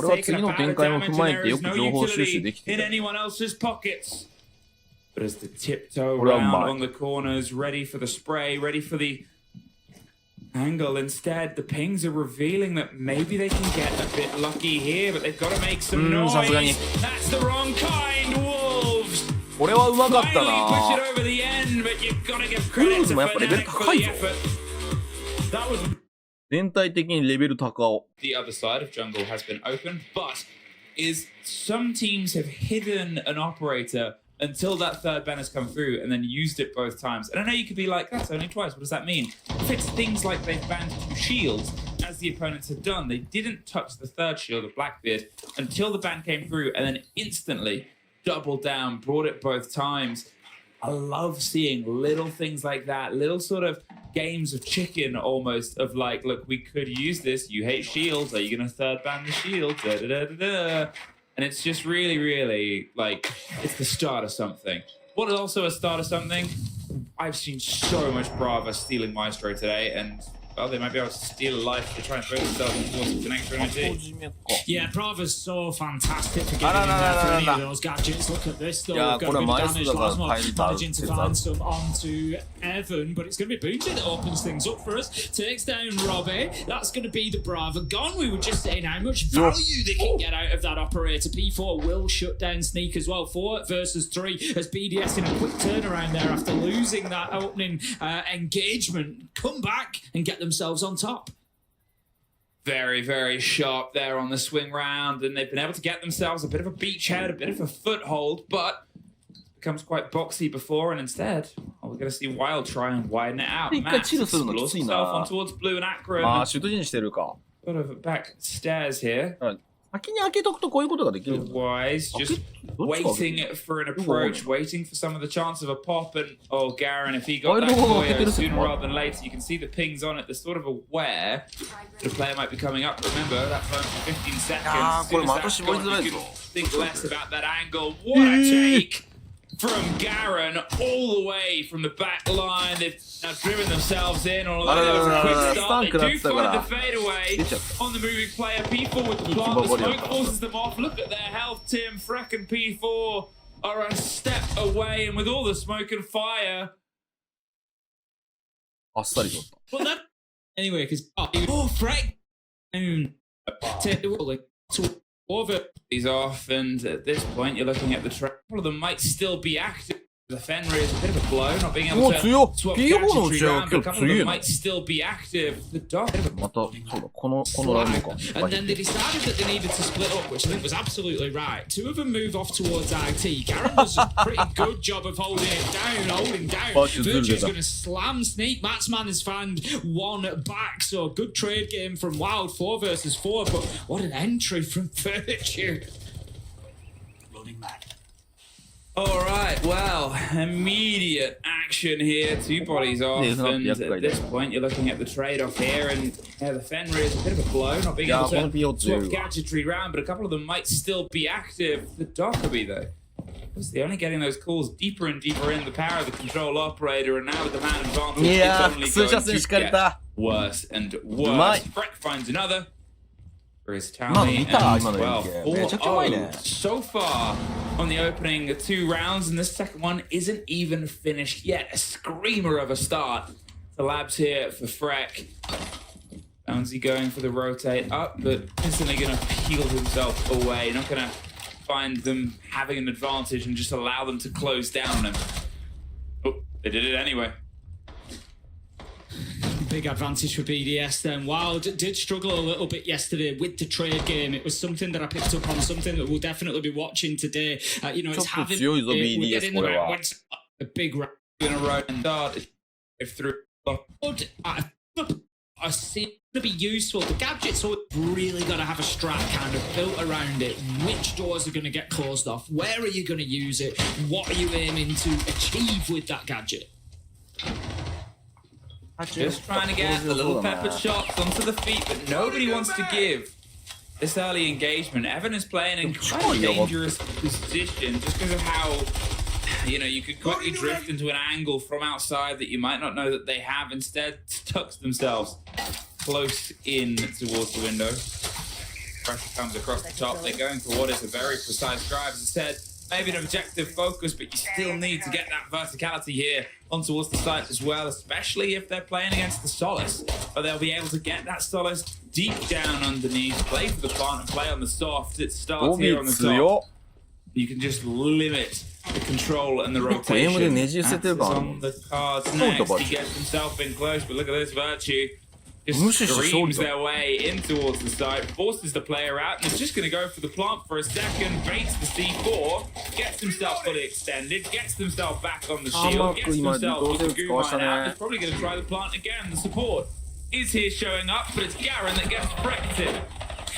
は次の展開も踏まえてよく情報収集できてた。これはうまい。Angle instead, the pings are revealing that maybe they can get a bit lucky here, but they've got to make some noise. That's the wrong kind, Wolves. これはうまかったな。 Push it over the end, but you've got to give credit to Fnatic for the effort. That was 全体的にレベル高尾。 the other side of jungle has been open, but is some teams have hidden an operator until that third ban has come through and then used it both times. And I know you could be like, that's only twice, what does that mean? If it's things like they've banned 2 shields, as the opponents have done, they didn't touch the third shield of Blackbeard until the ban came through and then instantly doubled down, brought it both times. I love seeing little things like that, little sort of games of chicken almost, of like, look, we could use this, you hate shields, are you going to third ban the shield? Da, da, da, da, da. And it's just really, really, like, it's the start of something. What is also a start of something? I've seen so much Brava stealing Maestro today, and, well, they might be able to steal a life to try and throw themselves towards the next round. Yeah, Brava's so fantastic for getting in there for any of those gadgets. Look at this, though. Got a bit of damage. Lasmo managing to find some onto Evan, but it's going to be Booty that opens things up for us. Takes down Robbie. That's going to be the Brava gone. We were just saying how much value they can get out of that operator. P4 will shut down Sneak as well. 4 versus 3 as BDS in a quick turnaround there after losing that opening engagement. Come back and get themselves on top. Very, very sharp there on the swing round, and they've been able to get themselves a bit of a beachhead, a bit of a foothold, but it becomes quite boxy before, and instead, we're going to see Wild try and widen it out. Max explores himself on towards Blue and Akron. ああ、シュート陣してるか。 Sort of back stairs here. 先に開けとくとこういうことができる。 Wise, just waiting for an approach, waiting for some of the chance of a pop, and oh, Garen, if he got that Koyo sooner rather than later, you can see the pings on it. They're sort of aware that a player might be coming up. Remember, that time for 15 seconds. As soon as that's gone, you can think less about that angle. What a take from Garen all the way from the back line. They've now driven themselves in, although there was a quick start. They do find the fadeaway on the moving player. P4 with the plant. The smoke forces them off. Look at their health, Tim. Freck and P4 are a step away, and with all the smoke and fire. あっさり取った。 Well, that anyway, because Freck take the rolling to over. He's off, and at this point, you're looking at the track. All of them might still be active. The Fenrir is a bit of a blow, not being able to swap gadgetry around, but a couple of them might still be active. The dog. また、そうだ、このラウンドか。 And then they decided that they needed to split up, which I think was absolutely right. 2 of them move off towards IT. Garen does a pretty good job of holding down. Virtue's going to slam Sneak. Matsman has found 1 back, so good trade game from Wild. 4 versus 4, but what an entry from Virtue. Running mad. All right, well, immediate action here. 2 bodies off, and at this point, you're looking at the trade-off here, and the Fenrir is a bit of a blow, not being able to swap gadgetry round, but a couple of them might still be active. The Dockerby, though, because they're only getting those calls deeper and deeper in the power of the control operator, and now with the man advantage, it's only going to get worse and worse. Freck finds another. His tally, and well, 4-0 so far on the opening 2 rounds, and this second one isn't even finished yet. A screamer of a start. The labs here for Freck. Downsy going for the rotate up, but instantly going to peel himself away. Not going to find them having an advantage and just allow them to close down on him. Oh, they did it anyway. Big advantage for BDS then. Wild did struggle a little bit yesterday with the trade game. It was something that I picked up on, something that we'll definitely be watching today. You know, it's having a big round in a row and start through. I see it to be useful. The gadget's really got to have a strat kind of built around it. Which doors are going to get closed off? Where are you going to use it? What are you aiming to achieve with that gadget? Just trying to get the little peppered shots onto the feet, but nobody wants to give this early engagement. Evan is playing in quite a dangerous position just because of how, you know, you could quickly drift into an angle from outside that you might not know that they have. Instead, tucks themselves close in towards the window. Pressure comes across the top. They're going for what is a very precise drive. As I said, maybe an objective focus, but you still need to get that verticality here on towards the site as well, especially if they're playing against the Solace. But they'll be able to get that Solace deep down underneath, play for the plant and play on the soft. It starts here on the top. You can just limit the control and the rotation. Axis on the cards next. He gets himself in close, but look at this Virtue. Just screams their way in towards the side, forces the player out, and is just going to go for the plant for a second, baits the C4, gets himself fully extended, gets himself back on the shield, gets himself with the Goomine out. He's probably going to try the plant again. The support is here showing up, but it's Garen that gets wrecked.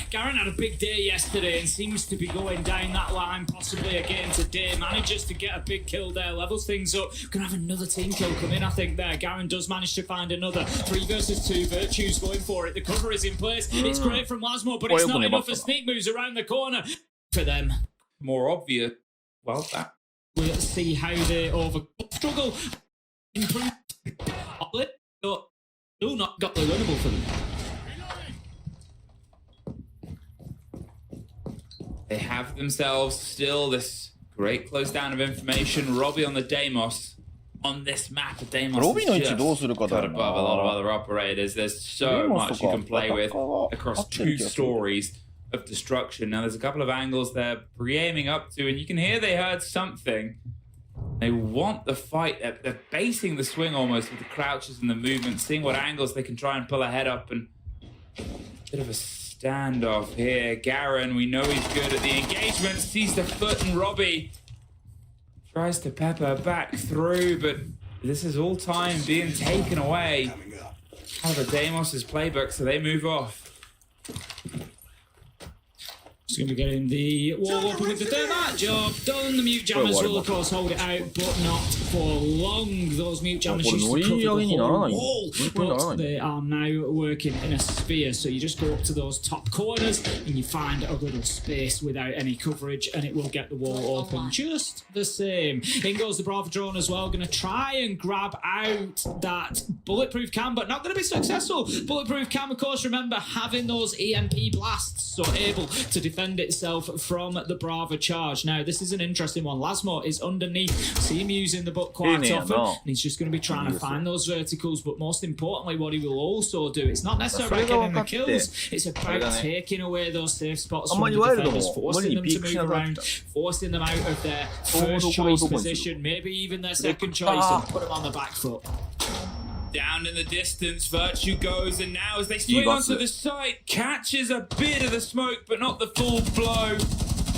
Garen had a big day yesterday and seems to be going down that line possibly again today. Manages to get a big kill there, levels things up. Gonna have another team kill come in, I think, there. Garen does manage to find another. 3 versus 2, Virtue's going for it. The cover is in place. It's great from Lasmo, but it's not enough for Sneak moves around the corner for them. More obvious. Well, that. We'll see how they struggle. Improve. Still not got the winnable for them. They have themselves still this great close down of information. Robbie on the Deimos on this map. The Deimos is just above a lot of other operators. There's so much you can play with across 2 stories of destruction. Now there's a couple of angles they're pre-aiming up to, and you can hear they heard something. They want the fight. They're basing the swing almost with the crouches and the movement, seeing what angles they can try and pull ahead up, and a bit of a standoff here. Garen, we know he's good at the engagement, sees the foot, and Robbie tries to pepper back through, but this is all time being taken away out of Deimos' playbook, so they move off. Just going to be getting the wall open with the thermite job done. The mute jammers will of course hold it out, but not for long. Those mute jammers used to cover the whole wall, but they are now working in a sphere. So you just go up to those top corners and you find a little space without any coverage, and it will get the wall open just the same. In goes the Bravo drone as well, going to try and grab out that bulletproof cam, but not going to be successful. Bulletproof cam, of course, remember having those EMP blasts, so able to defend itself from the Brava charge. Now, this is an interesting one. Lasmo is underneath. See him using the book quite often, and he's just going to be trying to find those verticals, but most importantly, what he will also do, it's not necessarily about getting the kills, it's about taking away those safe spots from the defenders, forcing them to move around, forcing them out of their first choice position, maybe even their second choice, and put them on the back foot. Down in the distance, Virtue goes, and now as they swing onto the site, catches a bit of the smoke, but not the full blow.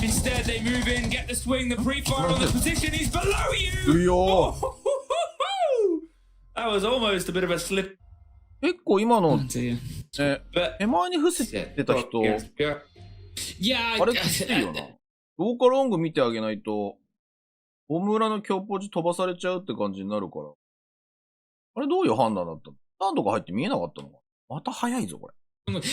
Instead, they move in, get the swing, the pre-fire on the position, he's below you! Oh, that was almost a bit of a slip. 結構今の、手前に伏せてた人、あれきついよな。ローカロング見てあげないと、ホーム裏の強ポジ飛ばされちゃうって感じになるから。あれどういう判断だったの？何とか入って見えなかったのか？また早いぞこれ。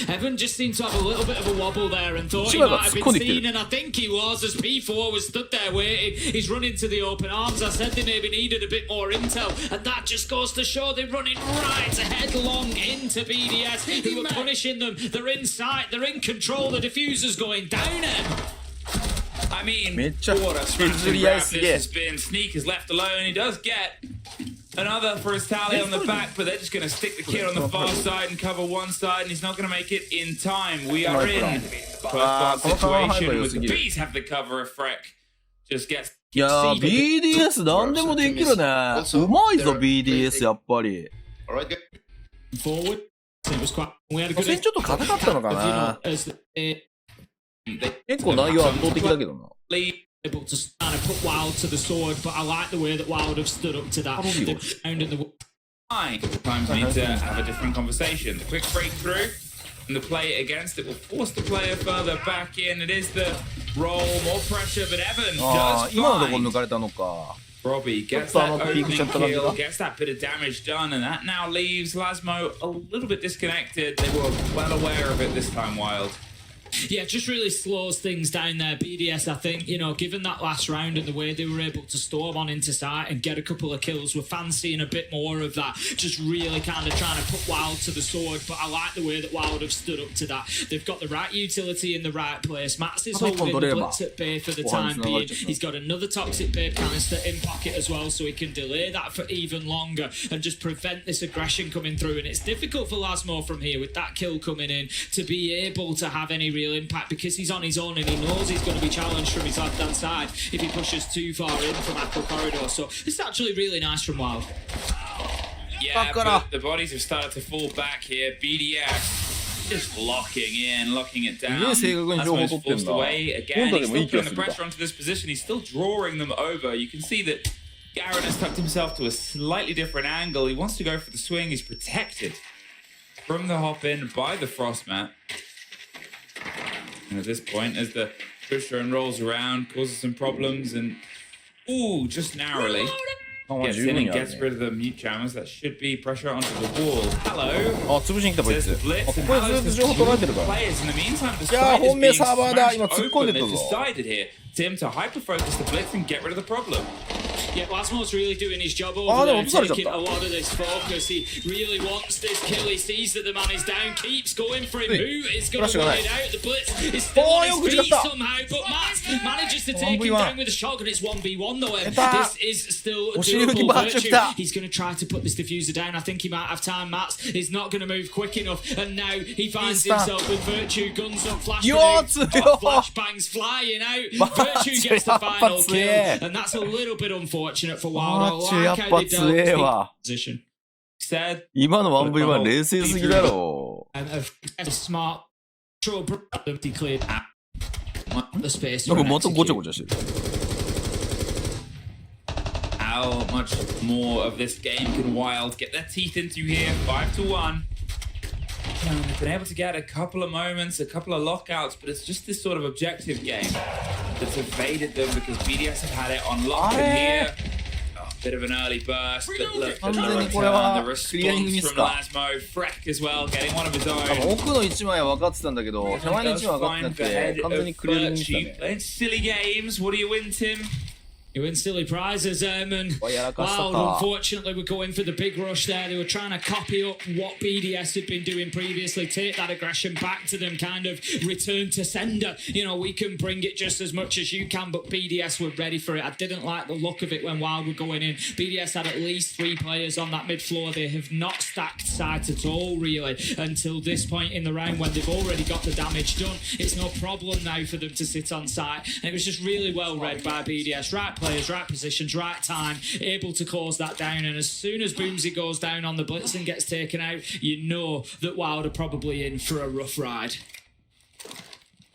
Evan just seemed to have a little bit of a wobble there and thought he might have been seen, and I think he was, as P4 was stood there waiting. He's running to the open arms. I said they maybe needed a bit more intel, and that just goes to show they're running right headlong into BDS, who were punishing them. They're in sight, they're in control, the diffuser's going down him. I mean, what a smash and grab this has been. Sneak is left alone. He does get Another for his tally on the back, but they're just going to stick the kid on the far side and cover one side, and he's not going to make it in time. We are in first situation with the Bees have the cover of Freck. Just gets いやー、BDS 何でもできるね。うまいぞ、BDS やっぱり。forward. It was quite. We had a 初 good 戦ちょっと硬かったのかな。 as the, 結構内容圧倒的だけどな。 able to kind of put Wild to the sword, but I like the way that Wild have stood up to that. They've found in the Sometimes we need to have a different conversation. The quick breakthrough and the play against it will force the player further back in. It is the roll, more pressure, but Evan あ does ー、今のところ fine. 抜かれたのか。 Robbie gets that opening kill, gets that bit of damage done, and that now leaves Lasmo a little bit disconnected. They were well aware of it this time, Wild. Yeah, just really slows things down there. BDS, I think, you know, given that last round and the way they were able to storm on into sight and get a couple of kills, we're fancying a bit more of that. Just really kind of trying to put Wild to the sword, but I like the way that Wild have stood up to that. They've got the right utility in the right place. Mats is holding the blitz at bay for the time being. He's got another toxic babe canister in pocket as well, so he can delay that for even longer and just prevent this aggression coming through. And it's difficult for Lasmo from here with that kill coming in to be able to have any real impact because he's on his own and he knows he's going to be challenged from his left hand side if he pushes too far in from Apple Corridor. So it's actually really nice from Wild. Yeah, but the bodies have started to fall back here. BDS just locking in, locking it down. Lasmo's forced away again. He's still putting the pressure onto this position. He's still drawing them over. You can see that Garen has tucked himself to a slightly different angle. He wants to go for the swing. He's protected from the hop in by the Frostmat. And at this point, as the push drone rolls around, causes some problems, and ooh, just narrowly gets in and gets rid of the mute jammers. That should be pressure onto the wall. Hello. あ、潰しに来たこいつ。あ、ここでずっと情報取られてるから。 Players in the meantime, the いやー、 site is 本命 being サーバーだ。 smashed 今突っ込ん open. でった They've ぞ。 decided here, Tim, to hyper focus the blitz and get rid of the problem. Yeah, Lasmo's really doing his job over there, taking a lot of this focus. He really wants this kill. He sees that the man is down, keeps going for him. Who is going to win it out? The blitz is still on his feet somehow, but Matt manages to take him down with a shotgun. It's 1v1 though. This is still doable. Virtue. He's going to try to put this diffuser down. I think he might have time. Matt is not going to move quick enough, and now he finds himself with Virtue, guns up, flash flashbangs flying out. Virtue gets the final kill, and that's a little bit unfortunate for Wild. やっぱ強えわ。 Said 今の 1v1 冷静すぎだろ。 smart declared the space. なんかまたごちゃごちゃしてる。 How much more of this game can Wild get their teeth into here? 5-1. And they've been able to get a couple of moments, a couple of lockouts, but it's just this sort of objective game that's evaded them because BDS have had it on lock in here. Bit of an early burst, but look at the return, the response from Lasmo, Freck as well, getting one of his own. 奥の1枚は分かってたんだけど、手前の1枚は分かってなくて、完全にクリアリングしたね。 Playing silly games, what do you win, Tim? You win silly prizes, and Wild, unfortunately, were going for the big rush there. They were trying to copy up what BDS had been doing previously, take that aggression back to them, kind of return to sender. You know, we can bring it just as much as you can, but BDS were ready for it. I didn't like the look of it when Wild were going in. BDS had at least 3 players on that mid floor. They have not stacked sight at all, really, until this point in the round when they've already got the damage done. It's no problem now for them to sit on site. And it was just really well read by BDS. Right players, right positions, right time, able to close that down. And as soon as Boomsy goes down on the blitz and gets taken out, you know that Wild are probably in for a rough ride.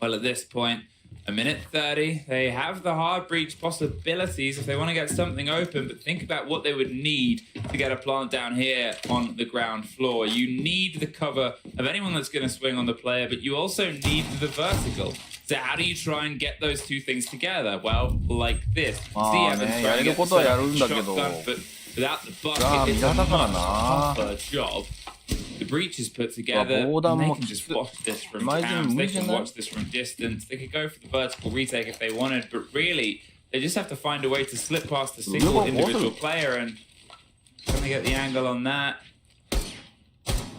Well, at this point, a minute 30, they have the hard breach possibilities if they want to get something open, but think about what they would need to get a plant down here on the ground floor. You need the cover of anyone that's going to swing on the player, but you also need the vertical. So how do you try and get those two things together? Well, like this. See Evans throwing it shotgun, but without the bucket, it's a much tougher job. The breach is put together, and they can just watch this from cams, they can watch this from distance, they could go for the vertical retake if they wanted, but really, they just have to find a way to slip past a single individual player, and trying to get the angle on that.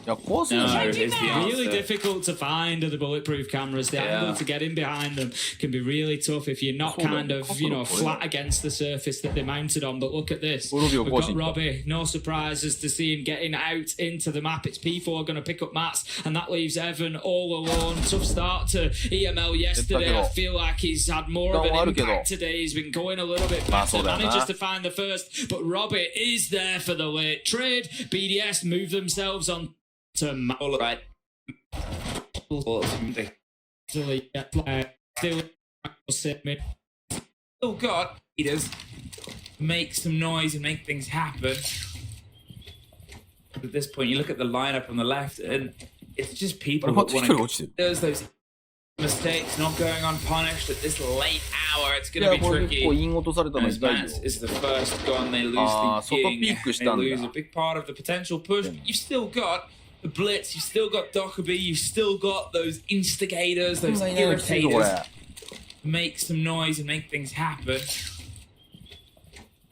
や、怖すぎ No, ない is the Really answer. difficult to find the bulletproof cameras. The Yeah. angle to get in behind them can be really tough if you're not kind of, flat against the surface that they're mounted on. But look at this. We've got Robbie. No surprises to see him getting out into the map. It's P4 going to pick up mats, and that leaves Evan all alone. Tough start to EML yesterday. I feel like he's had more of an impact today. He's been going a little bit better. Manages to find the first, but Robbie is there for the late trade. BDS move themselves on to All right. Still got leaders make some noise and make things happen. But at this point, you look at the lineup on the left, and it's just people that want to. There's those mistakes not going unpunished at this late hour. It's going to be tricky. As Mats is the first gone, they lose the king. They lose a big part of the potential push. You've still got the blitz. You've still got Dockerby. You've still got those instigators, those irritators. Make some noise and make things happen.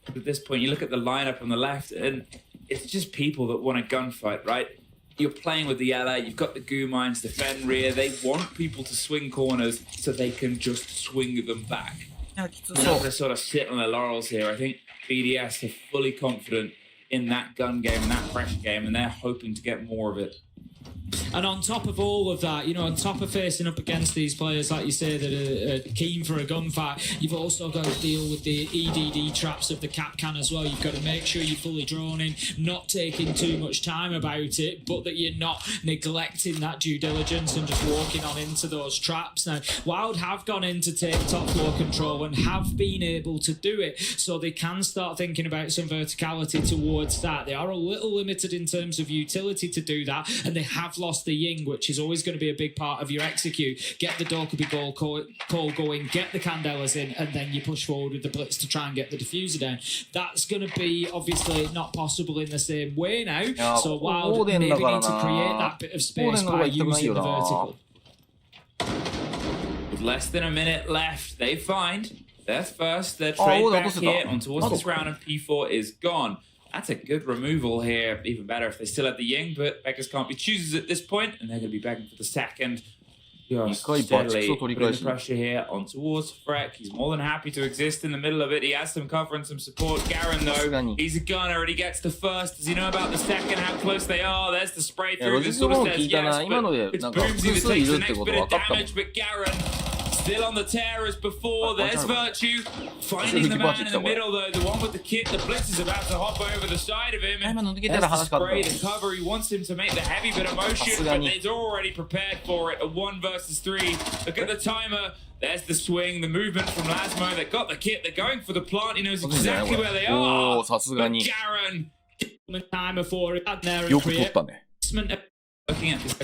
But at this point, you look at the lineup on the left, and it's just people that want a gunfight, right? You're playing with the LA, you've got the goo mines, the Fenrir. They want people to swing corners so they can just swing them back. They're not going to sort of sit on their laurels here. I think BDS are fully confident in that gun game and that pressure game, and they're hoping to get more of it. And on top of all of that, on top of facing up against these players, like you say, that are keen for a gunfight, you've also got to deal with the EDD traps of the cap can as well. You've got to make sure you're fully drawn in, not taking too much time about it, but that you're not neglecting that due diligence and just walking on into those traps. Now, Wild have gone in to take top floor control and have been able to do it, so they can start thinking about some verticality towards that. They are a little limited in terms of utility to do that, and they have lost the Ying, which is always going to be a big part of your execute. Get the Dorkaby goal call going, get the Candelas in, and then you push forward with the blitz to try and get the diffuser down. That's going to be obviously not possible in the same way now. So Wild maybe need to create that bit of space by using the vertical. With less than a minute left, they find their first, their trade back here on towards this round, and P4 is gone. That's a good removal here. Even better if they still had the Ying, but Beggars can't be choosers at this point, and they're going to be begging for the second. Steadily putting the pressure here on towards Freck. He's more than happy to exist in the middle of it. He has some cover and some support. Garen, though, he's a gunner, and he gets the first. Does he know about the second, how close they are? There's the spray through. This sort of says yes, but it's Boomsy that takes the next bit of damage, but Garen still on the tear as before. There's Virtue finding the man in the middle, though. The one with the kit. The blitz is about to hop over the side of him. And there's the spray, the cover. He wants him to make the heavy bit of motion, but he's already prepared for it. A 1 versus 3. Look at the timer. There's the swing, the movement from Lasmo. They've got the kit. They're going for the plant. He knows exactly where they are. But Garen, the timer for it. Looking at this.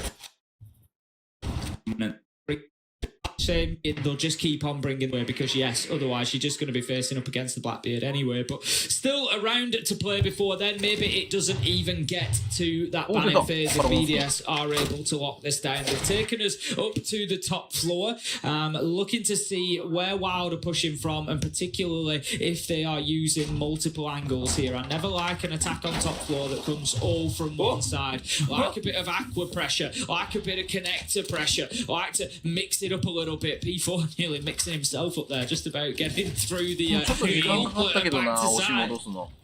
Shame they'll just keep on bringing away, because yes, otherwise you're just going to be facing up against the Blackbeard anyway. But still a round to play before then. Maybe it doesn't even get to that banning phase if BDS are able to lock this down. They've taken us up to the top floor, looking to see where Wild are pushing from, and particularly if they are using multiple angles here. I never like an attack on top floor that comes all from one side. Like a bit of aqua pressure, like a bit of connector pressure, like to mix it up a little bit. P4 nearly mixing himself up there, just about getting through the gauntlet and back to side.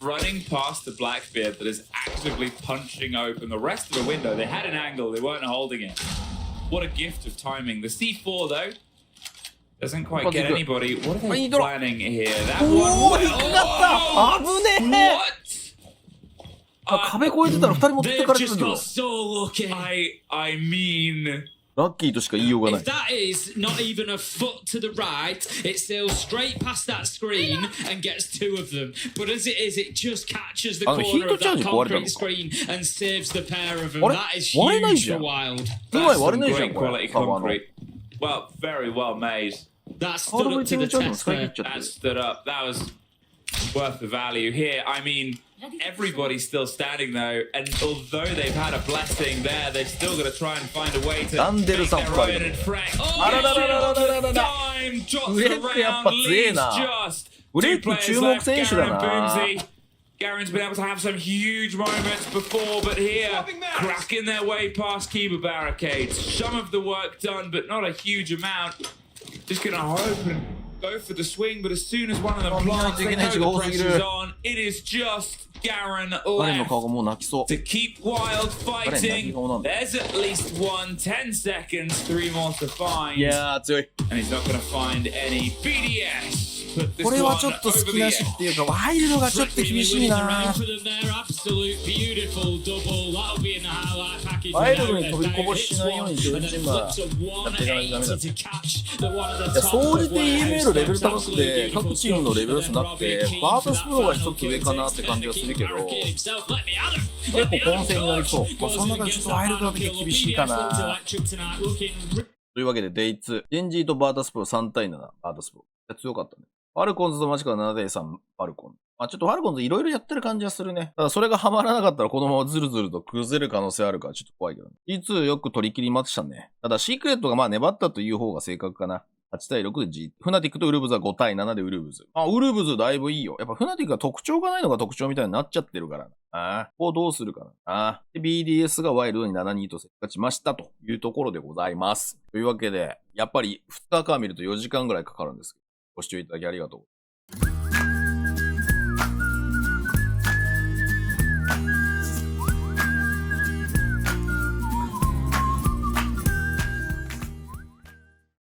Running past the Blackbeard that is actively punching open the rest of the window. They had an angle, they weren't holding it. What a gift of timing. The C4 though doesn't quite get anybody. What are they planning here? That one. What? They've just got so lucky. I mean, ラッキーとしか言いようがない。 If that is not even a foot to the right, it sails straight past that screen and gets 2 of them. But as it is, it just catches the corner of that concrete screen and saves the pair of them. That is huge for Wild. That's some great quality concrete. Well, very well made. That stood up to the test there. That stood up. That was worth the value here. I mean, everybody's still standing though, and although they've had a blessing there, they've still got to try and find a way to make their own and Frank. Time jots around, leaves just 2 players left, Garen and Boomsy. Garen's been able to have some huge moments before, but here, cracking their way past Kiba barricades. Some of the work done, but not a huge amount. Just gonna hope and go for the swing, but as soon as one of them plants, they know the pressure's on. It is just Garen 彼の left 顔がもう泣きそう。 to keep Wild fighting. There's at least 10 seconds, 3 more to find. いやー、強い。 And he's not gonna find any BDS. これはちょっと好きなしっていうか、ワイルドがちょっと厳しいな。ワイルドに飛びこぼししないように自分チームはやっていかないとダメだ。いや、総じて EML レベル高くて、各チームのレベル差なくて、バータスプロが一つ上かなって感じがするけど、結構混戦になりそう。まあ、その中でちょっとワイルドだけ厳しいかな。というわけで、デイ2。ジェンジーとバータスプロ3対7。バータスプロ。強かったね。ファルコンズとマジカル7対3、ファルコン。まあちょっとファルコンズいろいろやってる感じはするね。ただそれがハマらなかったらこのままズルズルと崩れる可能性あるからちょっと怖いけどね。G2 よく取り切りましたね。ただシークレットがまあ粘ったという方が正確かな。8対6で G。フナティックとウルブズは5対7でウルブズ。ウルブズだいぶいいよ。やっぱフナティックは特徴がないのが特徴みたいになっちゃってるからな。ここをどうするかな。で、BDS がワイルドに 7-2 と勝ちましたというところでございます。というわけで、やっぱり2日間見ると4時間ぐらいかかるんですけど、ご視聴いただきありがとう。